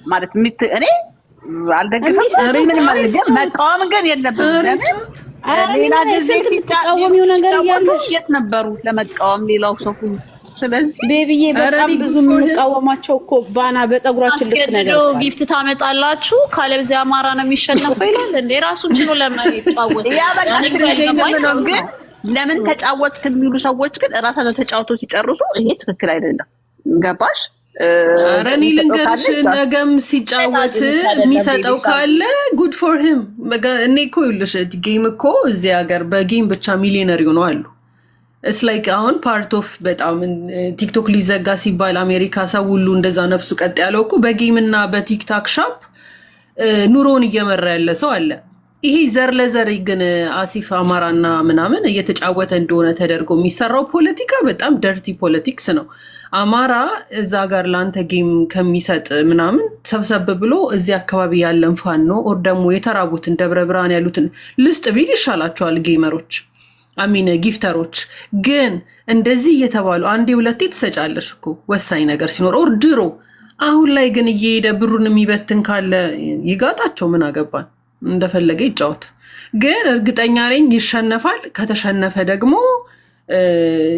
ማለት እኔ አልደግፍም። መቃወም ግን የለብንም። ሌላ ጊዜ ሲታወሚው ነገር እያለሽ የት ነበሩ ለመቃወም ሌላው ሰው ሁሉ? ስለዚህ ቤቢዬ በጣም ብዙ የምንቃወማቸው እኮ ባና በፀጉራችን ልክ ነገር ጊፍት ታመጣላችሁ ካለበዚያ አማራ ነው የሚሸነፈው ይላል እንዴ? ራሱን ችሎ ለማይጫወት ግን ለምን ተጫወትክ የሚሉ ሰዎች ግን ራሳቸው ተጫውተው ሲጨርሱ ይሄ ትክክል አይደለም። ገባሽ? ረኒ ልንገርሽ ነገም ሲጫወት የሚሰጠው ካለ ጉድ ፎር ሂም። እኔ እኮ ይኸውልሽ ጌም እኮ እዚህ ሀገር በጌም ብቻ ሚሊዮነር ይሆናሉ አሉ። እስ ላይክ አሁን ፓርት ኦፍ በጣም ቲክቶክ ሊዘጋ ሲባል አሜሪካ ሰው ሁሉ እንደዛ ነፍሱ ቀጥ ያለው እኮ በጌም እና በቲክታክ ሻፕ ኑሮውን እየመራ ያለ ሰው አለ። ይሄ ዘር ለዘር ግን አሲፍ አማራና ምናምን እየተጫወተ እንደሆነ ተደርጎ የሚሰራው ፖለቲካ በጣም ደርቲ ፖለቲክስ ነው። አማራ እዛ ጋር ለአንተ ጌም ከሚሰጥ ምናምን ሰብሰብ ብሎ እዚህ አካባቢ ያለን ፋኖ ኦር ደግሞ የተራቡትን ደብረ ብርሃን ያሉትን ልስጥ ቢል ይሻላቸዋል ጌመሮች አሚን ጊፍተሮች። ግን እንደዚህ እየተባሉ አንዴ ሁለቴ ትሰጫለሽ እኮ ወሳኝ ነገር ሲኖር ኦር ድሮ። አሁን ላይ ግን እየሄደ ብሩን የሚበትን ካለ ይጋጣቸው፣ ምን አገባን፣ እንደፈለገ ይጫወት። ግን እርግጠኛ ነኝ ይሸነፋል። ከተሸነፈ ደግሞ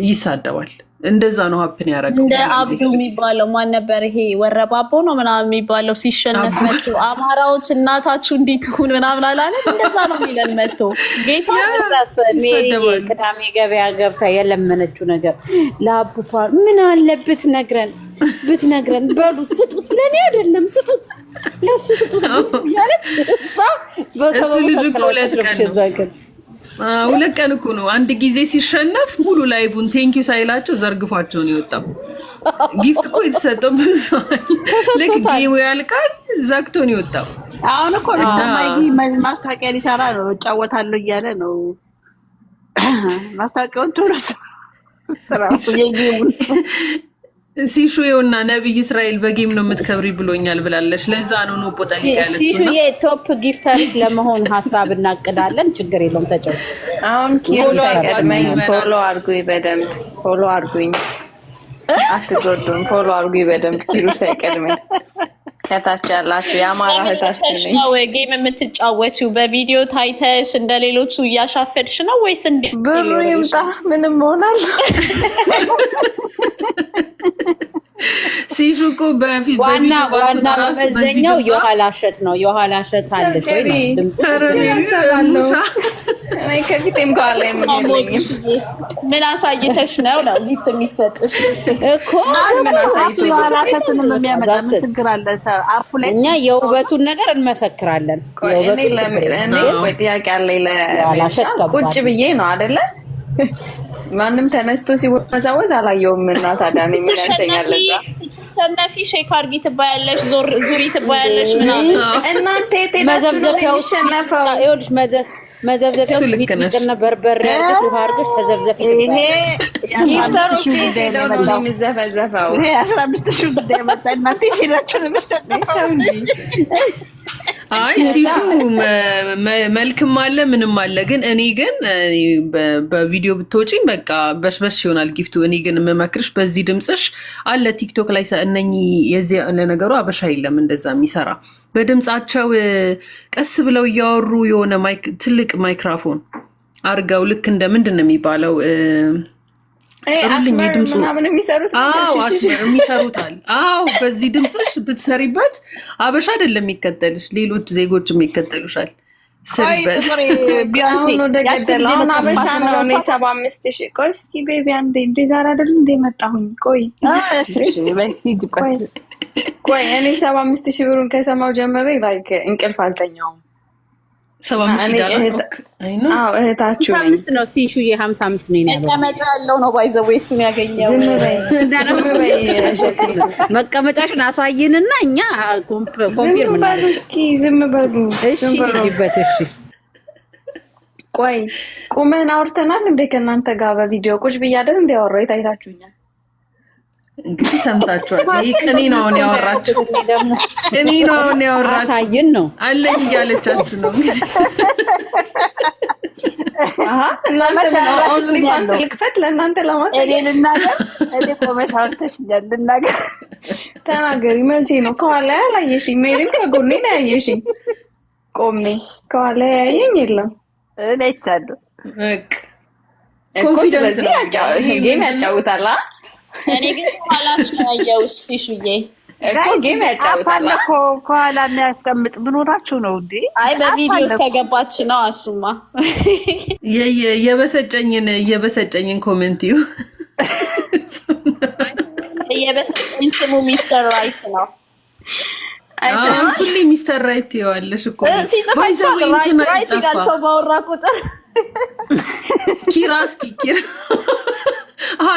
ይሳደባል። እንደዛ ነው ሀፕን ያደረገው። እንደ አብዱ የሚባለው ማን ነበር? ይሄ ወረባቦ ነው ምናምን የሚባለው ሲሸነፍ መጥቶ አማራዎች እናታችሁ እንዲትሁን ምናምን አላለም? እንደዛ ነው የሚለን መጥቶ ጌታ ሜሪ ቅዳሜ ገበያ ገብታ የለመነችው ነገር ለአቡፋ ምን አለበት ብትነግረን በሉ ስጡት፣ ለእኔ አይደለም ስጡት፣ ለሱ ስጡት ያለች እሱ ልጅ እኮ 2 ቀን ነው 2 ቀን እኮ ነው። አንድ ጊዜ ሲሸነፍ ሙሉ ላይቡን ቴንኪው ሳይላቸው ዘርግፏቸውን ይወጣው። ጊፍት እኮ የተሰጠው ብዙ ልክ ጌሙ ያልቃል ዘግቶን ይወጣው። አሁን እኮ ማስታወቂያ ሊሰራ ነው እጫወታለሁ እያለ ነው። ማስታወቂያውን ቶሎስ ስራው የጌሙ ሲሹዬውና ነብይ እስራኤል በጌም ነው የምትከብሪ ብሎኛል ብላለች። ለዛ ነው ነው ቦታኝ ያለች። ሲሹዬ ቶፕ ጊፍተር ለመሆን ሀሳብ እናቅዳለን። ችግር የለውም ተጫወት። አሁን ፎሎ አይቀድመኝ፣ ፎሎ አድርጉኝ፣ በደንብ ፎሎ አድርጉኝ፣ አትጎዱም። ፎሎ አድርጉኝ በደንብ ኪሩ ሳይቀድመኝ። ከታች ያላችሁ የአማራ እህታችን ነኝ። ጌም የምትጫወቺው በቪዲዮ ታይተሽ እንደ ሌሎቹ እያሻፈድሽ ነው ወይስ እንዴ? ብሩ ይምጣ ምንም ሆናል። ሲሹኩ በፊት ዋና መመዘኛው የኋላ እሸት ነው። የኋላ እሸት አለች ወይ ድምጽ ከፊቴም ከኋላ ምን አሳይተሽ ነው ጊፍት የሚሰጥሽ እኮ? እኛ የውበቱን ነገር እንመሰክራለን። ጥያቄ አለኝ። ቁጭ ብዬ ነው አይደለ? ማንም ተነስቶ ሲወዛወዝ አላየውም እና ታዲያ ምን ያንሰኛል? ስትሸነፊ ሼክ አድርጊ ትባያለሽ፣ ዙሪ ትባያለሽ ምናምን። እናንተ መዘብዘፊያው ሲሸነፈው ይኸውልሽ መዘብዘፊያው ቢጥና በርበሬ አድርገሽ ውሃ አድርገሽ ተዘብዘፊ ትባያለሽ። ይሄ ይፍታሮች ደውሎ የሚዘፈዘፈው ይሄ 15000 ጉዳይ መጣ። እናንተ ሄዳችሁ ለምትጠጣው እንጂ አይ ሲፉ መልክም አለ ምንም አለ። ግን እኔ ግን በቪዲዮ ብትወጪኝ በቃ በሽበሽ ይሆናል ጊፍቱ። እኔ ግን የምመክርሽ በዚህ ድምፅሽ አለ ቲክቶክ ላይ እነኚህ የዚህ ለነገሩ አበሻ የለም እንደዛ የሚሰራ በድምፃቸው ቀስ ብለው እያወሩ የሆነ ትልቅ ማይክራፎን አርገው ልክ እንደ ምንድን ነው የሚባለው አስመር ምናምን የሚሰሩት የሚሰሩታል። አዎ በዚህ ድምፅሽ ብትሰሪበት አበሻ አይደለም የሚከተልሽ፣ ሌሎች ዜጎች የሚከተሉሻል። ስሪበት ቢያሁን ወደ ገደል አሁን አበሻ ነው። እኔ 75000 ቆይ እስኪ ቤቢ አንዴ እንዴ ዛሬ አይደል እንዴ መጣሁኝ። ቆይ እኔ 75000 ብሩን ከሰማው ጀመረ ላይክ እንቅልፍ አልተኛውም። 75000 አዎ እህታችሁ 55 ነው ሲሹዬ 55 ነው ያለው። መቀመጫ ያለው ነው ባይዘው እሱን ያገኘው። መቀመጫሽን አሳይንና እኛ ኮንፊርም እናደርግ። እስኪ ዝም በሉ። እሺ ይበት እሺ ቆይ ቁመን አውርተናል እንደ ከእናንተ ጋር በቪዲዮ ቁጭ ብያደር እንደ ያወራው ታይታችሁኛል። እንግዲህ ሰምታችኋል። ይሄ ቅኔ ነው አሁን ያወራችሁ፣ ቅኔ ነው አሁን ያወራችሁ። አሳይን ነው አለኝ እያለቻችሁ ነው እንግዲህ። እናንተ ኦንሊ ፋንስ ልክፈት ለእናንተ ለማሳየት እኔ ልናገር። እኔ ቆመሽ አውርተሽኛል፣ ልናገር። ተናገሪ። መቼ ነው ከኋላ ያላየሽኝ? ሜሪን ከጎኔ ነው ያየሽኝ። ቆሜ ከኋላ ያየኝ የለም። እኔ አይቻለሁ በቃ እኮ ስለዚህ ጌም ያጫውታል። እኔ ግን ኋላሽ ነው ያየሁሽ ሲሹዬ እኮ ጌም ያጫውታል እኮ ከኋላ የሚያስቀምጥ ምን ሆናችሁ ነው እንዴ? አይ በቪዲዮ ከገባች ነው አሱማ የበሰጨኝን ኮሜንት ይው የበሰጨኝ ስሙ ሚስተር ራይት ነው። ሁሌ ሚስተር ራይት ይዋለሽ እኮ ሲጽፋቸው ራይት ይላል ሰው ባወራ ቁጥር። ኪራ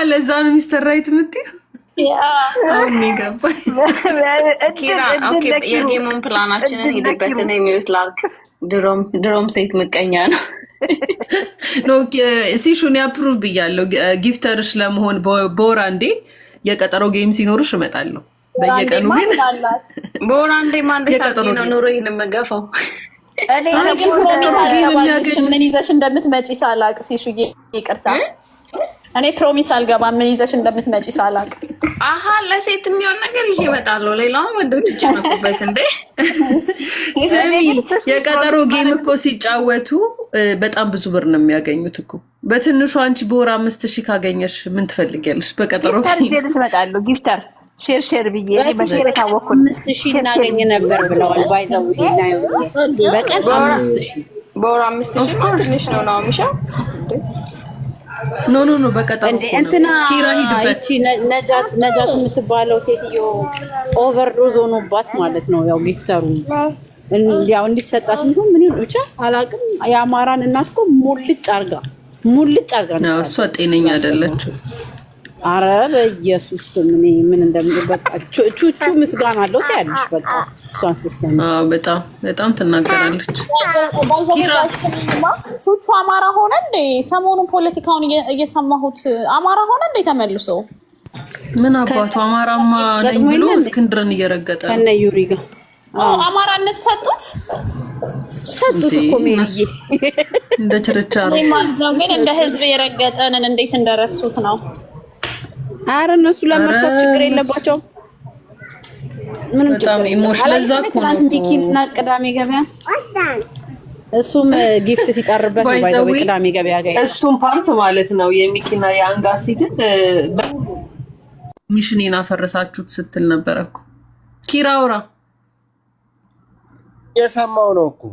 ለዛ ነው ሚስተር ራይት የምትይው? አሁን ገባኝ። ኪራ ኦኬ፣ የጌሙን ፕላናችንን ሄድበትን የሚዩት ላርክ። ድሮም ሴት ምቀኛ ነው። ሲሹን አፕሩቭ ብያለሁ። ጊፍተርሽ ለመሆን በወር አንዴ የቀጠሮ ጌም ሲኖርሽ እመጣለሁ። በየቀኑ ግን በወር አንዴ ማንዴት ነው ኑሮዬን የምገፋው። ምን ይዘሽ እንደምትመጪ ሳላቅ ሲሹዬ ይቅርታ፣ እኔ ፕሮሚስ አልገባም። ምን ይዘሽ እንደምትመጪ ሳላቅ አሃ ለሴት የሚሆን ነገር ይዤ እመጣለሁ። ሌላውን ወንዶች ይጨነቁበት እንዴ። ስሚ የቀጠሮ ጌም እኮ ሲጫወቱ በጣም ብዙ ብር ነው የሚያገኙት እኮ። በትንሹ አንቺ በወር 5000 ካገኘሽ ምን ትፈልጊያለሽ? በቀጠሮ ጌም እመጣለሁ። ጊፍተር ሼር ብዬ እኔ በሼር ታወኩኝ 5000 እናገኝ ነበር ብለዋል። ባይዘው ይናዩ በቀን 5000 በወር 5000 ነው። ትንሽ ነው ነው ሚሻ ኖ በቀጠሮ እንዴ እንትና እቺ ነጃት የምትባለው ሴትዮ ኦቨርዶዝ ሆኖባት ማለት ነው። ያው ጊፍተሩ ያው እንዲሰጣት ምን ይሁን ብቻ አላቅም። የአማራን እናት እኮ ሙልጭ አርጋ ነው። እሷ ጤነኛ አይደለችም። አረ በኢየሱስ ምን እንደምበቃ ቹቹ ምስጋና አለው ታያለሽ። በቃ እሷን ሲሰማ በጣም ትናገራለች። ቹቹ አማራ ሆነ እንዴ? ሰሞኑን ፖለቲካውን እየሰማሁት አማራ ሆነ እንዴ ተመልሶ? ምን አባቱ አማራማ ነኝ ብሎ እስክንድርን እየረገጠ ነው ከነ ዩሪ ጋር። አማራነት ሰጡት እኮ ሜሪዬ እንደ ችርቻሮ ነው። ግን እንደ ህዝብ የረገጠንን እንዴት እንደረሱት ነው። አረ እነሱ ለመርሳት ችግር የለባቸውም። ምንም ችግር ኢሞሽናል ትናንት ሚኪና ቅዳሜ ገበያ እሱም ጊፍት ሲጠርበት ነው ባይዘው ቅዳሜ ገበያ ጋር እሱም ፓርት ማለት ነው። የሚኪና የአንጋሲ ግን ሚሽኔን አፈረሳችሁት ስትል ነበር እኮ ኪራውራ የሰማው ነው እኮ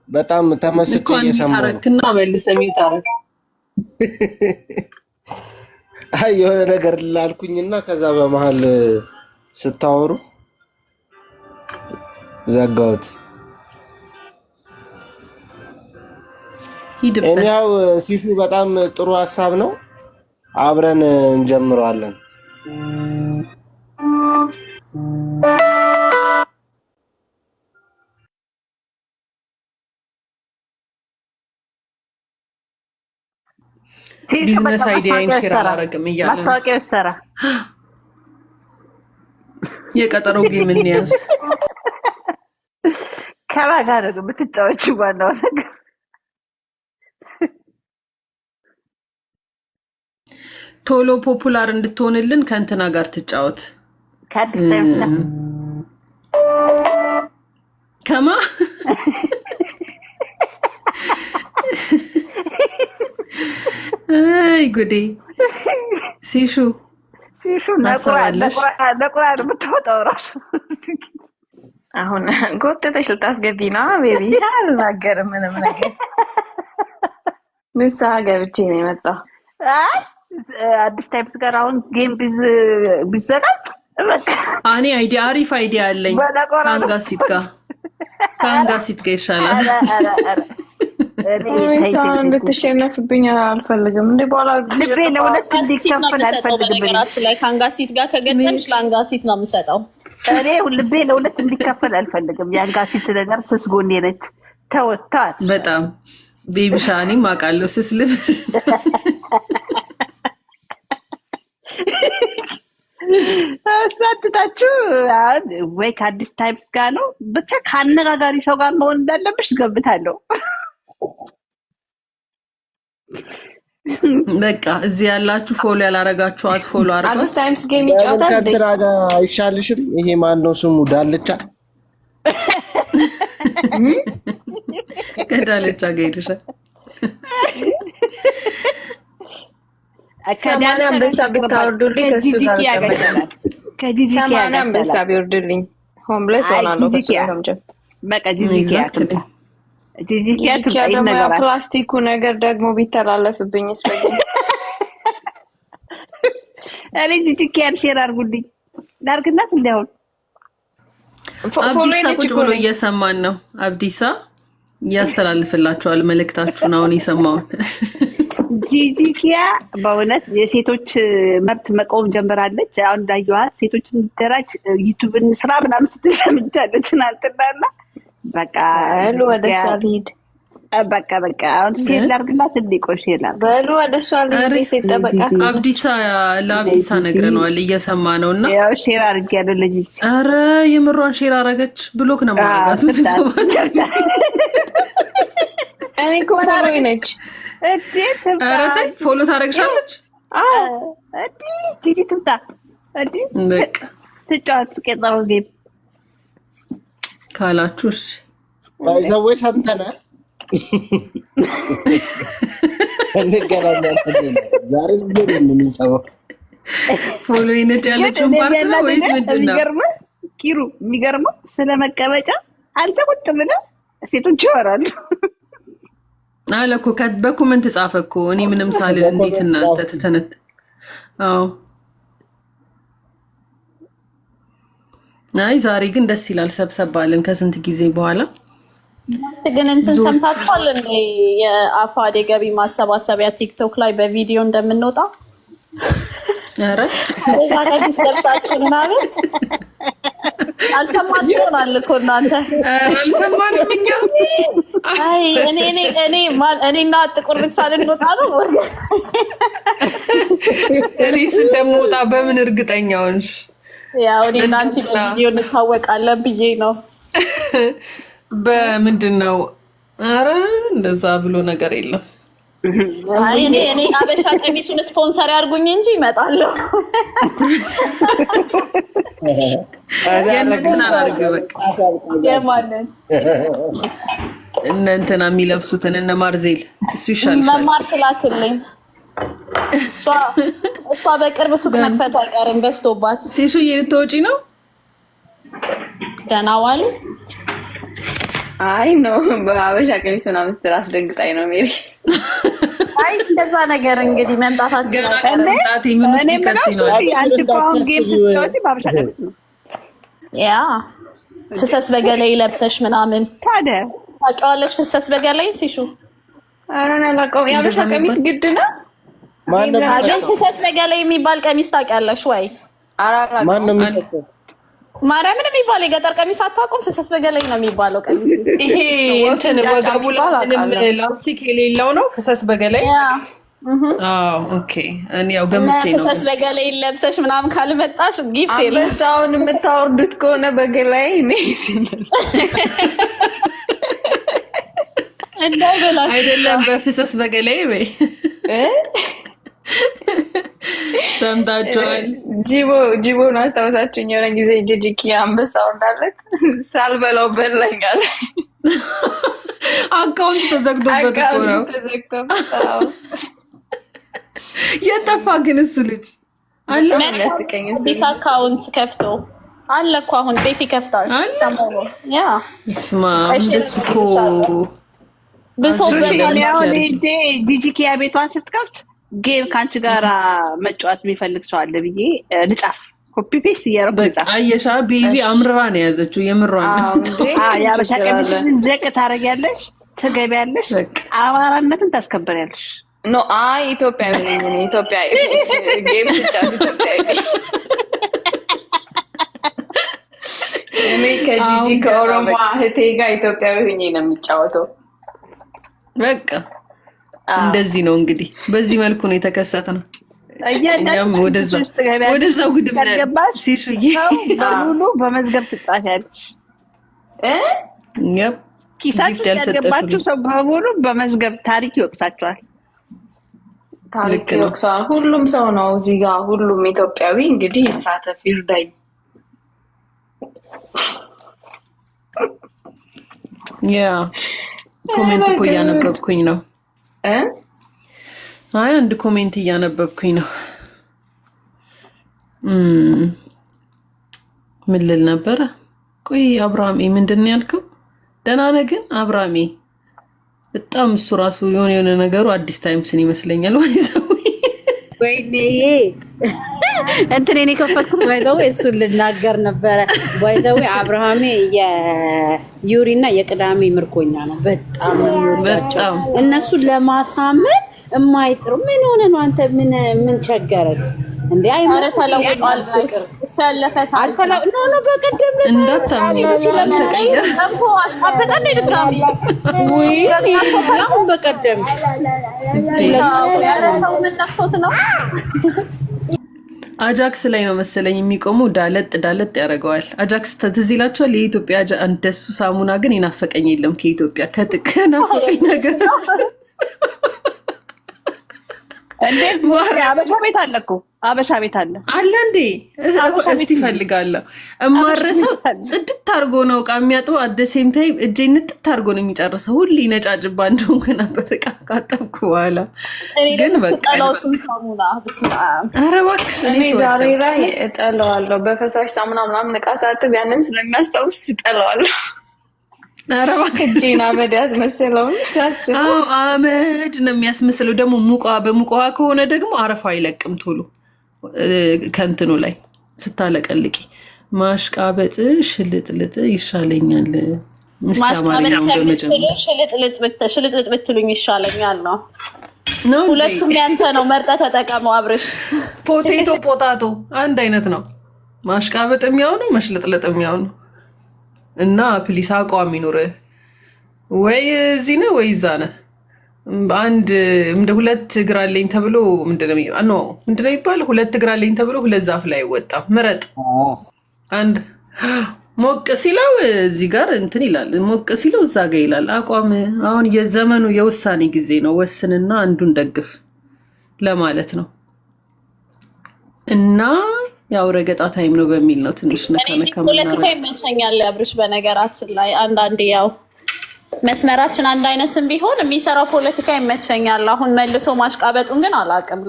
በጣም ተመስጬ እየሰማው ነው። እና መልሰም ይታረክ አይ የሆነ ነገር ላልኩኝና ከዛ በመሃል ስታወሩ ዘጋሁት። እኛው ሲሹ በጣም ጥሩ ሀሳብ ነው። አብረን እንጀምረዋለን። ቢዝነስ አይዲያን ሼር አላረግም እያለ ማስታወቂያ ይሰራ። የቀጠሮ ጌም እንያዝ። ከማን ጋር ነው የምትጫወቺው? ዋናው ነገር ቶሎ ፖፑላር እንድትሆንልን ከእንትና ጋር ትጫወት። ከአዲስ ታይምስ ከማ አይ ጉዴ ሲሹ ነቁራ የምታወጣው ራሱ አሁን ጎትተሽ ልታስገቢ ነው ቤቢ። አልናገርም ምንም ነገር። ንስሓ ገብቼ ነው የመጣው። አዲስ ታይምስ ጋር አሁን ጌም ቢዘጋጅ በቃ እኔ አሪፍ አይዲያ አለኝ። ከአንጋሲት ጋር ይሻላል። እንድትሸነፍብኝ አልፈልግም። እንደ በኋላ ልቤ ለሁለት እንዲከፈል አልፈልግም። ነገራችን ላይ ከአንጋሲት ጋር ከገጠምሽ ለአንጋሲት ነው የምሰጠው። እኔ ልቤ ለሁለት እንዲከፈል አልፈልግም። የአንጋሲት ነገር ስስ ጎኔ ነች። ተወታት በጣም ቤቢ ሻኒም አውቃለሁ ስስ ልብ አሳትታችሁ ወይ ከአዲስ ታይምስ ጋር ነው ብቻ ከአነጋጋሪ ሰው ጋር መሆን እንዳለብሽ ገምታለሁ። በቃ እዚህ ያላችሁ ፎሎ ያላረጋችኋት ፎሎ አርጉ። አዲስ ታይምስ ጌም ይጫወታል። ከእንትና ጋር አይሻልሽም? ይሄ ማን ነው ስሙ? ዳልቻ ከዳልቻ ጋር ይልሻል። ሰማንያ አንበሳ ብታወርዱልኝ ከእሱ ጋር እቀመጣለሁ። 80 አንበሳ ቢወርድልኝ ሆምለስ ሆናለሁ። በቃ ጂጂኪያ ደግሞ ፕላስቲኩ ነገር ደግሞ ቢተላለፍብኝ ስበግ እኔ ጂጂኪያን ሼር አድርጉልኝ ላድርግላት። እንዲያውም አብዲሳ ቁጭ ብሎ እየሰማን ነው። አብዲሳ ያስተላልፍላችኋል መልእክታችሁን አሁን የሰማውን። ጂጂኪያ በእውነት የሴቶች መብት መቆም ጀምራለች። አሁን እንዳየኋት ሴቶች እንደራጅ ዩቲዩብን ስራ ምናምን ስትል ሰምቻለሁ ትናንትናና በቃ ወደ እሷ ልሂድ። በቃ አሁን ሼር ላድርግላት። እንዲቆሽ ይላል በሉ ወደ እሷ ልሂድ። ሴት ጠበቃ ለአብዲሳ ነግረነዋል እየሰማ ነውና ያው ሼር አድርጊያለሁ ልጅ። ኧረ የምሯን ሼር አረገች። ብሎክ ነው ማረጋት። እኔ እኮ ፎሎ ነች። ኧረ ተይ ፎሎ ታረግሻለች። ጂጂ ትምጣ በቃ ትጫወት ቀጠሮ ጌም ካላችሁሽ ባይዘዌ ሰምተናል። እንገናኛለን ዛሬ ምን የምንሰማው ፎሎ ይነጭ ያለችውን ፓርት ነው ወይስ ምንድን ነው? ኪሩ የሚገርመው ስለመቀመጫ አንተ ቁጭ ብለህ ሴቶች ያወራሉ አለ እኮ በኮመንት ጻፈ እኮ እኔ ምንም ሳልል እንዴት እናንተ ተተነት። አዎ አይ ዛሬ ግን ደስ ይላል። ሰብሰብ አለን ከስንት ጊዜ በኋላ። ግን እንትን ሰምታችኋል እንዴ የአፋድ የገቢ ማሰባሰቢያ ቲክቶክ ላይ በቪዲዮ እንደምንወጣ? ኧረ እዛ ቀሚስ ለብሳችሁ ምናምን አልሰማችሁ ይሆናል እኮ እናንተ። አልሰማንም እኛ። አይ እኔና ጥቁር ብቻ ልንወጣ ነው። እኔስ እንደምወጣ በምን እርግጠኛ ሆንሽ? ያው እኔና አንቺ በቪዲዮ እንታወቃለን ብዬ ነው። በምንድን ነው? ኧረ እንደዛ ብሎ ነገር የለም። አይ እኔ አበሻ ቀሚሱን ስፖንሰር ያርጉኝ እንጂ እመጣለሁ። የእነንትና አድርግ በቃ። የማንን እነ እንትና የሚለብሱትን እነ ማርዜል እሱ ይሻልሻል። መማር ትላክልኝ። እሷ በቅርብ ሱቅ መክፈቱ አይቀርም በዝቶባት። ሲሱዬ ልትወጪ ነው? ደህና ዋሉ። አይ ነው በአበሻ ቀሚስ ምናምን ስትል አስደንግጣኝ ነው ሜሪ። አይ እንደዛ ነገር እንግዲህ መምጣታችን አይቀርም። እኔ የምለው አንቺ እኮ አሁን ጌም ስትጫወቺ በአበሻ ቀሚስ ነው። ያ ፍሰስ በገላይ ለብሰሽ ምናምን ታዲያ ታውቂዋለሽ? ፍሰስ በገላይ ሲሹ ኧረ እኔ አላውቀውም። የአበሻ ቀሚስ ግድ ነው? ግን ፍሰስ በገላይ የሚባል ቀሚስ ታውቂያለሽ ወይ? ማን ነው የሚሰጠው? ማርያምን የሚባል የገጠር ቀሚስ አታውቁም? ፍሰስ በገለኝ ነው የሚባለው ቀሚስ። ይሄ እንትን ወገቡ ምንም ላስቲክ የሌለው ነው። ፍሰስ በገለኝ። ኦኬ። እኔ ያው ገምቼ ነው። ፍሰስ በገለኝ ለብሰሽ ምናምን ካልመጣሽ ጊፍት የለም። አንበሳውን የምታወርዱት ከሆነ በገላይ ነው እንዳይበላሽ አይደለም። በፍሰስ በገለኝ ወይ ሰምታችኋል። ጂቦን አስታውሳችሁኝ? የሆነ ጊዜ ጂጂኪ አንበሳው እንዳለት ሳልበላው በላኛል። አካውንት ተዘግቶበት እኮ ነው። የጠፋ ግን እሱ ልጅ አለ አዲስ አካውንት ከፍቶ አለ እኮ አሁን ቤት ይከፍታል። ሰሞኑ ያ ስማ እንደሱ እኮ ብሶ በላኛው ጂጂኪያ ቤቷን ስትከፍት ጌም ካንቺ ጋራ መጫወት የሚፈልግ ሰው አለ ብዬ ልጻፍ። ኮፒ ፔስት እያደረኩ ልጻፍ። አየሻ ቤቢ አምርራ ነው የያዘችው። የምሯን ነው። ያበሻ ቀሚስሽን ዘቅ ታደርጊያለሽ፣ ትገቢያለሽ፣ አማራነትን ታስከብሪያለሽ። ኖ ኢትዮጵያዊ ነኝ እኔ። ኢትዮጵያዊ ጌም ሲጫወት ኢትዮጵያዊ እኔ ከጂጂ ከኦሮሞ እህቴ ጋር ኢትዮጵያዊ ሆኜ ነው የሚጫወተው። በቃ እንደዚህ ነው እንግዲህ። በዚህ መልኩ ነው የተከሰተ ነው። እኛም ወደዛው ግድም ነን። ሲሹዬ በሙሉ በመዝገብ ትጻፊያለሽ። ኪሳችሁ ያልገባችሁ ሰው በሙሉ በመዝገብ ታሪክ ይወቅሳችኋል። ታሪክ ይወቅሳል። ሁሉም ሰው ነው እዚህ ጋር፣ ሁሉም ኢትዮጵያዊ እንግዲህ ይሳተፍ፣ ይርዳኝ። ያ ኮሜንት እኮ እያነበብኩኝ ነው። አይ አንድ ኮሜንት እያነበብኩኝ ነው። ምን ልል ነበረ? ቆይ አብራሜ ምንድን ነው ያልከው? ደህና ነህ ግን አብራሜ? በጣም እሱ ራሱ የሆነ ነገሩ አዲስ ታይምስን ይመስለኛል። ወይኔ እንትኔን የከፈትኩት ባይዘው እሱን ልናገር ነበረ። ባይዘው አብርሃሜ የዩሪና የቅዳሜ ምርኮኛ ነው። በጣም እነሱን ለማሳመን የማይጥሩ ምን ሆነ ነው? አንተ ምን ቸገረክ እንዴ? አረ ተለውጧል። ሰለፈት አልተለው ኖ በቀደም እንዳታምኝ ሰምቶ አሽቃበጠ እንደ ድጋሚ ወይ ረግናቸው በቀደም ያረሰው ምን ነክቶት ነው? አጃክስ ላይ ነው መሰለኝ የሚቆመው። ዳለጥ ያደርገዋል። አጃክስ ትዝ ይላችኋል? የኢትዮጵያ እንደሱ ሳሙና ግን ይናፈቀኝ የለም ከኢትዮጵያ ከናፈቀኝ ነገር እንዴ አበሻ ቤት አለ እኮ አበሻ ቤት አለ እንዴ? እስቲ ፈልጋለሁ። እማረሰው ጽድት አድርጎ ነው ዕቃ የሚያጥበው። አደሴም ታይም እጄን ንጥት አድርጎ ነው የሚጨርሰው። ሁሌ ነጫጭባ እንደሆንኩ ነበር ዕቃ ካጠብኩ በኋላ ግን በቃ ስጠላውሱን ሳሙና ኧረ እባክሽ እኔ ዛሬ ላይ እጠላዋለሁ። በፈሳሽ ሳሙና ምናምን ዕቃ ሳጥብ ያንን ስለሚያስታውስ እጠላዋለሁ። ኧረ እባክሽ እጄን አመድ ያስመሰለውን ሳስበው አመድ ነው የሚያስመስለው። ደግሞ በሙቅ ውሃ ከሆነ ደግሞ አረፋ አይለቅም ቶሎ ከእንትኑ ላይ ስታለቀልቂ። ማሽቃበጥ ሽልጥልጥ ይሻለኛል። ሽልጥልጥ ብትሉኝ ይሻለኛል ነው። ሁለቱም ያንተ ነው፣ መርጠህ ተጠቀመው አብርሽ። ፖታቶ አንድ አይነት ነው። ማሽቃበጥ የሚያው ነው፣ መሽልጥልጥ የሚያው ነው። እና ፕሊስ አቋም ይኑርህ። ወይ እዚህ ነው ወይ እዛ ነህ። አንድ እንደ ሁለት እግር አለኝ ተብሎ ምንድነው የሚባለው? ሁለት እግር አለኝ ተብሎ ሁለት ዛፍ ላይ አይወጣም። ምረጥ። አንድ ሞቅ ሲለው እዚህ ጋር እንትን ይላል፣ ሞቅ ሲለው እዛ ጋር ይላል። አቋም አሁን የዘመኑ የውሳኔ ጊዜ ነው። ወስንና አንዱን ደግፍ ለማለት ነው። እና ያው ረገጣ ታይም ነው በሚል ነው ትንሽ ነካነካ ፖለቲካ ይመቸኛል አብርሽ። በነገራችን ላይ አንዳንዴ ያው መስመራችን አንድ አይነትም ቢሆን የሚሰራው ፖለቲካ ይመቸኛል። አሁን መልሶ ማሽቃበጡን ግን አላውቅም።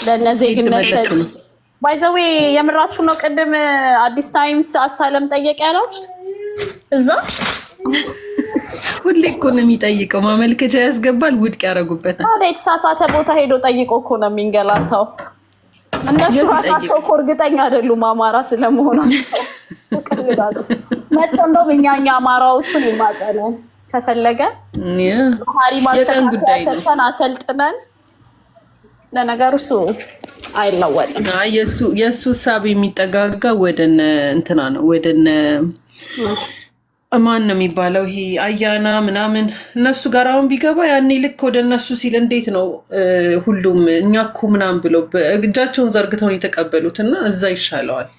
ለነ ዜግነት ሰጪ ባይዘዌ የምራችሁ ነው። ቅድም አዲስ ታይምስ አሳለም ጠየቅ ያላችሁ እዛ ሁሌ እኮ ነው የሚጠይቀው። ማመልከቻ ያስገባል፣ ውድቅ ያደርጉበታል። የተሳሳተ ቦታ ሄዶ ጠይቆ እኮ ነው የሚንገላታው። እነሱ ራሳቸው እኮ እርግጠኛ አይደሉም አማራ ስለመሆናቸው። መጥቶ እንደውም እኛ አማራዎቹን ይማጸነን ከፈለገ ባህሪ ማስተካከያ ሰጥተን አሰልጥነን። ለነገሩ እሱ አይለወጥም። የእሱ ሳብ የሚጠጋጋ ወደነ እንትና ነው ወደነ ማን ነው የሚባለው? ይሄ አያና ምናምን እነሱ ጋር አሁን ቢገባ ያኔ ልክ ወደ እነሱ ሲል እንዴት ነው ሁሉም እኛ እኮ ምናምን ብለው እጃቸውን ዘርግተውን የተቀበሉት እና እዛ ይሻለዋል።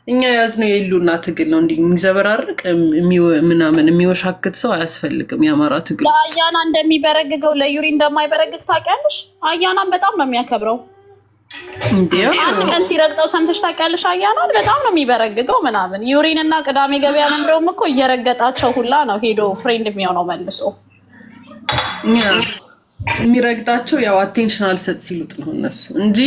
እኛ ያዝነው የሉና ትግል ነው። እንዲህ የሚዘበራርቅ ምናምን የሚወሻክት ሰው አያስፈልግም። የአማራ ትግል ለአያና እንደሚበረግገው ለዩሪ እንደማይበረግግ ታውቂያለሽ? አያናን በጣም ነው የሚያከብረው። አንድ ቀን ሲረግጠው ሰምተሽ ታውቂያለሽ? አያናን በጣም ነው የሚበረግገው ምናምን። ዩሪን እና ቅዳሜ ገበያ እንደውም እኮ እየረገጣቸው ሁላ ነው ሄዶ ፍሬንድ የሚሆነው መልሶ የሚረግጣቸው። ያው አቴንሽን አልሰጥ ሲሉት ነው እነሱ እንጂ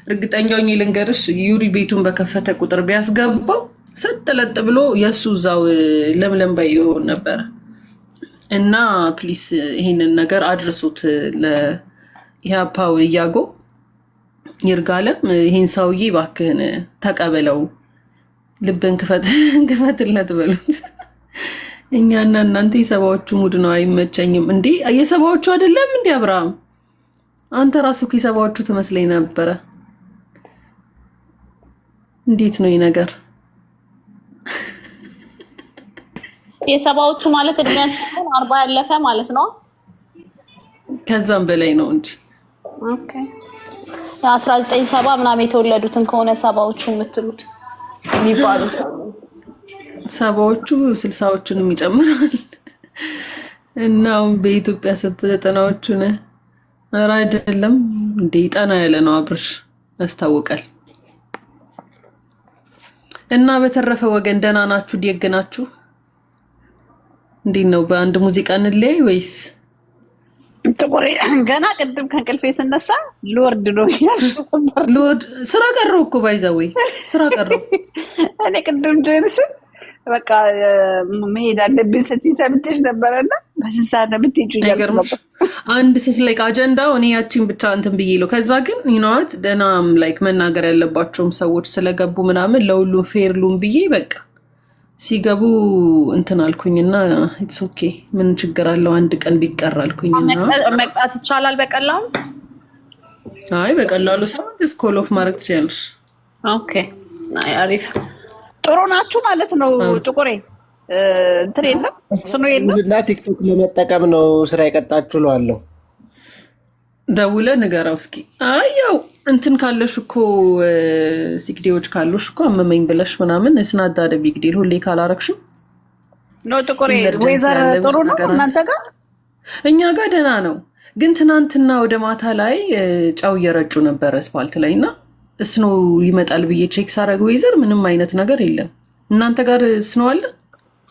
እርግጠኛው ልንገርሽ ዩሪ ቤቱን በከፈተ ቁጥር ቢያስገባው ሰጥለጥ ብሎ የእሱ እዛው ለምለም ባይ ይሆን ነበር። እና ፕሊስ ይሄንን ነገር አድርሱት ለኢህአፓው እያጎ ይርጋለም። ይሄን ሰውዬ እባክህን ተቀበለው፣ ልብን ክፈትለት በሉት። እኛና እናንተ የሰባዎቹ ሙድ ነው። አይመቸኝም እንዴ? የሰባዎቹ አይደለም እንዴ? አብርሃም አንተ ራስህ የሰባዎቹ ትመስለኝ ነበረ። እንዴት ነው ይሄ ነገር? የሰባዎቹ ማለት እድሜያቸው 40 ያለፈ ማለት ነው። ከዛም በላይ ነው እንጂ ኦኬ። 1970 ምናምን የተወለዱትን ከሆነ ሰባዎቹ የምትሉት የሚባሉት ሰባዎቹ 60ዎቹንም ይጨምራል። እና በኢትዮጵያ 90ዎቹ ነው። ኧረ አይደለም እንዴ? ጠና ያለ ነው አብርሽ ያስታውቃል። እና በተረፈ ወገን ደህና ናችሁ? ዲየግናችሁ እንዴት ነው? በአንድ ሙዚቃ እንለያይ ወይስ? ጥቁሬ ገና ቅድም ከእንቅልፌ ስነሳ ሎርድ ነው ሎርድ ስራ ቀረው እኮ ባይዛዌ ስራ ቀረው። እኔ ቅድም ጀንስን በቃ መሄድ አለብኝ ስትይ ሰምተሽ ነበረና በስንት ሰዓት ነው የምትሄጂው እያልኩ ነበር። አንድ ስስ ላይክ አጀንዳው እኔ ያቺን ብቻ እንትን ብዬ ነው። ከዛ ግን ዩኖት ደህናም ላይክ መናገር ያለባቸውም ሰዎች ስለገቡ ምናምን ለሁሉም ፌርሉም ብዬ በቃ ሲገቡ እንትን አልኩኝና ኢትስ ኦኬ ምን ችግር አለው አንድ ቀን ቢቀር አልኩኝና መቅጣት ይቻላል በቀላሉ። አይ በቀላሉ ሳይሆን ዲስ ኮል ኦፍ ማድረግ ትችያለሽ። ኦኬ አይ አሪፍ ጥሩ ናችሁ ማለት ነው። ጥቁሬ እንትን የለም ስኑ የለም እና ቲክቶክ ለመጠቀም ነው ስራ የቀጣችሁ እለዋለሁ። ደውለ ንገራው እስኪ። አይ ያው እንትን ካለሽ እኮ ሲግዴዎች ካሉሽ እኮ አመመኝ ብለሽ ምናምን እስናዳ ቢግ ዲል ሁሌ ካላረክሽው ነው። ጥቁሬ ወይዘር ጥሩ ነው እናንተ ጋር? እኛ ጋር ደህና ነው። ግን ትናንትና ወደ ማታ ላይ ጫው እየረጩ ነበር አስፋልት ላይና እስኖ ይመጣል ብዬ ቼክ ሳረግ ወይዘር ምንም አይነት ነገር የለም። እናንተ ጋር እስኖ አለ?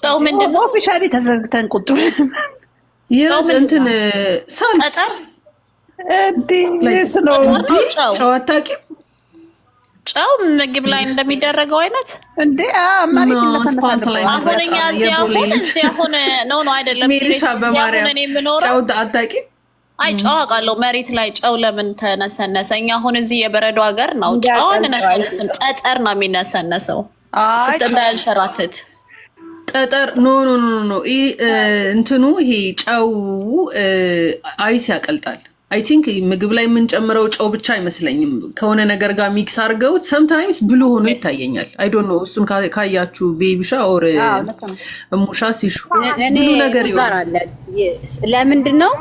ጫው ምንድነው? ኦፊሻሊ ተዘግተን ቁጡ እንትን ሳል ጠጠር ጫው አታውቂም? ጫው ምግብ ላይ እንደሚደረገው አይነት እንዴ? አስፋልት ላይ አሁን እኛ እዚህ አሁን ነው አይደለም? ሜሪሻ በማርያም ጫው አታውቂም? አይ ጨው አውቃለሁ። መሬት ላይ ጨው ለምን ተነሰነሰ? እኛ አሁን እዚህ የበረዶ ሀገር ነው። ጨው አንነሰነስም፣ ጠጠር ነው የሚነሰነሰው እንዳያንሸራትት። ጠጠር ኖ ኖ ኖ ኖ እንትኑ ይሄ ጨው አይስ ያቀልጣል። አይ ቲንክ ምግብ ላይ የምንጨምረው ጨው ብቻ አይመስለኝም። ከሆነ ነገር ጋር ሚክስ አድርገውት ሰምታይምስ ብሉ ሆኖ ይታየኛል። አይ ዶንት ኖ እሱን ካያችሁ ቤቢሻ ኦር ሙሻ ሲሹ ብሉ ነገር ይሆናል። ለምንድን ነው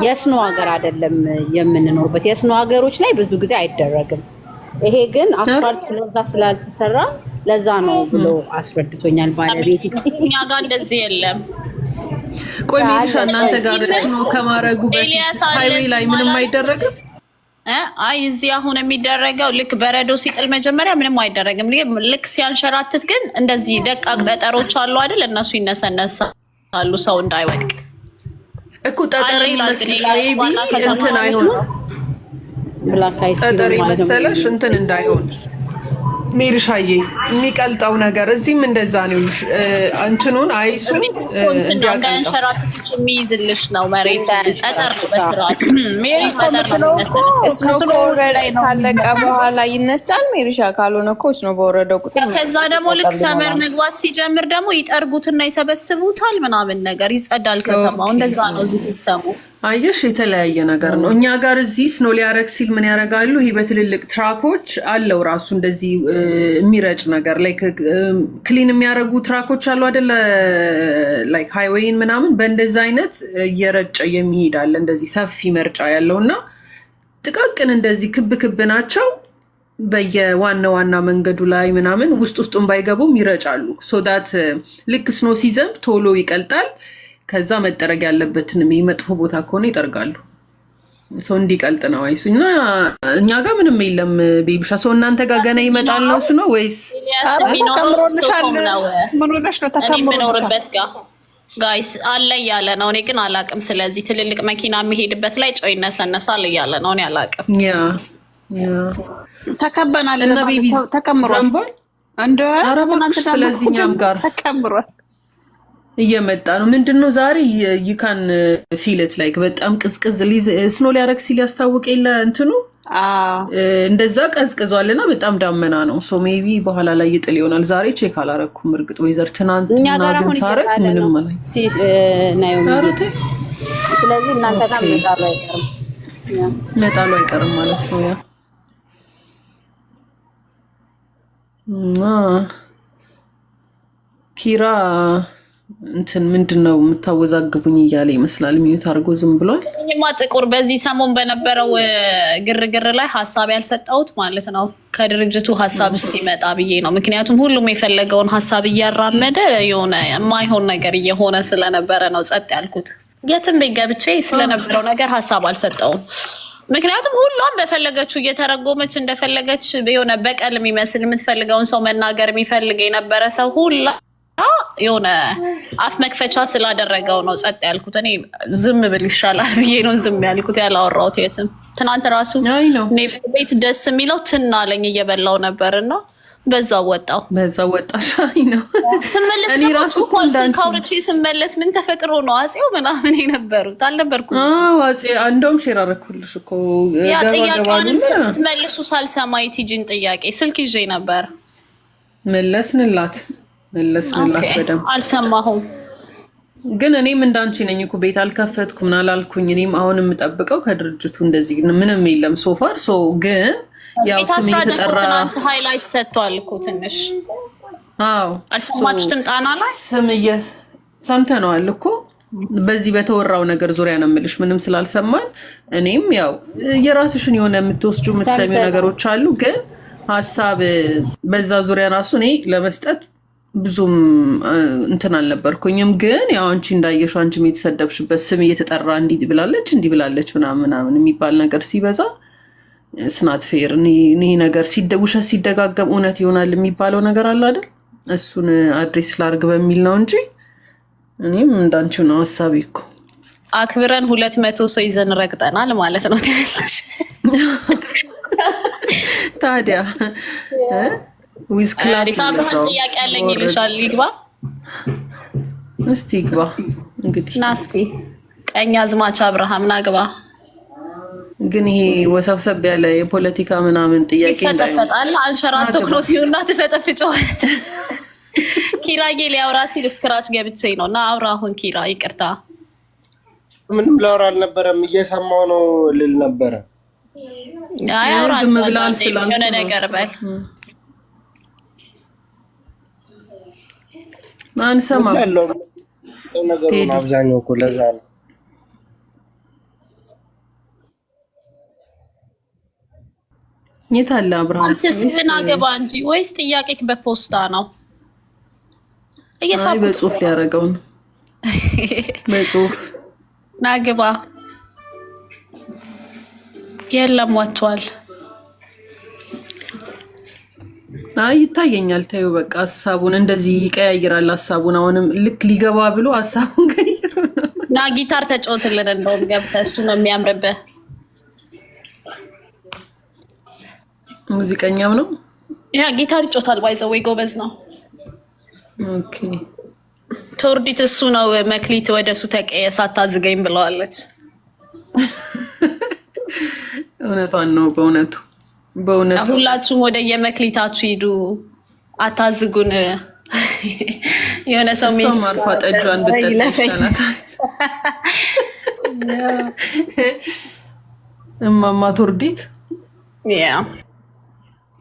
የስኖ ሀገር አይደለም የምንኖርበት? የስኖ ሀገሮች ላይ ብዙ ጊዜ አይደረግም። ይሄ ግን አስፋልት ለዛ ስላልተሰራ ለዛ ነው ብሎ አስረድቶኛል ባለቤት። እኛ ጋር እንደዚህ የለም። ቆይ ሜሪሻ እናንተ ጋር ስኖ ከማረጉ በፊት ሃይዌይ ላይ ምንም አይደረግም? አይ እዚህ አሁን የሚደረገው ልክ በረዶ ሲጥል መጀመሪያ ምንም አይደረግም። ልክ ሲያንሸራትት ግን እንደዚህ ደቃቅ ጠጠሮች አሉ አይደል? እነሱ ይነሰነሳሉ ሰው እንዳይወድቅ እኮ። ጠጠር እንትን አይሆንም። ጠጠር መሰለሽ እንትን እንዳይሆን ሜሪሻዬ የሚቀልጠው ነገር እዚህም እንደዛ ነው። እንትኑን አይሱን እንዳያንሸራትት የሚይዝልሽ ነው። መሬት ጠጠር ነው በስርዓት ሜሪ ካለቀ በኋላ ይነሳል። ሜሪሻ ካልሆነ እኮ ነው በወረደው ቁጥር። ከዛ ደግሞ ልክ ሰመር መግባት ሲጀምር ደግሞ ይጠርጉትና ይሰበስቡታል ምናምን ነገር ይጸዳል ከተማው። እንደዛ ነው እዚህ ሲስተሙ። አየሽ የተለያየ ነገር ነው። እኛ ጋር እዚህ ስኖ ሊያረግ ሲል ምን ያደርጋሉ? ይሄ በትልልቅ ትራኮች አለው ራሱ እንደዚህ የሚረጭ ነገር ላይክ ክሊን የሚያደርጉ ትራኮች አሉ አይደለ? ላይክ ሃይዌይን ምናምን በእንደዛ አይነት እየረጨ የሚሄዳል እንደዚህ ሰፊ መርጫ ያለውና ጥቃቅን እንደዚህ ክብ ክብ ናቸው። በየዋና ዋና መንገዱ ላይ ምናምን ውስጡን ባይገቡም ይረጫሉ። ሶ ዳት ልክ ስኖ ሲዘንብ ቶሎ ይቀልጣል። ከዛ መጠረግ ያለበትን መጥፎ ቦታ ከሆነ ይጠርጋሉ። ሰው እንዲቀልጥ ነው አይሱ እና እኛ ጋር ምንም የለም። ቤቢሻ ሰው እናንተ ጋር ገና ይመጣል ነው እሱ ነው ወይስ የምኖርበት ጋር ጋይስ አለ እያለ ነው። እኔ ግን አላቅም። ስለዚህ ትልልቅ መኪና የሚሄድበት ላይ ጨው ይነሰነሳል እያለ ነው። እኔ አላቅም። ተከበናል እና ቤቢ ተከምሯል እንደ አረባክ። ስለዚህ እኛም ጋር ተከምሯል እየመጣ ነው። ምንድነው ዛሬ ይካን ፊልት ላይክ በጣም ቅዝቅዝ ስኖ ሊያረግ ሲል ያስታውቅ የለ እንትኑ እንደዛ ቀዝቅዟልና በጣም ዳመና ነው። ሶ ሜቢ በኋላ ላይ ይጥል ይሆናል። ዛሬ ቼክ አላረኩም እርግጥ ወይዘር ትናንትና ግን ሳረግ ምንም ማለት ነው። ስለዚህ እናንተ ጋር መጣሉ አይቀርም ማለት ነው። ያ ኪራ እንትን ምንድነው የምታወዛግቡኝ እያለ ይመስላል። ሚዩት አድርጎ ዝም ብሏል። እኔማ ጥቁር በዚህ ሰሞን በነበረው ግርግር ላይ ሀሳብ ያልሰጠሁት ማለት ነው ከድርጅቱ ሀሳብ እስኪመጣ ብዬ ነው። ምክንያቱም ሁሉም የፈለገውን ሀሳብ እያራመደ የሆነ የማይሆን ነገር እየሆነ ስለነበረ ነው ጸጥ ያልኩት። የትም ቤት ገብቼ ስለነበረው ነገር ሀሳብ አልሰጠውም። ምክንያቱም ሁሏም በፈለገችው እየተረጎመች እንደፈለገች የሆነ በቀል የሚመስል የምትፈልገውን ሰው መናገር የሚፈልግ የነበረ ሰው ሁላ የሆነ አፍ መክፈቻ ስላደረገው ነው ጸጥ ያልኩት። እኔ ዝም ብል ይሻላል ብዬ ነው ዝም ያልኩት ያላወራሁት የትም። ትናንት ራሱ እኔ ቤት ደስ የሚለው ትናለኝ እየበላው ነበርና በዛው ወጣሽ። አይ ነው ስመለስ እኔ ራሱ ካውርቼ ስመለስ ምን ተፈጥሮ ነው አጼው ምናምን የነበሩት አልነበርኩም። አጼ እንደውም ሼር አደረኩልሽ እኮ ያ ጥያቄውንም ስትመልሱ ሳልሰማ የቲጂን ጥያቄ ስልክ ይዤ ነበር። መለስንላት በደምብ አልሰማሁም። ግን እኔም እንዳንቺ ነኝ እኮ ቤት አልከፈትኩ ምን አላልኩኝ። እኔም አሁን የምጠብቀው ከድርጅቱ እንደዚህ ምንም የለም ሶፋር ሶ ግን ያው ስም እየተጠራ ሃይላይት ሰጥቷል እኮ ትንሽ። አልሰማችሁትም? ጣና ላይ ስም ሰምተነዋል እኮ በዚህ በተወራው ነገር ዙሪያ ነው የምልሽ። ምንም ስላልሰማን እኔም ያው የራስሽን የሆነ የምትወስጂው የምትሰሚው ነገሮች አሉ። ግን ሀሳብ በዛ ዙሪያ ራሱ እኔ ለመስጠት ብዙም እንትን አልነበርኩኝም። ግን ያው አንቺ እንዳየሽው አንቺም የተሰደብሽበት ስም እየተጠራ እንዲህ ብላለች ምናምን የሚባል ነገር ሲበዛ ስናት ፌር እኔ ነገር ውሸት ሲደጋገም እውነት ይሆናል የሚባለው ነገር አለ አይደል? እሱን አድሬስ ላርግ በሚል ነው እንጂ እኔም እንዳንቺው ነው ሀሳቤ እኮ። አክብረን 200 ሰው ይዘን ረግጠናል ማለት ነው ትላለሽ። ታዲያ ዊዝ ክላስ ጥያቄ ያለኝ ይልሻል። ይግባ እስቲ ይግባ እንግዲህ ናስቲ ቀኝ አዝማች አብርሃም ናግባ። ግን ይሄ ወሰብሰብ ያለ የፖለቲካ ምናምን ጥያቄ ይፈጠፈጣል። አንሸራቶ ክሮቲውና ትፈጠፍጨዋለች። ኪራዬ ሊያወራ ሲል ስክራች ገብቼ ነው እና አውራ። አሁን ኪራ ይቅርታ ምንም ላወራ አልነበረም እየሰማው ነው ልል ነበረ። አይ አውራ ዝም ብላል ስለሆነ ነገር በል አንሰማም ነገሩን አብዛኛው እኮ ለዛ ነው። የታለ አብርሃም ምን አገባ እንጂ ወይስ ጥያቄ በፖስታ ነው? እየሳብ በጽሁፍ ሊያደርገው ነው። በጽሁፍ ናግባ የለም ወጥቷል። አይ ይታየኛል። ታዩ በቃ ሀሳቡን እንደዚህ ይቀያይራል። ሀሳቡን አሁንም ልክ ሊገባ ብሎ ሀሳቡን ቀይሮ ና ጊታር ተጫወትልን። እንደውም ገብተህ እሱ ነው የሚያምርብህ። ሙዚቀኛም ነው ያ ጊታር ይጫወታል። ባይዘው ጎበዝ ነው። ኦኬ ቶርዲት እሱ ነው። መክሊት ወደሱ ተቀየሳ ታዝገኝ ብለዋለች። እውነቷን ነው። በእውነቱ ሁላችሁም ወደ የመክሊታችሁ ሂዱ፣ አታዝጉን። የሆነ ሰው ማርፋ ጠጇን ብትጠጣ እማማ ቶርዲት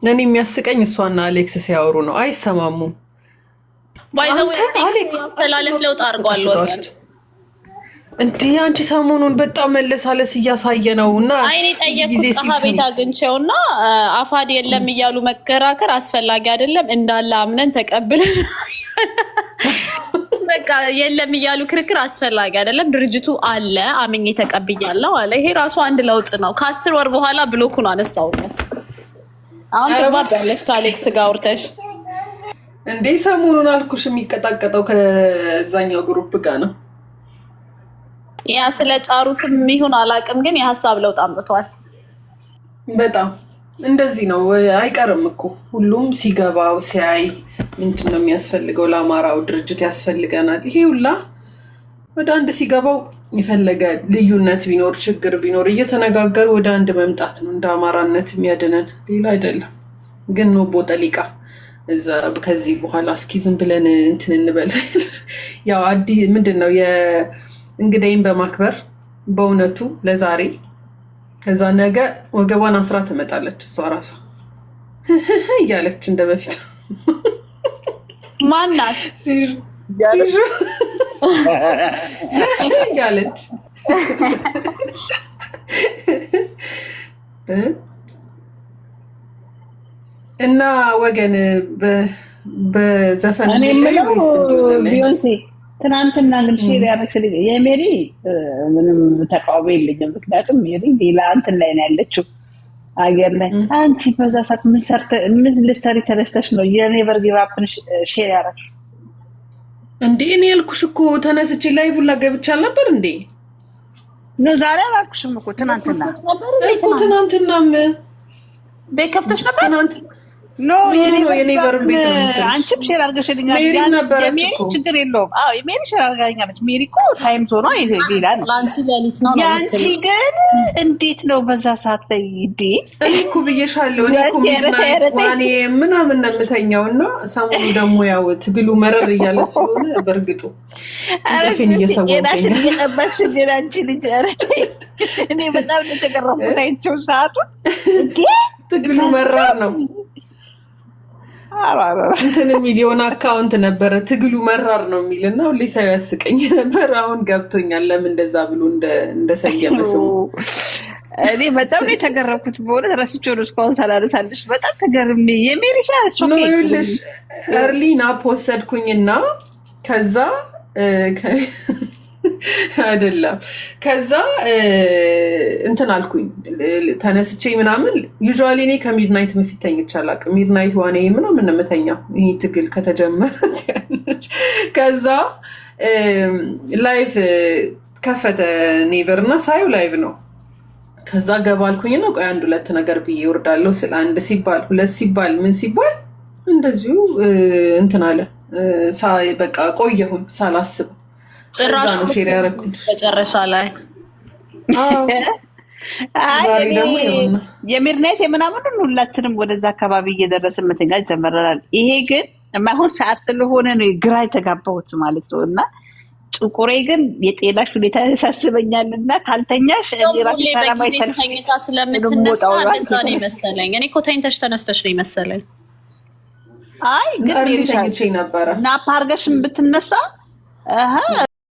እኔ የሚያስቀኝ እሷና አሌክስ ሲያወሩ ነው። አይሰማሙም። ባይዘው አሌክስ ተላለፍ ለውጥ አድርጓል ወገን። እንዴ አንቺ ሰሞኑን በጣም መለሳለስ እያሳየ ነው እና አይኔ ጠየቅኩት ጸሐቤት አግኝቼውና አፋድ የለም እያሉ መከራከር አስፈላጊ አይደለም እንዳለ አምነን ተቀብለን በቃ የለም እያሉ ክርክር አስፈላጊ አይደለም ድርጅቱ አለ አምኜ ተቀብያለሁ አለ። ይሄ ራሱ አንድ ለውጥ ነው። ከ10 ወር በኋላ ብሎኩን አነሳውለት። አሁን ተባባለሽ ከአሌክስ ጋር አውርተሽ እንዴ ሰሞኑን አልኩሽ የሚቀጣቀጠው ከዛኛው ግሩፕ ጋር ነው። ያ ስለ ጫሩትም ይሁን አላቅም ግን የሐሳብ ለውጥ አምጥቷል። በጣም እንደዚህ ነው አይቀርም እኮ ሁሉም ሲገባው ሲያይ ምንድነው የሚያስፈልገው ለአማራው ድርጅት ያስፈልገናል ይሄ ሁላ ወደ አንድ ሲገባው የፈለገ ልዩነት ቢኖር ችግር ቢኖር እየተነጋገሩ ወደ አንድ መምጣት ነው እንደ አማራነት የሚያድነን ሌላ አይደለም። ግን ነው ቦጠሊቃ እዛ ከዚህ በኋላ እስኪ ዝም ብለን እንትን እንበል ያው አዲ ምንድነው እንግዳይን በማክበር በእውነቱ ለዛሬ ከዛ ነገ ወገቧን አስራ ትመጣለች እሷ ራሷ እያለች እንደበፊት ማናት እያለች እና ወገን በዘፈን እኔ የምለው ቢዮንሴ ትናንትና ግን ሼር ያደረግሽልኝ የሜሪ ምንም ተቃውሞ የለኝም። ምክንያቱም ሜሪ ሌላ እንትን ላይ ነው ያለችው አገር ላይ። አንቺ በዛ ሰዓት ምን ልትሰሪ ተነስተሽ ነው የኔቨር ጊቭ አፕን ሼር ያደረግሽ? እንዴ እኔ ያልኩሽ እኮ ተነስቼ ላይቭ ላይ ገብቻ ነበር እንዴ ነው ዛሬ አላልኩሽም እኮ ትናንትናም ቤት ከፍተሽ ነበር ትናንት ኖ የኔቨር ቤት አንቺም ሼር አድርገሽልኛል። የሜሪ ችግር የለውም። አዎ የሜሪ ሼር አድርጋኛለች። ሜሪ እኮ ታይም ዞኗ ሌላ ነው። ላንቺ ሌሊት ነው። ያንቺ ግን እንዴት ነው በዛ ሰዓት ላይ እንዴ? እኔ እኮ ብዬሻለሁ። እኔ እኮ ዋኔ ምናምን ነው የምተኛው እና ሰሞኑ ደግሞ ያው ትግሉ መረር እያለ ስለሆነ በእርግጡ አረፍን እየሰወኝ እየጠበቅሽ ግን አንቺ ልጅ እኔ በጣም ተገረምኩት አይቼው ሰዓቱን እንዴ ትግሉ መራር ነው እንትን ሚሊዮን አካውንት ነበረ ትግሉ መራር ነው የሚልና ሁሌ ሰው ያስቀኝ ነበር። አሁን ገብቶኛል ለምን እንደዛ ብሎ እንደሰየመ ስሙ። እኔ በጣም ነው የተገረምኩት በሆነ ረስቼው ነው እስካሁን ሳላነሳልሽ በጣም ተገርሜ የሜሪሻ ነው ይልሽ እርሊና ፖሰድኩኝና ከዛ አይደለም ከዛ እንትን አልኩኝ ተነስቼ ምናምን ዩዥዋሊ እኔ ከሚድናይት በፊት ተኝቼ አላውቅም። ሚድናይት ዋኔ ምናምን ነው የምተኛው ይሄ ትግል ከተጀመረ ከዛ ላይቭ ከፈተ ኔቨር እና ሳዩ ላይቭ ነው። ከዛ ገባልኩኝ ነው ቆይ አንድ ሁለት ነገር ብዬ እወርዳለሁ ስለ አንድ ሲባል ሁለት ሲባል ምን ሲባል እንደዚሁ እንትን አለ በቃ ቆየሁኝ ሳላስብ ጭራሽ ነው ሼር ያደረኩት መጨረሻ ላይ አይ የሚድናይት የምናምን ሁላችንም ወደዛ አካባቢ እየደረስን መተኛት ጀመረናል። ይሄ ግን የማይሆን ሰዓት ስለሆነ ነው ግራ የተጋባሁት ማለት ነው። እና ጥቁሬ ግን የጤናሽ ሁኔታ ያሳስበኛልና ካልተኛሽ ራስሽ ሰላማዊ ሰልፍ ተኝታ ስለምትነሳ እንደዛ ነው መሰለኝ። እኔ እኮ ተኝተሽ ተነስተሽ ነው መሰለኝ። አይ ግን ተኝቼ ነበረ ናፓ አድርገሽም ብትነሳ